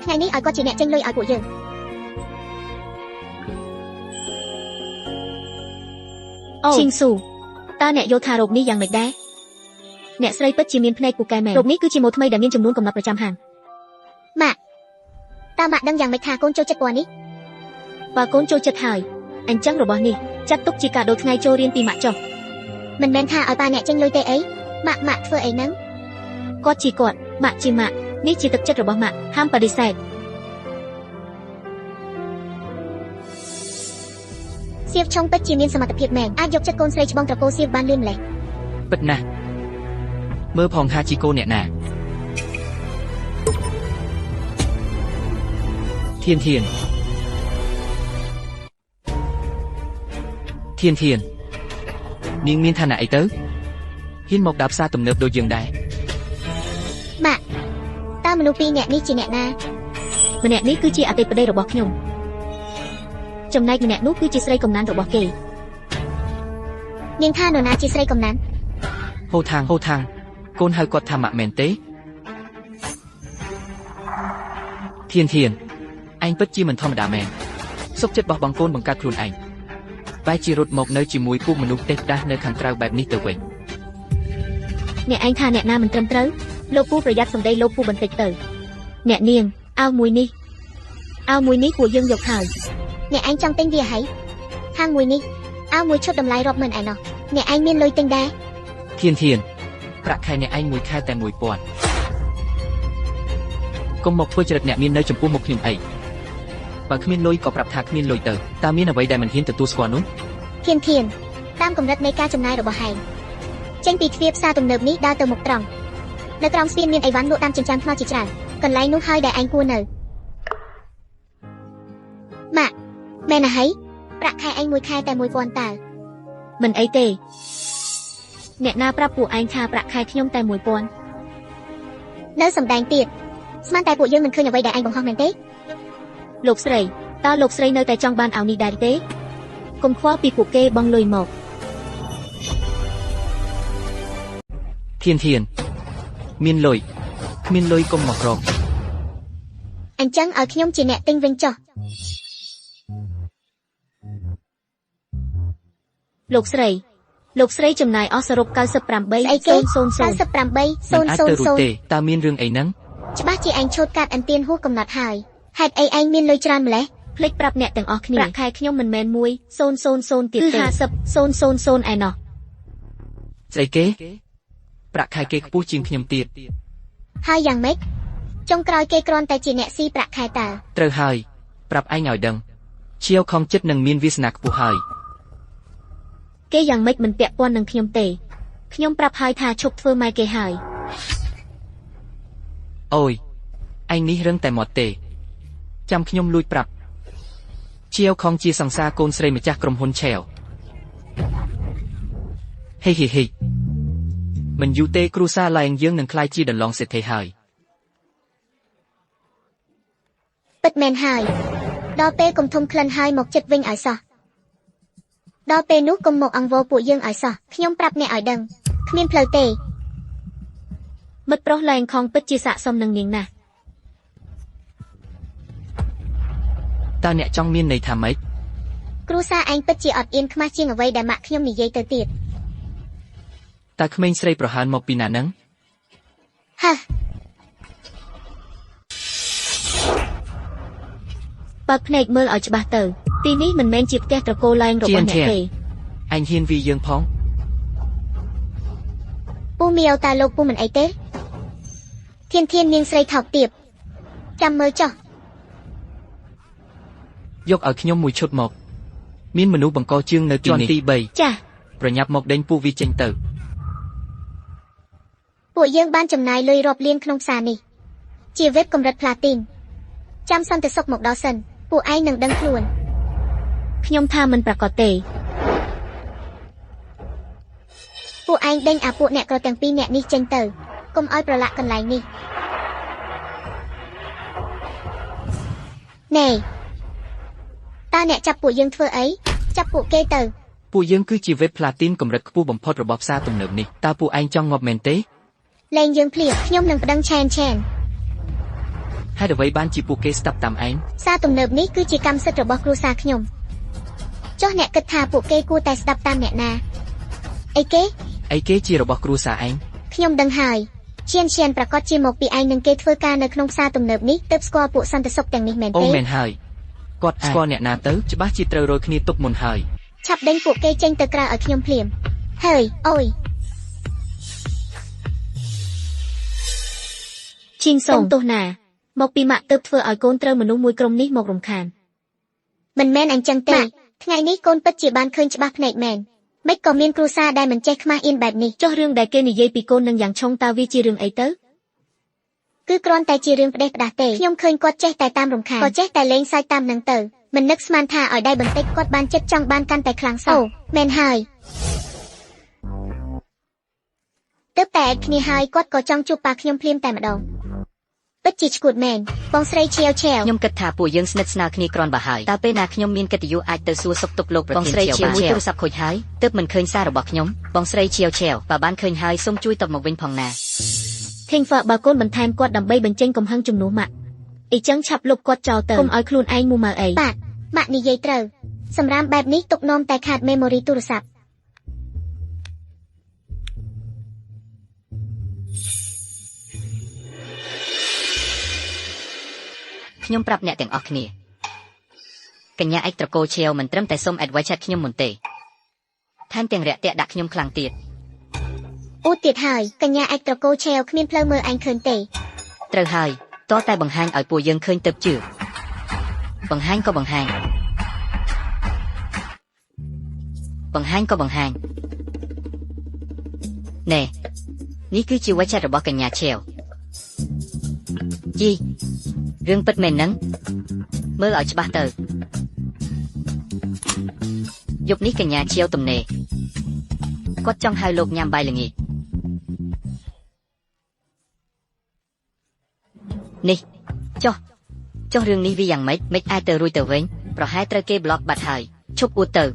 ថ្ងៃនេះឲ្យគាត់ជាអ្នកចេញលុយឲ្យពួកយើង ឈីងស៊ូ តើអ្នកយល់ថារោគនេះយ៉ាងម៉េចដែរអ្នកស្រីពិតជាមានភ្នែកពូកែមែនរោគនេះគឺជាម៉ូថ្មីដែលមានចំនួនកំណត់ប្រចាំហាង ម៉ាក់តើម៉ាក់ដឹងយ៉ាងម៉េចថាកូនចូលចិត្តពណ៌នេះ បើកូនចូលចិត្តហើយអញ្ចឹងរបស់នេះចាត់ទុកជាកាដូថ្ងៃចូលរៀនពីម៉ាក់ចុះ មិនមែនថាឲ្យប៉ាអ្នកចេញលុយទេអីម៉ាក់ធ្វើអីហ្នឹង គាត់ជាគាត់ម៉ាក់ជាម៉ាក់នេះជាទឹកចិត្តរបស់ម៉ាក់ហាមបដិសេធ សៀវឆុងពិតជាមានសមត្ថភាពមែនអាចយកចិត្តកូនស្រីច្បងត្រកូលសៀវបានលឿនម្ល៉េះ ពិតណាស់មើលផងថាជីកូនអ្នកណាធានធាននាងមានឋានៈអីទៅហ៊ានមកដល់ផ្សារទំនើបដូចយើងដែរ ម៉ាក់តើមនុស្សពីរនាក់នេះជាអ្នកណា ម្នាក់នេះគឺជាអតីតប្តីរបស់ខ្ញុំចំណែកម្នាក់នោះគឺជាស្រីកំណានរបស់គេ នាងថានរណាជាស្រីកំណាន ហូថាងកូនហៅគាត់ថាម៉ាក់មែនទេធានឯងពិតជាមិនធម្មតាមែនសុខចិត្តបោះបង់កូនបង្កើតខ្លួនឯងបែរជារត់មកនៅជាមួយពួកមនុស្សទេពដាស់នៅខាងក្រៅបែបនេះទៅវិញ អ្នកឯងថាអ្នកណាមិនត្រឹមត្រូវលោកពូប្រយ័ត្នសម្ដីលោកពូបន្តិចទៅអ្នកនាងអាវមួយនេះពួកយើងយកហើយ អ្នកឯងចង់ទិញវាហើយហាងមួយនេះអាវមួយឈុតតម្លៃរាប់ម៉ឺនឯណោះអ្នកឯងមានលុយទិញដែរ ធានប្រាក់ខែអ្នកឯងមួយខែតែ 1000 កុំមកធ្វើចរិតអ្នកមាននៅចំពោះមុខខ្ញុំអីបើគ្មានលុយក៏ប្រាប់ថាគ្មានលុយទៅតើមានអ្វីដែលមិនហ៊ានទទួលស្គាល់នោះ ធានតាមកម្រិតនៃការចំណាយរបស់ហែងចេញពីទ្វារផ្សារទំនើបនេះដើរទៅមុខត្រង់នៅត្រង់ស្ពានមានអីវ៉ាន់លក់តាមចិញ្ចើមថ្នល់ជាច្រើនកន្លែងនោះហើយដែលឯងគួរនៅម៉ាក់មែនណាហើយប្រាក់ខែឯងមួយខែតែ 1000 តើ មិនអីទេអ្នកណាប្រាប់ពួកឯងថាប្រាក់ខែខ្ញុំតែ 1000 នៅសំដែងទៀតស្មានតែពួកយើងមិនឃើញអ្វីដែលឯងបង្ហោះមែនទេ លោកស្រីតើលោកស្រីនៅតែចង់បានអាវនេះដែរទេកុំខ្វល់ពីពួកគេបង់លុយមក ធានមានលុយគ្មានលុយកុំមករក អញ្ចឹងឲ្យខ្ញុំជាអ្នកទិញវិញចុះ លោកស្រីចំណាយអស់សរុប 98,000 98,000 តើមានរឿងអីហ្នឹង ច្បាស់ជាឯងឈោតកាត់អន្ទានហួសកំណត់ហើយហេតុអីឯងមានលុយច្រើនម្ល៉េះ ភ្លេចប្រាប់អ្នកទាំងអស់គ្នាប្រាក់ខែខ្ញុំមិនមែន 1000 ទៀតទេគឺ 50,000 ឯណោះ ស្អីគេប្រាក់ខែគេខ្ពស់ជាងខ្ញុំទៀត ហើយយ៉ាងម៉េចចុងក្រោយគេគ្រាន់តែជាអ្នកស៊ីប្រាក់ខែតើ ត្រូវហើយប្រាប់ឯងឲ្យដឹងឈៀវខំចិត្តនឹងមានវាសនាខ្ពស់ហើយ គេយ៉ាងម៉េចមិនពាក់ព័ន្ធនឹងខ្ញុំទេខ្ញុំប្រាប់ហើយថាឈប់ធ្វើម៉ែគេហើយ អូយឯងនេះរឹងតែមាត់ទេចាំខ្ញុំលួចប្រាប់ឈៀវខំជាសង្សារកូនស្រីម្ចាស់ក្រុមហ៊ុនឆេវហេមិនយូរទេគ្រូសាឡែងយើងនឹងក្លាយជាដន្លងសេដ្ឋីហើយ ពិតមែនហើយដល់ពេលកុំធំក្លិនហើយមកចិត្តវិញឲ្យសោះដល់ពេលនោះកុំមកអង្វរពួកយើងឲ្យសោះខ្ញុំប្រាប់អ្នកឲ្យដឹងគ្មានផ្លូវទេ មិត្តប្រុសឡែងខំពិតជាស័ក្តិសមនឹងនាងណាស់ តើអ្នកចង់មានន័យថាម៉េច គ្រូសាឯងពិតជាអត់អៀនខ្មាស់ជាងអ្វីដែលម៉ាក់ខ្ញុំនិយាយទៅទៀត តើក្មេងស្រីប្រហើនមកពីណាហ្នឹង ហ៎ បើកភ្នែកមើលឲ្យច្បាស់ទៅទីនេះមិនមែនជាផ្ទះត្រកូលឡែងរបស់អ្នកទេ ឯងហ៊ានវាយើងផង ពូមីអូតាលោកពូមិនអីទេធាននាងស្រីថោកទាបចាំមើលចុះ យកឲ្យខ្ញុំមួយឈុតមកមានមនុស្សបង្កជើងនៅទីនេះទី ចាស់ 3 ប្រញាប់មកដេញពួកវាចេញទៅ ពួកយើងបានចំណាយលុយរាប់លានក្នុងផ្សារនេះជាវេបកម្រិតផ្លាទីនចាំសន្តិសុខមកដល់សិនពួកឯងនឹងដឹងខ្លួន ខ្ញុំថាមិនប្រកាសទេ ពួកឯងដេញអាពួកអ្នកក្រទាំងពីរអ្នកនេះចេញទៅកុំឲ្យប្រឡាក់កន្លែងនេះណែតើអ្នកចាប់ពួកយើងធ្វើអីចាប់ពួកគេទៅ ពួកយើងគឺជាវេបផ្លាទីនកម្រិតខ្ពស់បំផុតរបស់ផ្សារទំនើបនេះតើពួកឯងចង់ងាប់មែនទេ លែងយើងភ្លាមខ្ញុំនឹងប្តឹងឆែន ហេតុអ្វីបានជាពួកគេស្ដាប់តាមឯង ផ្សារទំនើបនេះគឺជាកម្មសិទ្ធិរបស់គ្រួសារខ្ញុំចុះអ្នកគិតថាពួកគេគួរតែស្ដាប់តាមអ្នកណា អីគេ អីគេជារបស់គ្រួសារឯង ខ្ញុំដឹងហើយឈៀនប្រកាសជាមកពីឯងនឹងគេធ្វើការនៅក្នុងផ្សារទំនើបនេះទើបស្គាល់ពួកសន្តិសុខទាំងនេះមែន អូ ទេ មែនហើយគាត់ស្គាល់អ្នកណាទៅច្បាស់ជាត្រូវរយគ្នាទុកមុនហើយ ឆាប់ដេញពួកគេចេញទៅក្រៅឲ្យខ្ញុំភ្លាមហើយអូយ ឈីងសុងទោះណាមកពីម៉ាក់ទើបធ្វើឲ្យកូនត្រូវមនុស្សមួយក្រុមនេះមករំខាន មិនមែនអញ្ចឹងទេថ្ងៃនេះកូនពិតជាបានឃើញច្បាស់ភ្នែកមែនមិនក៏មានគ្រួសារដែលមិនចេះខ្មាស់អៀនបែបនេះ ចុះរឿងដែលគេនិយាយពីកូននឹងយ៉ាងឆុងតើវាជារឿងអីទៅ គឺគ្រាន់តែជារឿងផ្ដេសផ្ដាស់ទេខ្ញុំឃើញគាត់ចេះតែតាមរំខានក៏ចេះតែលេងសើចតាមនឹងទៅមិននឹកស្មានថាឲ្យដៃបន្តិចគាត់បានចិត្តចង់បានកាន់តែខ្លាំងសោះមែនហើយទើបតែគ្នាហើយគាត់ក៏ចង់ជួបប៉ាខ្ញុំភ្លាមតែម្ដងពិតជាឈួតមែនបងស្រីឆាវខ្ញុំគិតថាពួកយើងស្និទ្ធស្នាលគ្នាគ្រាន់បើហើយតើពេលណាខ្ញុំមានកិត្តិយសអាចទៅសួរសុខទុក្ខលោកប្រធានឆាវមួយទូរស័ព្ទខូចហើយទើបមិនឃើញសាររបស់ខ្ញុំបងស្រីឆាវបើបានឃើញហើយសូមជួយតបមកវិញផងណា ថេងហ្វាបើកូនបន្ថែមគាត់ដើម្បីបញ្ចេញកំហឹងជំនួសម៉ាក់អីចឹងឆាប់លុបគាត់ចោលទៅកុំឲ្យខ្លួនឯងមូម៉ៅអី បាទម៉ាក់និយាយត្រូវសម្រាប់បែបនេះទុកនាំតែខាត memory ទូរស័ព្ទ ខ្ញុំប្រាប់អ្នកទាំងអស់គ្នាកញ្ញាឯកត្រកូលឆាវមិនត្រឹមតែសុំ advice ចាត់ខ្ញុំមុនទេថែមទាំងរាក់ទាក់ដាក់ខ្ញុំខ្លាំងទៀត អូទៀតហើយកញ្ញាឯកត្រកូលឆាវគ្មានផ្លូវមើលអញឃើញទេ ត្រូវហើយតោះតែបង្ហាញឲ្យពួកយើងឃើញទៅជឿបង្ហាញក៏បង្ហាញបង្ហាញក៏បង្ហាញណែនេះគឺជាវត្ថុរបស់កញ្ញាឆាវជីរឿងពិតមែនហ្នឹងមើលឲ្យច្បាស់ទៅយប់នេះកញ្ញាឆាវទំនេរគាត់ចង់ហៅលោកញ៉ាំបាយល្ងាចនេះចុះរឿងនេះវាយ៉ាងម៉េចមិនអាចទៅរួចទៅវិញប្រហែលត្រូវគេប្លុកបាត់ហើយឈប់អួតទៅ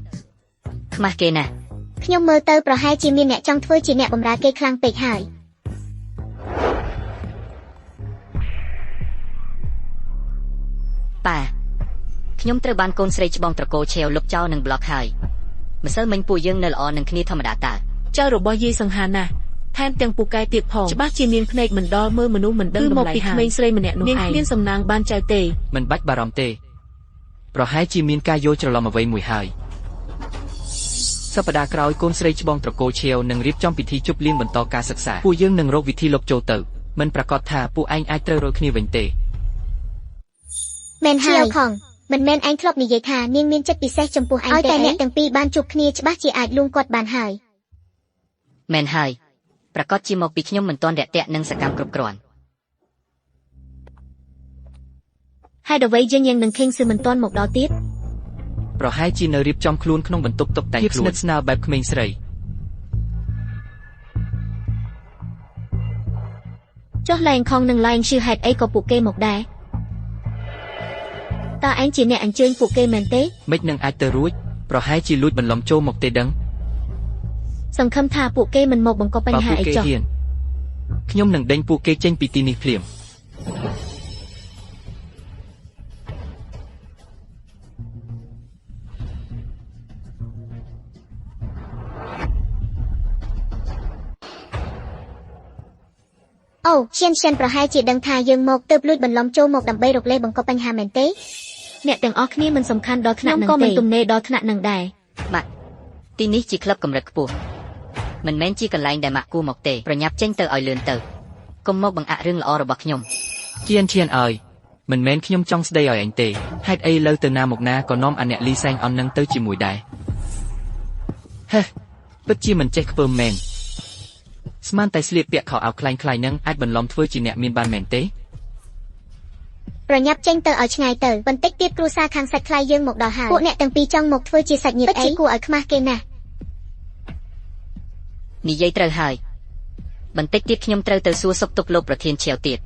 ខ្មាស់គេណាស់ ខ្ញុំមើលទៅប្រហែលជាមានអ្នកចង់ធ្វើជាអ្នកបម្រើគេខ្លាំងពេកហើយ ប៉ាខ្ញុំត្រូវបានកូនស្រីច្បងត្រកូលឆាវលុបចោលនឹងប្លុកហើយម្សិលមិញពួកយើងនៅល្អនឹងគ្នាធម្មតាតើ ចៅរបស់យាយសង្ហាណាស់ថែមទាំងពូកែទៀតផងច្បាស់ជាមានភ្នែកមិនដល់មើលមនុស្សមិនដឹងតម្លៃហើយមកពីក្មេងស្រីម្នាក់នោះឯងនាងគ្មានសំណាងបានចៅទេ មិនបាច់បារម្ភទេប្រហែលជាមានការយល់ច្រឡំអ្វីមួយហើយសប្តាហ៍ក្រោយកូនស្រីច្បងត្រកូលឆាវនឹងរៀបចំពិធីជប់លៀងបន្តការសិក្សាពួកយើងនឹងរកវិធីលុបចូលទៅមិនប្រកាសថាពួកឯងអាចត្រូវរកគ្នាវិញទេ មែនហើយខំមិនមែនឯងធ្លាប់និយាយថានាងមានចិត្តពិសេសចំពោះឯងទេតែអ្នកទាំងពីរបានជួបគ្នាច្បាស់ជាអាចលួងគាត់បានហើយ មែនហើយប្រកាសជាមកពីខ្ញុំមិនទាន់រាក់ទាក់នឹងសកម្មគ្រប់គ្រាន់ ហេតុអ្វីយើងយ៉ាងនឹងខេងសឺមិនទាន់មកដល់ទៀត ប្រហែលជានៅរៀបចំខ្លួនក្នុងបន្ទប់តុបតែងខ្លួនស្និទ្ធស្នាលបែបក្មេងស្រី ចុះឡែងខងនិងឡែងឈឺហេតុអីក៏ពួកគេមកដែរតើឯងជាអ្នកអញ្ជើញពួកគេមែនទេ មិននឹងអាចទៅរួចប្រហែលជាលួចបន្លំចូលមកទេដឹង សង្ឃឹមថាពួកគេមិនមកបង្កបញ្ហាអីចុះ ខ្ញុំនឹងដេញពួកគេចេញពីទីនេះភ្លាម អូឈៀនប្រហែលជាដឹងថាយើងមកទើបលួចបន្លំចូលមកដើម្បីរកលេសបង្កបញ្ហាមែនទេ អ្នកទាំងអស់គ្នាមិនសំខាន់ដល់ថ្នាក់នឹងទេខ្ញុំក៏មិនទំនេរដល់ថ្នាក់នឹងដែរ បាទទីនេះជាក្លឹបកម្រិតខ្ពស់មិនមែនជាកន្លែងដែលម៉ាក់គួរមកទេប្រញាប់ចេញទៅឲ្យលឿនទៅកុំមកបង្អាក់រឿងល្អរបស់ខ្ញុំ ឈៀនអើយមិនមែនខ្ញុំចង់ស្ដីឲ្យអញទេហេតុអីលើទៅណាមកណាក៏នាំអាអ្នកលីសែងអន់នឹងទៅជាមួយដែរហេពិតជាមិនចេះខ្ពើមមែនស្មានតែស្លៀកពាក់ខោអាវខ្លាញ់ៗនឹងអាចបន្លំធ្វើជាអ្នកមានបានមែនទេ ប្រញាប់ចេញទៅឲ្យឆ្ងាយទៅបន្តិចទៀតគ្រួសារខាងសាច់ថ្លៃយើងមកដល់ហើយពួកអ្នកទាំងពីរចង់មកធ្វើជាសាច់ញាតិអីគួរឲ្យខ្មាស់គេណាស់ និយាយត្រូវហើយបន្តិចទៀតខ្ញុំត្រូវទៅសួរសុខទុក្ខលោកប្រធានឆាវទៀត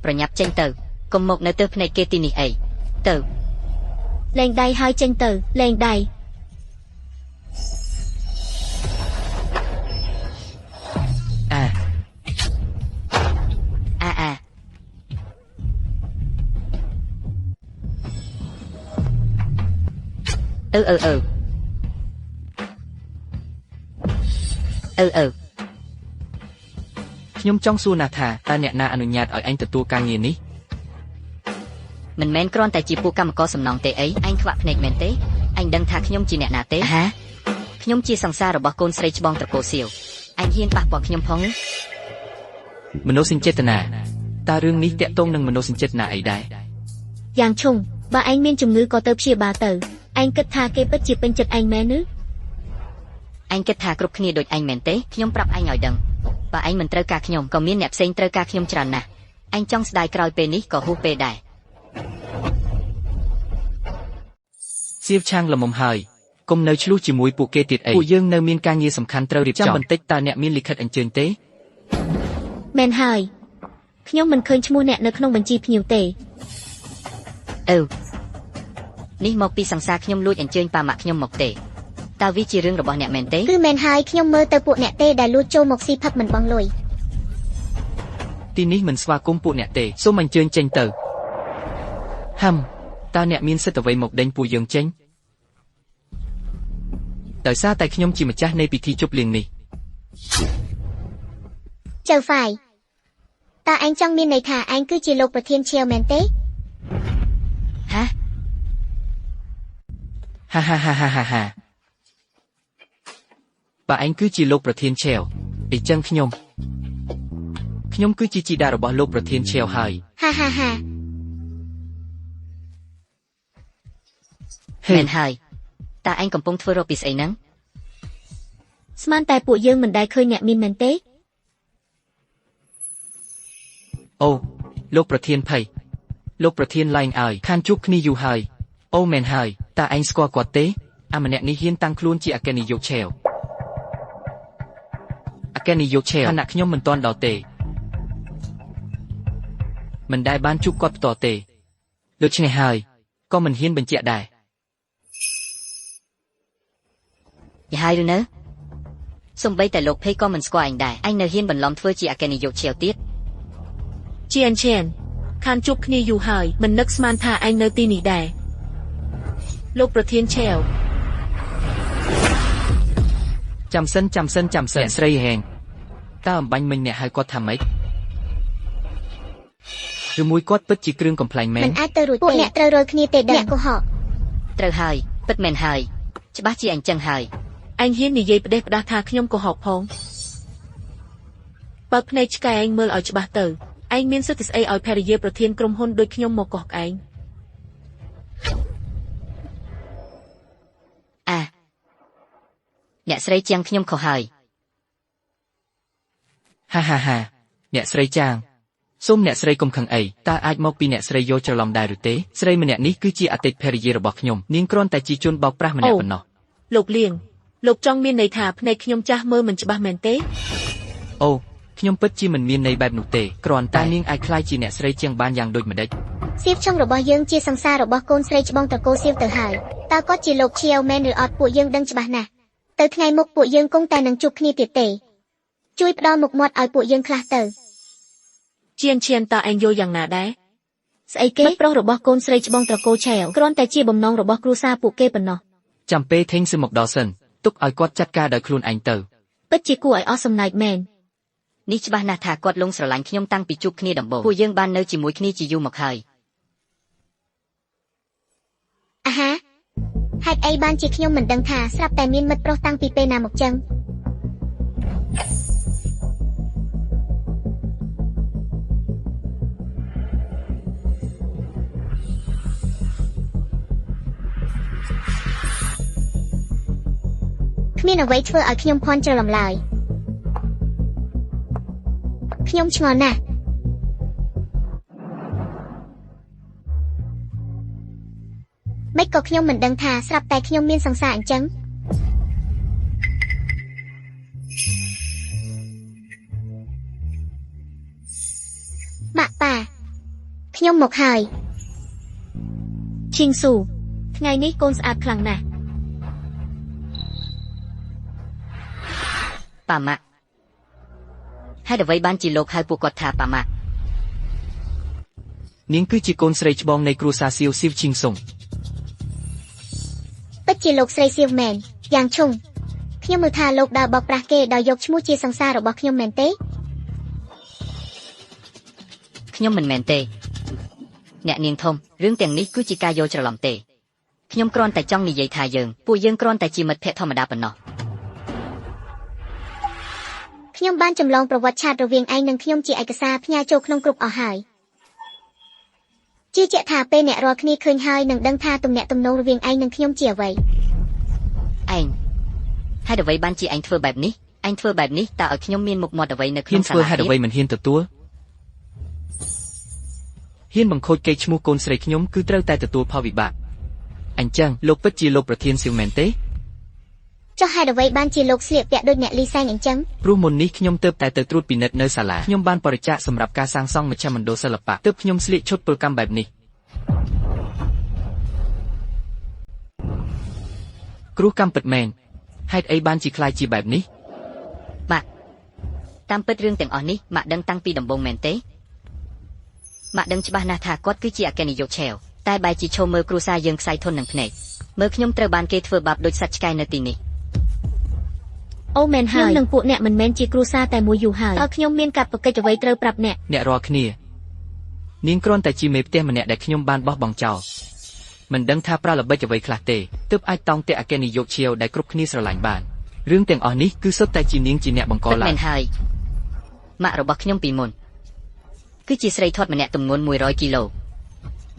ប្រញាប់ចេញទៅកុំមកនៅទើសភ្នែកគេទីនេះអីទៅ លែងដៃហើយចេញទៅលែងដៃ អឺ ខ្ញុំចង់សួរណាស់ថាតើអ្នកណាអនុញ្ញាតឲ្យអញទទួលការងារនេះ មិនមែនគ្រាន់តែជាពួកកម្មករសំណងទេអីអញខ្វាក់ភ្នែកមែនទេអញដឹងថាខ្ញុំជាអ្នកណាទេហាខ្ញុំជាសង្សាររបស់កូនស្រីច្បងត្រកូលសៀវអញហ៊ានប៉ះពាល់ខ្ញុំផង មនោសញ្ចេតនាតើរឿងនេះតាក់ទងនឹងមនោសញ្ចេតនាអីដែរ យ៉ាងឈុងបើឯងមានជំងឺក៏ទៅព្យាបាលទៅឯងគិតថាគេពិតជាពេញចិត្តឯងមែនឬ អញគិតថាគ្រប់គ្នាដូចឯងមែនទេខ្ញុំប្រាប់អញឲ្យដឹងបើឯងមិនត្រូវការខ្ញុំក៏មានអ្នកផ្សេងត្រូវការខ្ញុំច្រើនណាស់អញចង់ស្ដាយក្រោយពេលនេះក៏ហួសពេលដែរ សៀវឆាងល្មមហើយកុំនៅឆ្លោះជាមួយពួកគេទៀតអីពួកយើងនៅមានការងារសំខាន់ត្រូវរៀបចំបន្តិចតើអ្នកមានលិខិតអញ្ជើញទេ មែនហើយខ្ញុំមិនឃើញឈ្មោះអ្នកនៅក្នុងបញ្ជីភ្ញៀវទេ នេះមកពីសង្សារខ្ញុំលួចអញ្ជើញប៉ាម៉ាក់ខ្ញុំមកទេតើវាជារឿងរបស់អ្នកមែនទេ គឺមែនហើយខ្ញុំមើលទៅពួកអ្នកទេដែលលួចចូលមកស៊ីផឹកមិនបងលុយ ទីនេះមិនស្វាគមន៍ពួកអ្នកទេសូមអញ្ជើញចេញទៅហាំតើអ្នកមានសិទ្ធិអ្វីមកដេញពួកយើងចេញដោយសារតែខ្ញុំជាម្ចាស់នៃពិធីជប់លៀងនេះ ចៅហ្វាយតើឯងចង់មានន័យថាឯងគឺជាលោកប្រធានឈៀវមែនទេ ហា ហាបើឯងគឺជាលោកប្រធានឆេវអីចឹងខ្ញុំគឺជាជីតារបស់លោកប្រធានឆេវហើយ ហាហាហា មែនហើយតើឯងកំពុងធ្វើរកពីស្អីហ្នឹង ស្មានតែពួកយើងមិនដែលឃើញអ្នកមានមែនទេ អូលោកប្រធានភ័យលោកប្រធានឡើងឲ្យខានជួបគ្នាយូរហើយអូមែនហើយតើឯងស្គាល់គាត់ទេអាម្នាក់នេះហ៊ានតាំងខ្លួនជាអគ្គនាយកឆេវអគ្គនាយកឆេវខណៈខ្ញុំមិនទាន់ដល់ទេមិនដែលបានជួបគាត់ផ្ទាល់ទេដូច្នេះហើយក៏មិនហ៊ានបញ្ជាក់ដែរ យាយហើយឬនៅសំបីតែលោកភេក៏មិនស្គាល់អញដែរអញនៅហ៊ានបន្លំធ្វើជាអគ្គនាយកឆេវទៀត ជាអញ្ចឹងខានជួបគ្នាយូរហើយមិននឹកស្មានថាឯងនៅទីនេះដែរលោកប្រធានឆេវ ចាំសិនអ្នកស្រីហេងតើអំបញ្ញមិញអ្នកហៅគាត់ថាម៉េចឬមួយគាត់ពិតជាគ្រឿងកំ pl ែងមែន មិនអាចទៅរួចទេពួកអ្នកត្រូវរយគ្នាទេដឹងអ្នកកុហក ត្រូវហើយពិតមែនហើយច្បាស់ជាអញ្ចឹងហើយ ឯងហ៊ាននិយាយផ្ដេសផ្ដាស់ថាខ្ញុំកុហកផងបើភ្នែកឆ្កែឯងមើលឲ្យច្បាស់ទៅឯងមានសិទ្ធិស្អីឲ្យភរិយាប្រធានក្រុមហ៊ុនដូចខ្ញុំមកកុហកឯង អ្នកស្រីជាងខ្ញុំខុសហើយ ហាអ្នកស្រីចាងសូមអ្នកស្រីកុំខឹងអីតើអាចមកពីអ្នកស្រីយកច្រឡំដែរឬទេស្រីម្នាក់នេះគឺជាអតីតភរិយារបស់ខ្ញុំនាងគ្រាន់តែជាជនបោកប្រាស់ម្នាក់ប៉ុណ្ណោះ លោកលៀងលោកចង់មានន័យថាភ្នែកខ្ញុំចាស់មើលមិនច្បាស់មែនទេ អូខ្ញុំពិតជាមិនមានន័យបែបនោះទេគ្រាន់តែនាងអាចខ្លាយជាអ្នកស្រីជាងបានយ៉ាងដូចម្ដេច សៀវឆុងរបស់យើងជាសង្សាររបស់កូនស្រីច្បងត្រកូលសៀវទៅហើយតើគាត់ជាលោកឈៀវមែនឬអត់ពួកយើងដឹងច្បាស់ណាស់ទៅថ្ងៃមុខពួកយើងគង់តែនឹងជួបគ្នាទៀតទេជួយផ្ដល់មុខមាត់ឲ្យពួកយើងខ្លះទៅ ជាឈានតើឯងយល់យ៉ាងណាដែរ ស្អីគេមិត្តប្រុសរបស់កូនស្រីច្បងត្រកូលឆេវគ្រាន់តែជាបំណងរបស់គ្រួសារពួកគេប៉ុណ្ណោះ ចាំពេលថេងសឹមមកដល់សិនទុកឲ្យគាត់ចាត់ការដោយខ្លួនឯងទៅ ពិតជាគួរឲ្យអស់សំណើចមែន នេះច្បាស់ណាស់ថាគាត់លងស្រឡាញ់ខ្ញុំតាំងពីជួបគ្នាដំបូងពួកយើងបាននៅជាមួយគ្នាជាយូរមកហើយ អាហាហេតុអីបានជាខ្ញុំមិនដឹងថាស្រាប់តែមានមិត្តប្រុសតាំងពីពេលណាមកចឹង គ្មានអ្វីធ្វើឲ្យខ្ញុំភ័ន្តច្រឡំឡើយខ្ញុំឆ្ងល់ណាស់មិនក៏ខ្ញុំមិនដឹងថាស្រាប់តែខ្ញុំមានសង្សារអញ្ចឹងម៉ាក់ប៉ាខ្ញុំមកហើយ ឈីងស៊ូថ្ងៃនេះកូនស្អាតខ្លាំងណាស់ ប៉ាម៉ាក់ហេតុអ្វីបានជាលោកហៅពួកគាត់ថាប៉ាម៉ាក់ នាងគឺជាកូនស្រីច្បងនៃគ្រួសារសៀវស៊ីវឈីងសុង ពិតជាលោកស្រីសៀវមែនយ៉ាងឈុង ខ្ញុំមើលថាលោកដើរបោកប្រាស់គេដោយយកឈ្មោះជាសង្សាររបស់ខ្ញុំមែនទេ ខ្ញុំមិនមែនទេអ្នកនាងធំរឿងទាំងនេះគឺជាការយល់ច្រឡំទេខ្ញុំគ្រាន់តែចង់និយាយថាពួកយើងគ្រាន់តែជាមិត្តភក្តិធម្មតាប៉ុណ្ណោះ ខ្ញុំបានចម្លងប្រវត្តិឆាតរវាងឯងនិងខ្ញុំជាឯកសារផ្ញើចូលក្នុងក្រុមអស់ហើយជឿជាក់ថាពេលអ្នករាល់គ្នាឃើញហើយនឹងដឹងថាទំនាក់ទំនងរវាងឯងនិងខ្ញុំជាអ្វី ឯងហេតុអ្វីបានជាឯងធ្វើបែបនេះឯងធ្វើបែបនេះតើឲ្យខ្ញុំមានមុខមាត់អ្វីនៅក្នុងសាលា ធ្វើហេតុអ្វីមិនហ៊ានទទួលហ៊ានបង្ខូចកេរ្តិ៍ឈ្មោះកូនស្រីខ្ញុំគឺត្រូវតែទទួលផលវិបាកអញ្ចឹងលោកពិតជាលោកប្រធានស៊ីវមែនទេ ចុះហេតុអ្វីបានជាលោកស្លៀកពាក់ដូចអ្នកលីសែងអញ្ចឹង ព្រោះមុននេះខ្ញុំទើបតែទៅត្រួតពិនិត្យនៅសាលាខ្ញុំបានបរិច្ចាគសម្រាប់ការសាងសង់មជ្ឈមណ្ឌលសិល្បៈទើបខ្ញុំស្លៀកឈុតពលកម្មបែបនេះគ្រូកម្មពិតមែនហេតុអីបានជាខ្លាចជាបែបនេះ ម៉ាក់តាមពិតរឿងទាំងអស់នេះម៉ាក់ដឹងតាំងពីដំបូងមែនទេម៉ាក់ដឹងច្បាស់ណាស់ថាគាត់គឺជាអគ្គនាយកឆេវតែបែរជាឈោមមើលគ្រួសារយើងខ្សែធននឹងភ្នែកមើលខ្ញុំត្រូវបានគេធ្វើបាបដូចសត្វឆ្កែនៅទីនេះ អូមែនហើយនឹងពួកអ្នកមិនមែនជាគ្រួសារតែមួយយូរហើយតើខ្ញុំមានកាតព្វកិច្ចអ្វីត្រូវប្រាប់អ្នក អ្នករាល់គ្នានាងគ្រាន់តែជាមេផ្ទះម្នាក់ដែលខ្ញុំបានបោះបង់ចោលមិនដឹងថាប្រើល្បិចអ្វីខ្លះទេទើបអាចតោងទាក់អគ្គនាយកឆេវដែលគ្រប់គ្នាស្រឡាញ់បានរឿងទាំងអស់នេះគឺសុទ្ធតែជានាងជាអ្នកបង្កឡើង មែនហើយម៉ាក់របស់ខ្ញុំពីមុនគឺជាស្រីធាត់ម្នាក់ទម្ងន់100គីឡូ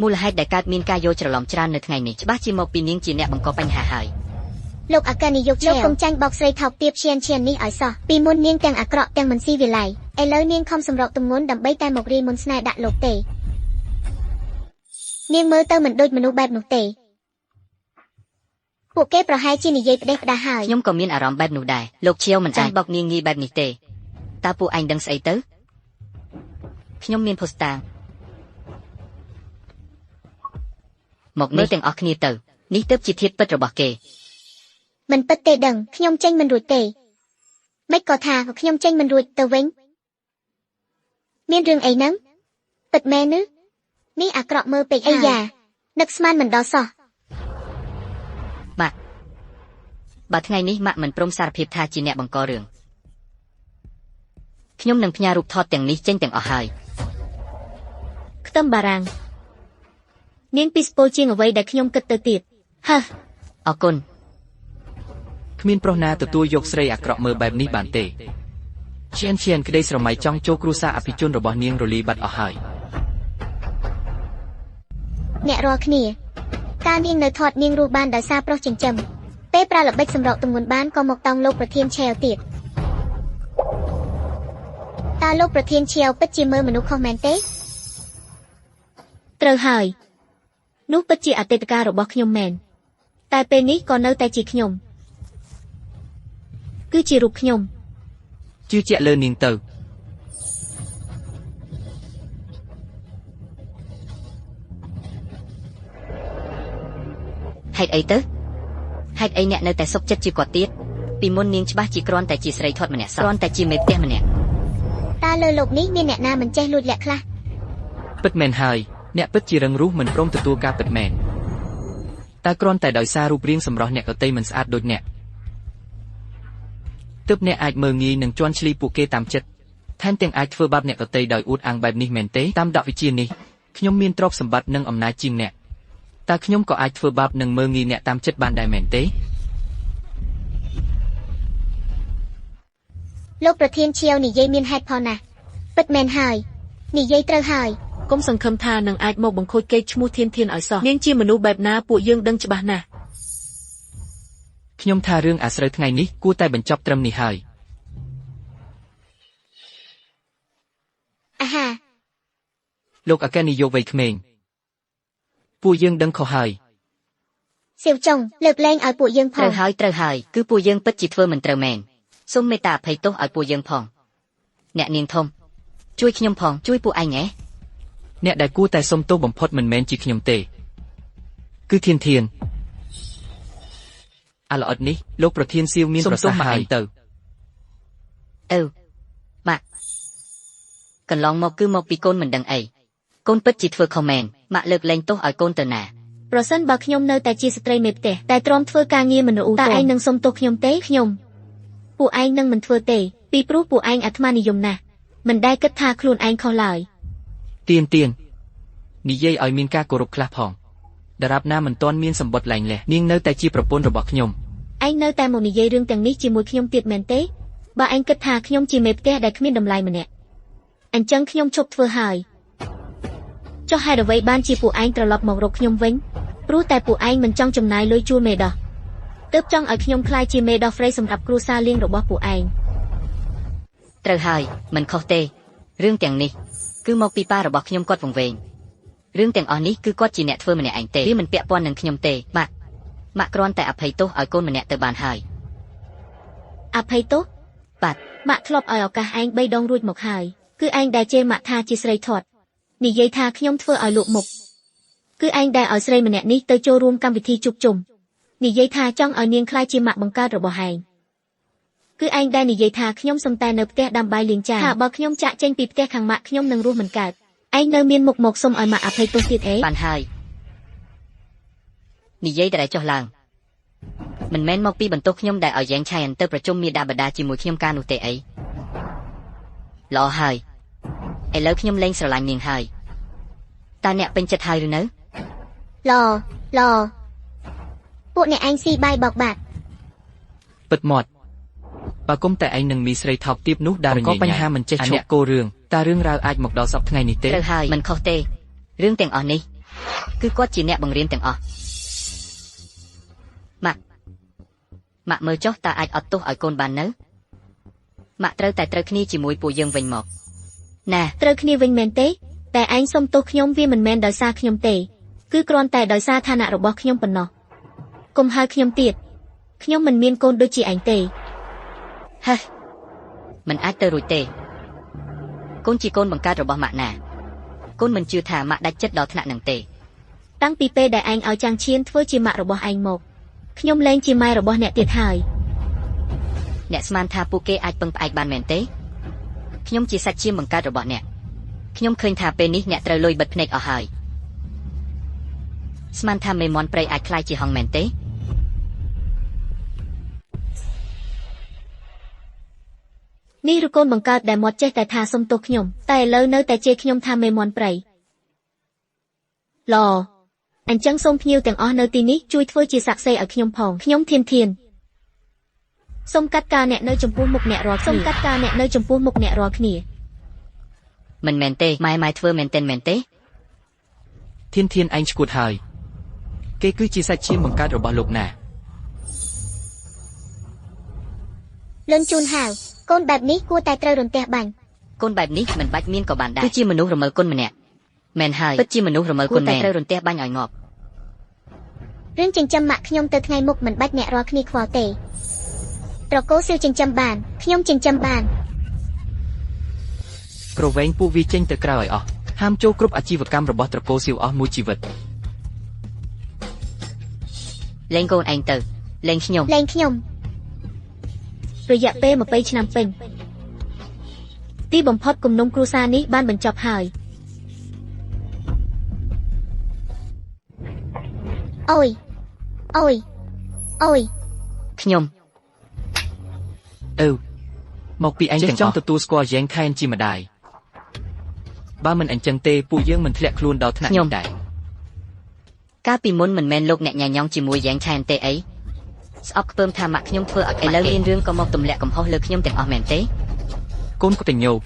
មូលហេតុដែលកើតមានការយល់ច្រឡំច្រើននៅថ្ងៃនេះច្បាស់ជាមកពីនាងជាអ្នកបង្កបញ្ហាហើយ លោកអគ្គនាយកលោកកុំចាញ់បោកស្រីថោកទាបឈាននេះឲ្យសោះពីមុននាងទាំងអាក្រក់ទាំងមិនស៊ីវិល័យឥឡូវនាងខំសម្រកទម្ងន់ដើម្បីតែមករីមុនស្នេហ៍ដាក់លោកទេនាងមើលទៅមិនដូចមនុស្សបែបនោះទេពួកគេប្រហែលជានិយាយផ្ដេសផ្ដាសហើយ ខ្ញុំក៏មានអារម្មណ៍បែបនោះដែរលោកឈៀវមិនអាចបោកនាងងាយបែបនេះទេតើពួកឯងដឹងស្អីទៅខ្ញុំមានភស្តុតាងមកមើលទាំងអស់គ្នាទៅនេះទើបជាធាតុពិតរបស់គេ មិនពិតទេដឹងខ្ញុំចេញមិនរួចទេមិនក៏ថាខ្ញុំចេញមិនរួចទៅវិញមានរឿងអីហ្នឹងពិតមែនឬនេះអាក្រក់មើលពេកអីយ៉ានឹកស្មានមិនដល់សោះ ម៉ាក់បើថ្ងៃនេះម៉ាក់មិនព្រមសារភាពថាជាអ្នកបង្ករឿងខ្ញុំនឹងផ្ញើរូបថតទាំងនេះចេញទាំងអស់ហើយ ខ្ទឹមបារាំងនាងពីស្ពូលជាងអ្វីដែលខ្ញុំគិតទៅទៀតហឺ អរគុណ គ្មានប្រុសណាទទួលយកស្រីអាក្រក់មើលបែបនេះបានទេឈានក្តីស្រមៃចង់ចូលគ្រួសារអភិជនរបស់នាងរលីបាត់អស់ហើយ អ្នករាល់គ្នាការនាងនៅថតនាងរស់បានដោយសារប្រុសចិញ្ចឹមពេលប្រើល្បិចសម្រកទម្ងន់បានក៏មកតង់លោកប្រធានឆេវទៀតតើលោកប្រធានឆេវពិតជាមើលមនុស្សខុសមែនទេ ត្រូវហើយនោះពិតជាអតីតកាលរបស់ខ្ញុំមែនតែពេលនេះក៏នៅតែជាខ្ញុំគឺជារូបខ្ញុំ ជឿជាក់លើនាងទៅ ហេតុអីទៅហេតុអីអ្នកនៅតែសុខចិត្តជាគាត់ទៀតពីមុននាងច្បាស់ជាគ្រាន់តែជាស្រីធាត់ម្នាក់គ្រាន់តែជាមេផ្ទះម្នាក់ តើលើលោកនេះមានអ្នកណាមិនចេះលួចលាក់ខ្លះ ពិតមែនហើយអ្នកពិតជារឹងរូសមិនព្រមទទួលការពិតមែនតែគ្រាន់តែដោយសាររូបរាងសម្រស់អ្នកដទៃមិនស្អាតដូចអ្នកទើបអ្នកអាចមើលងាយនឹងជន់ឈ្លីពួកគេតាមចិត្តថែមទាំងអាចធ្វើបាបអ្នកដទៃដោយអួតអាងបែបនេះមែនទេតាមដកវិជានេះខ្ញុំមានទ្រព្យសម្បត្តិនិងអំណាចជាងអ្នកតើខ្ញុំក៏អាចធ្វើបាបនិងមើលងាយអ្នកតាមចិត្តបានដែរមែនទេ លោកប្រធានឆេវនិយាយមានហេតុផលណាស់ពិតមែនហើយនិយាយត្រូវហើយក ុំសង្ឃឹមថានឹងអាចមកបង្ខូចកេរ្តិ៍ឈ្មោះធានឲ្យសោះនាងជាមនុស្សបែបណាពួកយើងដឹងច្បាស់ណាស់ ខ្ញុំថារឿងអាស្រូវថ្ងៃនេះគួរតែបញ្ចប់ត្រឹមនេះហើយ អាហា លោកអគ្គនាយកវ័យក្មេងពួកយើងដឹងខុសហើយ សៀវចុងលើកលែងឲ្យពួកយើងផង ត្រូវហើយគឺពួកយើងពិតជាធ្វើមិនត្រូវមែនសូមមេត្តាអភ័យទោសឲ្យពួកយើងផងអ្នកនាងធំជួយខ្ញុំផងជួយពួកឯងឯង អ្នកដែលគួរតែសុំទោសបំផុតមិនមែនជាខ្ញុំទេគឺធានអាល្អិតនេះលោកប្រធានសៀវមានប្រសាសន៍ហើយទៅ ម៉ាក់កន្លងមកគឺមកពីកូនមិនដឹងអីកូនពិតជាធ្វើខុសមែនម៉ាក់លើកលែងទោសឲ្យកូនទៅណា ប្រសិនបើខ្ញុំនៅតែជាស្ត្រីមេផ្ទះតែទ្រាំធ្វើការងារមិនរអ៊ូតើឯងនឹងសុំទោសខ្ញុំទេខ្ញុំ ពួកឯងនឹងមិនធ្វើទេពីព្រោះពួកឯងអាត្មានិយមណាស់មិនដែលគិតថាខ្លួនឯងខុសឡើយ ទៀននិយាយឲ្យមានការគោរពខ្លះផងដរាបណាមិនទាន់មានសម្បត្តិលែងលះនាងនៅតែជាប្រពន្ធរបស់ខ្ញុំ ឯងនៅតែមកនិយាយរឿងទាំងនេះជាមួយខ្ញុំទៀតមែនទេបើឯងគិតថាខ្ញុំជាមេផ្ទះដែលគ្មានតម្លៃម្នាក់អញ្ចឹងខ្ញុំឈប់ធ្វើហើយចុះហេតុអ្វីបានជាពួកឯងត្រឡប់មករកខ្ញុំវិញព្រោះតែពួកឯងមិនចង់ចំណាយលុយជួលមេដោះទើបចង់ឲ្យខ្ញុំក្លាយជាមេដោះហ្វ្រេសម្រាប់គ្រួសារលៀងរបស់ពួកឯង ត្រូវហើយមិនខុសទេរឿងទាំងនេះគឺមកពីប៉ារបស់ខ្ញុំគាត់វង្វេងរឿងទាំងអស់នេះគឺគាត់ជាអ្នកធ្វើម្នាក់ឯងទេវាមិនពាក់ព័ន្ធនឹងខ្ញុំទេម៉ាក់គ្រាន់តែអភ័យទោសឲ្យកូនម្នាក់ទៅបានហើយ អភ័យទោស បាទ ម៉ាក់ធ្លាប់ឲ្យឱកាសឯង3ដងរួចមកហើយគឺឯងដែលជេរម៉ាក់ថាជាស្រីធាត់និយាយថាខ្ញុំធ្វើឲ្យលក់មុខគឺឯងដែលឲ្យស្រីម្នាក់នេះទៅចូលរួមកម្មវិធីជួបជុំនិយាយថាចង់ឲ្យនាងក្លាយជាម៉ាក់បង្កើតរបស់ឯងគឺឯងដែលនិយាយថាខ្ញុំសំតែនៅផ្ទះដាំបាយលាងចានថាបើខ្ញុំចាក់ចេញពីផ្ទះខាងម៉ាក់ខ្ញុំនឹងរស់មិនកើតឯងនៅមានមុខមកសុំឲ្យម៉ាក់អភ័យទោសទៀតអេ បានហើយនិយាយតែចុះឡើងមិនមែនមកពីបន្ទោសខ្ញុំដែលឲ្យយ៉ែងឆៃទៅប្រជុំមាតាបិតាជាមួយខ្ញុំការនោះទេអីល្អហើយឥឡូវខ្ញុំលែងស្រឡាញ់នាងហើយតើអ្នកពេញចិត្តហើយឬនៅ ឡពួកអ្នកឯងស៊ីបាយបោកបាត់ ពិតមាត់បើគុំតែឯងនឹងមីស្រីថោកទាបនោះដែលក៏បញ្ហាមិនចេះឈប់គោរឿងតើរឿងរ៉ាវអាចមកដល់សប្តាហ៍ថ្ងៃនេះទេ ត្រូវហើយមិនខុសទេរឿងទាំងអស់នេះគឺគាត់ជាអ្នកបង្រៀនទាំងអស់ម៉ាក់មើលចុះតើអាចអត់ទោសឲ្យកូនបាននៅម៉ាក់ត្រូវតែត្រូវគ្នាជាមួយពួកយើងវិញមកណា ត្រូវគ្នាវិញមែនទេតែឯងសុំទោសខ្ញុំវាមិនមែនដោយសារខ្ញុំទេគឺគ្រាន់តែដោយសារឋានៈរបស់ខ្ញុំប៉ុណ្ណោះកុំហៅខ្ញុំទៀតខ្ញុំមិនមានកូនដូចជាឯងទេ ហេមិនអាចទៅរួចទេកូនជាកូនបង្កើតរបស់ម៉ាក់ណាកូនមិនជឿថាម៉ាក់ដាច់ចិត្តដល់ថ្នាក់នឹងទេ តាំងពីពេលដែលឯងឲ្យចាំងឈៀនធ្វើជាម៉ាក់របស់ឯងមកខ្ញុំលែងជាម៉ែរបស់អ្នកទៀតហើយ អ្នកស្មានថាពួកគេអាចពឹងផ្អែកបានមែនទេខ្ញុំជាសាច់ឈាមបង្កើតរបស់អ្នកខ្ញុំឃើញថាពេលនេះអ្នកត្រូវលុយបិទភ្នែកអស់ហើយស្មានថាមេមន់ព្រៃអាចក្លាយជាហង្សមែនទេនេះឬកូនបង្កើតដែលមាត់ចេះតែថាសុំទោសខ្ញុំតែឥឡូវនៅតែជេរខ្ញុំថាមេមន់ព្រៃឡអញ្ចឹងសូមភ្ញៀវទាំងអស់នៅទីនេះជួយធ្វើជាសាក្សីឲ្យខ្ញុំផងខ្ញុំធានសូមកាត់ការអ្នកនៅចំពោះមុខអ្នករាល់គ្នាមិនមែនទេម៉ែធ្វើមែនទេ ធានឯងឈួតហើយគេគឺជាសាច់ឈាមបង្កើតរបស់លោកណា លន់ជូនហៅកូនបែបនេះគួរតែត្រូវរន្ទះបាញ់ កូនបែបនេះមិនបាច់មានក៏បានដែរគឺជាមនុស្សរមើលគុណម្នាក់មែនហើយពិតជាមនុស្សរមើលគុណតែត្រូវរន្ទះបាញ់ឲ្យងាប់ រឿងចិញ្ចឹមម៉ាក់ខ្ញុំទៅថ្ងៃមុខមិនបាច់អ្នករាល់គ្នាខ្វល់ទេត្រកូលសៀវចិញ្ចឹមបានខ្ញុំចិញ្ចឹមបាន ក្រវែងពួកវាចេញទៅក្រៅឲ្យអស់ហាមចូលគ្រប់អាជីវកម្មរបស់ត្រកូលសៀវអស់មួយជីវិត លេងកូនឯងទៅលេងខ្ញុំ រយៈពេល20ឆ្នាំពេញទីបំផុតគំនុំគ្រួសារនេះបានបញ្ចប់ហើយ អូយ ខ្ញុំ មកពីឯងទាំងចង់ទទួលស្គាល់យ៉ែងខែនជាម្ដាយបើមិនអញ្ចឹងទេពួកយើងមិនធ្លាក់ខ្លួនដល់ថ្នាក់នេះដែរ កាលពីមុនមិនមែនលោកអ្នកញ៉ាញ៉ង់ជាមួយយ៉ែងឆែនទេអីស្អប់ខ្ពើមថាម៉ាក់ខ្ញុំធ្វើឲ្យឥឡូវមានរឿងក៏មកទម្លាក់កំហុសលើខ្ញុំទាំងអស់មែនទេ កូនក៏តែញោម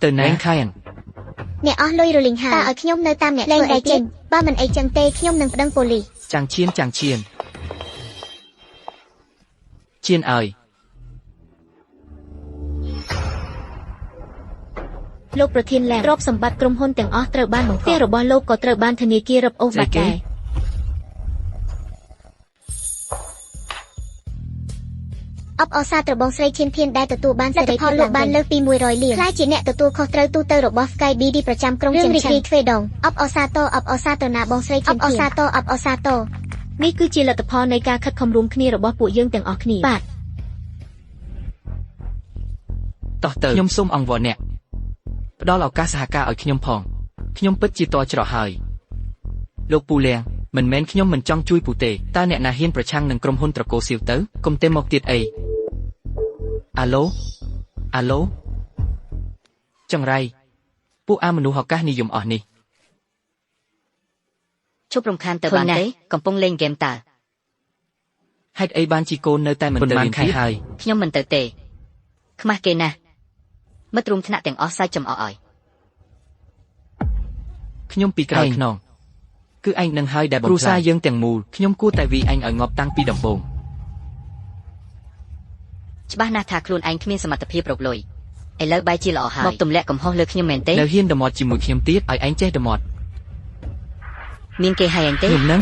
ទៅណែខែន អ្នកអស់លុយរលីងហើយតើឲ្យខ្ញុំនៅតាមអ្នកធ្វើអីចេញបើមិនអីចឹងទេខ្ញុំនឹងប្តឹងប៉ូលីស ចាំងឈៀនឈៀនអើយ លោកប្រធានលែងទ្រព្យសម្បត្តិក្រុមហ៊ុនទាំងអស់ត្រូវបានបង្កប់ផ្ទះរបស់លោកក៏ត្រូវបានធនាគាររឹបអូសបាត់ដែរ អបអរសាទរបងស្រីឈៀនធានដែលទទួលបានសេរីភាពលោកបានលើសពី100លានខ្លាចជាអ្នកទទួលខុសត្រូវទូទៅរបស់ Sky BD ប្រចាំក្រុងចិនឆាន់ទ្វេដងអបអរសាទរណាបងស្រីឈៀនធានអបអរសាទរនេះគឺជាលទ្ធផលនៃការខិតខំរួមគ្នារបស់ពួកយើងទាំងអស់គ្នាបាទ តោះទៅខ្ញុំសូមអង្វរអ្នកផ្ដល់ឱកាសសហការឲ្យខ្ញុំផងខ្ញុំពិតជាតច្រកហើយលោកពូលៀង មិនមែនខ្ញុំមិនចង់ជួយពូទេតើអ្នកណាហ៊ានប្រឆាំងនឹងក្រុមហ៊ុនត្រកូលសៀវទៅកុំទេមកទៀតអីអាឡូចង្រៃពួកអាមនុស្សហោកាសនិយមអស់នេះ ជប់រំខានទៅបានទេកំពុងលេងហ្គេមតើ ហេតុអីបានជីកូននៅតែមិនទៅរៀនទៀតហើយ ខ្ញុំមិនទៅទេខ្មាស់គេណាស់មិត្តរួមថ្នាក់ទាំងអស់សាច់ចំអកឲ្យ ខ្ញុំពីក្រោយខ្នងគឺឯងនឹងហើយដែលបំផ្លាញគ្រួសារយើងទាំងមូលខ្ញុំគួរតែវាឯងឲ្យងាប់តាំងពីដំបូង ច្បាស់ណាស់ថាខ្លួនឯងគ្មានសមត្ថភាពរកលុយឥឡូវបែរជាល្អហើយមកទម្លាក់កំហុសលើខ្ញុំមែនទេ នៅហ៊ានដមាត់ជាមួយខ្ញុំទៀតឲ្យឯងចេះដមាត់ មានគេហើយអញទេ ខ្ញុំនឹង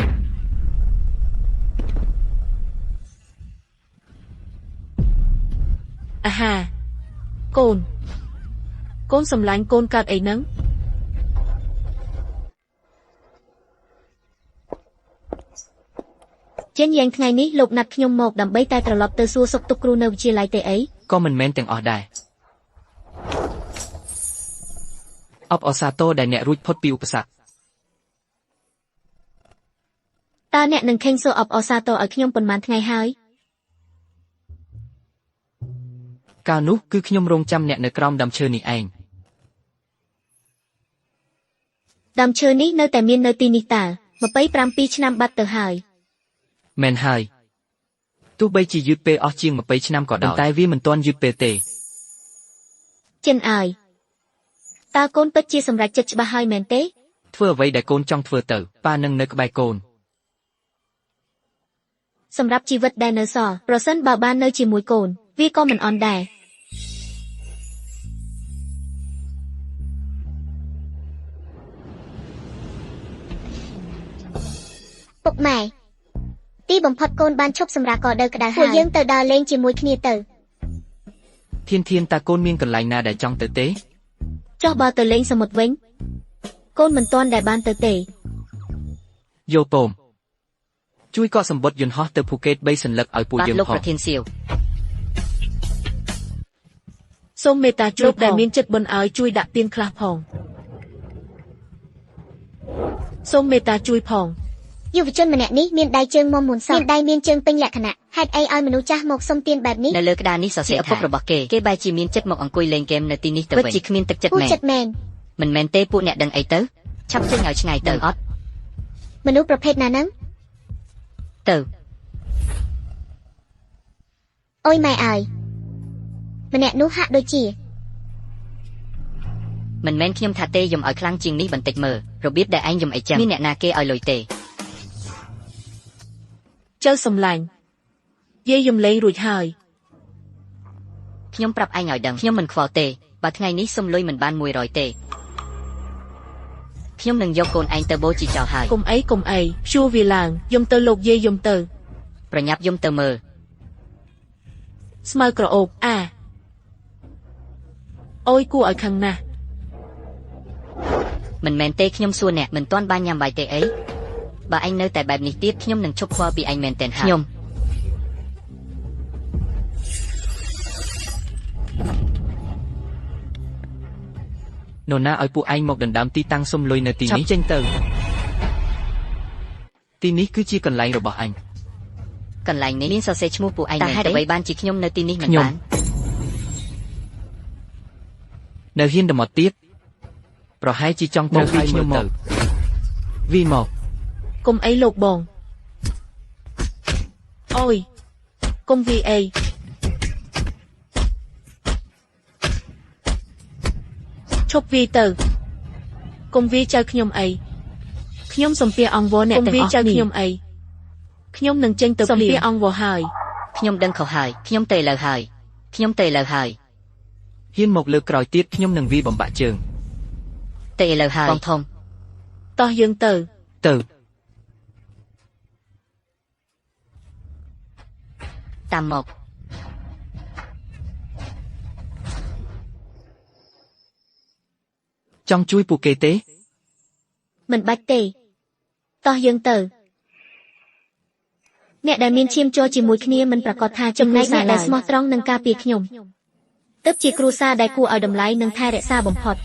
អាហាកូនសម្លាញ់កូនកើតអីហ្នឹង ចេញយ៉ាងថ្ងៃនេះលោកណាត់ខ្ញុំមកដើម្បីតែត្រឡប់ទៅសួរសុខទុក្ខគ្រូនៅវិទ្យាល័យទេអី ក៏មិនមែនទាំងអស់ដែរអបអសាទរដែលអ្នករួចផុតពីឧបសគ្គ តើអ្នកនឹងខេងសួរអបអសាទរឲ្យខ្ញុំប៉ុន្មានថ្ងៃហើយ កាលនោះគឺខ្ញុំរងចាំអ្នកនៅក្រោមដើមឈើនេះឯង ដើមឈើនេះនៅតែមាននៅទីនេះតើ27ឆ្នាំបាត់ទៅហើយ មែនហើយទោះបីជាយឺតពេលអស់ជាង20ឆ្នាំក៏ដោយតែវាមិនទាន់យឺតពេលទេ ចិនអើយតើកូនពិតជាសម្រេចចិត្តច្បាស់ហើយមែនទេ ធ្វើអ្វីដែលកូនចង់ធ្វើទៅប៉ានឹងនៅក្បែរកូន សម្រាប់ជីវិតដែលនៅសល់ប្រសិនបើបាននៅជាមួយកូនវាក៏មិនអន់ដែរ ពុកម៉ែទីបំផុតកូនបានឈប់សម្រាប់ក៏ដៅក្តៅហើយពួកយើងទៅដើរលេងជាមួយគ្នាទៅ ធានតើកូនមានកន្លែងណាដែលចង់ទៅទេ ចុះបើទៅលេងសមុទ្រវិញកូនមិនទាន់ដែលបានទៅទេ យោពមជួយកក់សម្បត្តិយន្តហោះទៅភូកេត3សន្លឹកឲ្យពួកយើង លោក ផង ប្រធានសៀវ សូមមេត្តាជួយដែលមានចិត្តបុណ្យឲ្យជួយដាក់ទៀនខ្លះផងសូមមេត្តាជួយផង យុវជនម្នាក់នេះមានដៃជើងមុំមុនសោះមានដៃមានជើងពេញលក្ខណៈហេតុអីឲ្យមនុស្សចាស់មកសុំទានបែបនេះ នៅលើក្តារនេះសរសេរឪពុករបស់គេបែរជាមានចិត្តមកអង្គុយលេងហ្គេមនៅទីនេះទៅវិញពិតជាគ្មានទឹកចិត្ត ពូ មែន ចិត្តមែន មិនមែនទេពួកអ្នកដឹងអីទៅឆាប់ចេញឲ្យឆ្ងាយទៅអត់ មនុស្សប្រភេទណាហ្នឹង ទៅ អូយម៉ែអើយម្នាក់នោះហាក់ដូចជា មិនមែនខ្ញុំថាទេយំឲ្យខ្លាំងជាងនេះបន្តិចមើលរបៀបដែលឯងយំអីចឹងមានអ្នកណាគេឲ្យលុយទេ ចៅសម្លាញ់យាយយំលេងរួចហើយ ខ្ញុំប្រាប់ឯងឲ្យដឹងខ្ញុំមិនខ្វល់ទេបើថ្ងៃនេះសុំលុយមិនបាន100ទេខ្ញុំនឹងយកកូនឯងទៅបូជាចោលហើយក ុំអីព្យួរវាឡើងយំទៅលោកយាយយំទៅ ប្រញាប់យំទៅមើល ស្មៅក្រអូបអាអូយគួរឲ្យខឹងណាស់ មិនមែនទេខ្ញុំសួរអ្នកមិនទាន់បានញ៉ាំបាយទេអីបើឯងនៅតែបែបនេះទៀតខ្ញុំនឹងឈប់ខ្វល់ពីឯងមែនទែនហើយខ្ញុំ នរណាឲ្យពួកឯងមកដណ្ដើមទីតាំងសុំលុយនៅទីនេះចេញទៅទីនេះគឺជាកន្លែងរបស់អញ កន្លែងនេះមានសរសេរឈ្មោះពួកឯងមែនទេហេតុអ្វីបានជាខ្ញុំនៅទីនេះមិនបាន នៅហ៊ានដមាត់ទៀតប្រហែលជាចង់ត្រូវឲ្យខ្ញុំមកវីមក កុំអីលោកបងអូយកុំវីអីឈប់វីទៅកុំវីចៅខ្ញុំអីខ្ញុំសំភារអង្គវរអ្នកទាំងអស់នេះខ្ញុំអីខ្ញុំនឹងចេញទៅសំភារអង្គវរហើយ ខ្ញុំដឹងខុសហើយខ្ញុំទៅឥឡូវហើយខ្ញុំទៅឥឡូវហើយ ហ៊ានមកលើកក្រោយទៀតខ្ញុំនឹងវាបំបាក់ជើង ទៅឥឡូវហើយបងធំ តោះយើងទៅ តាមមក ចង់ជួយពួកគេទេ មិនបាច់ទេតោះយើងទៅអ្នកដែលមានឈាមជ័រជាមួយគ្នាមិនប្រកាសថាចំណែកអ្នកដែលស្មោះត្រង់នឹងការពារខ្ញុំទើបជាគ្រួសារដែលគួរឲ្យតម្លៃនិងថែរក្សាបំផុត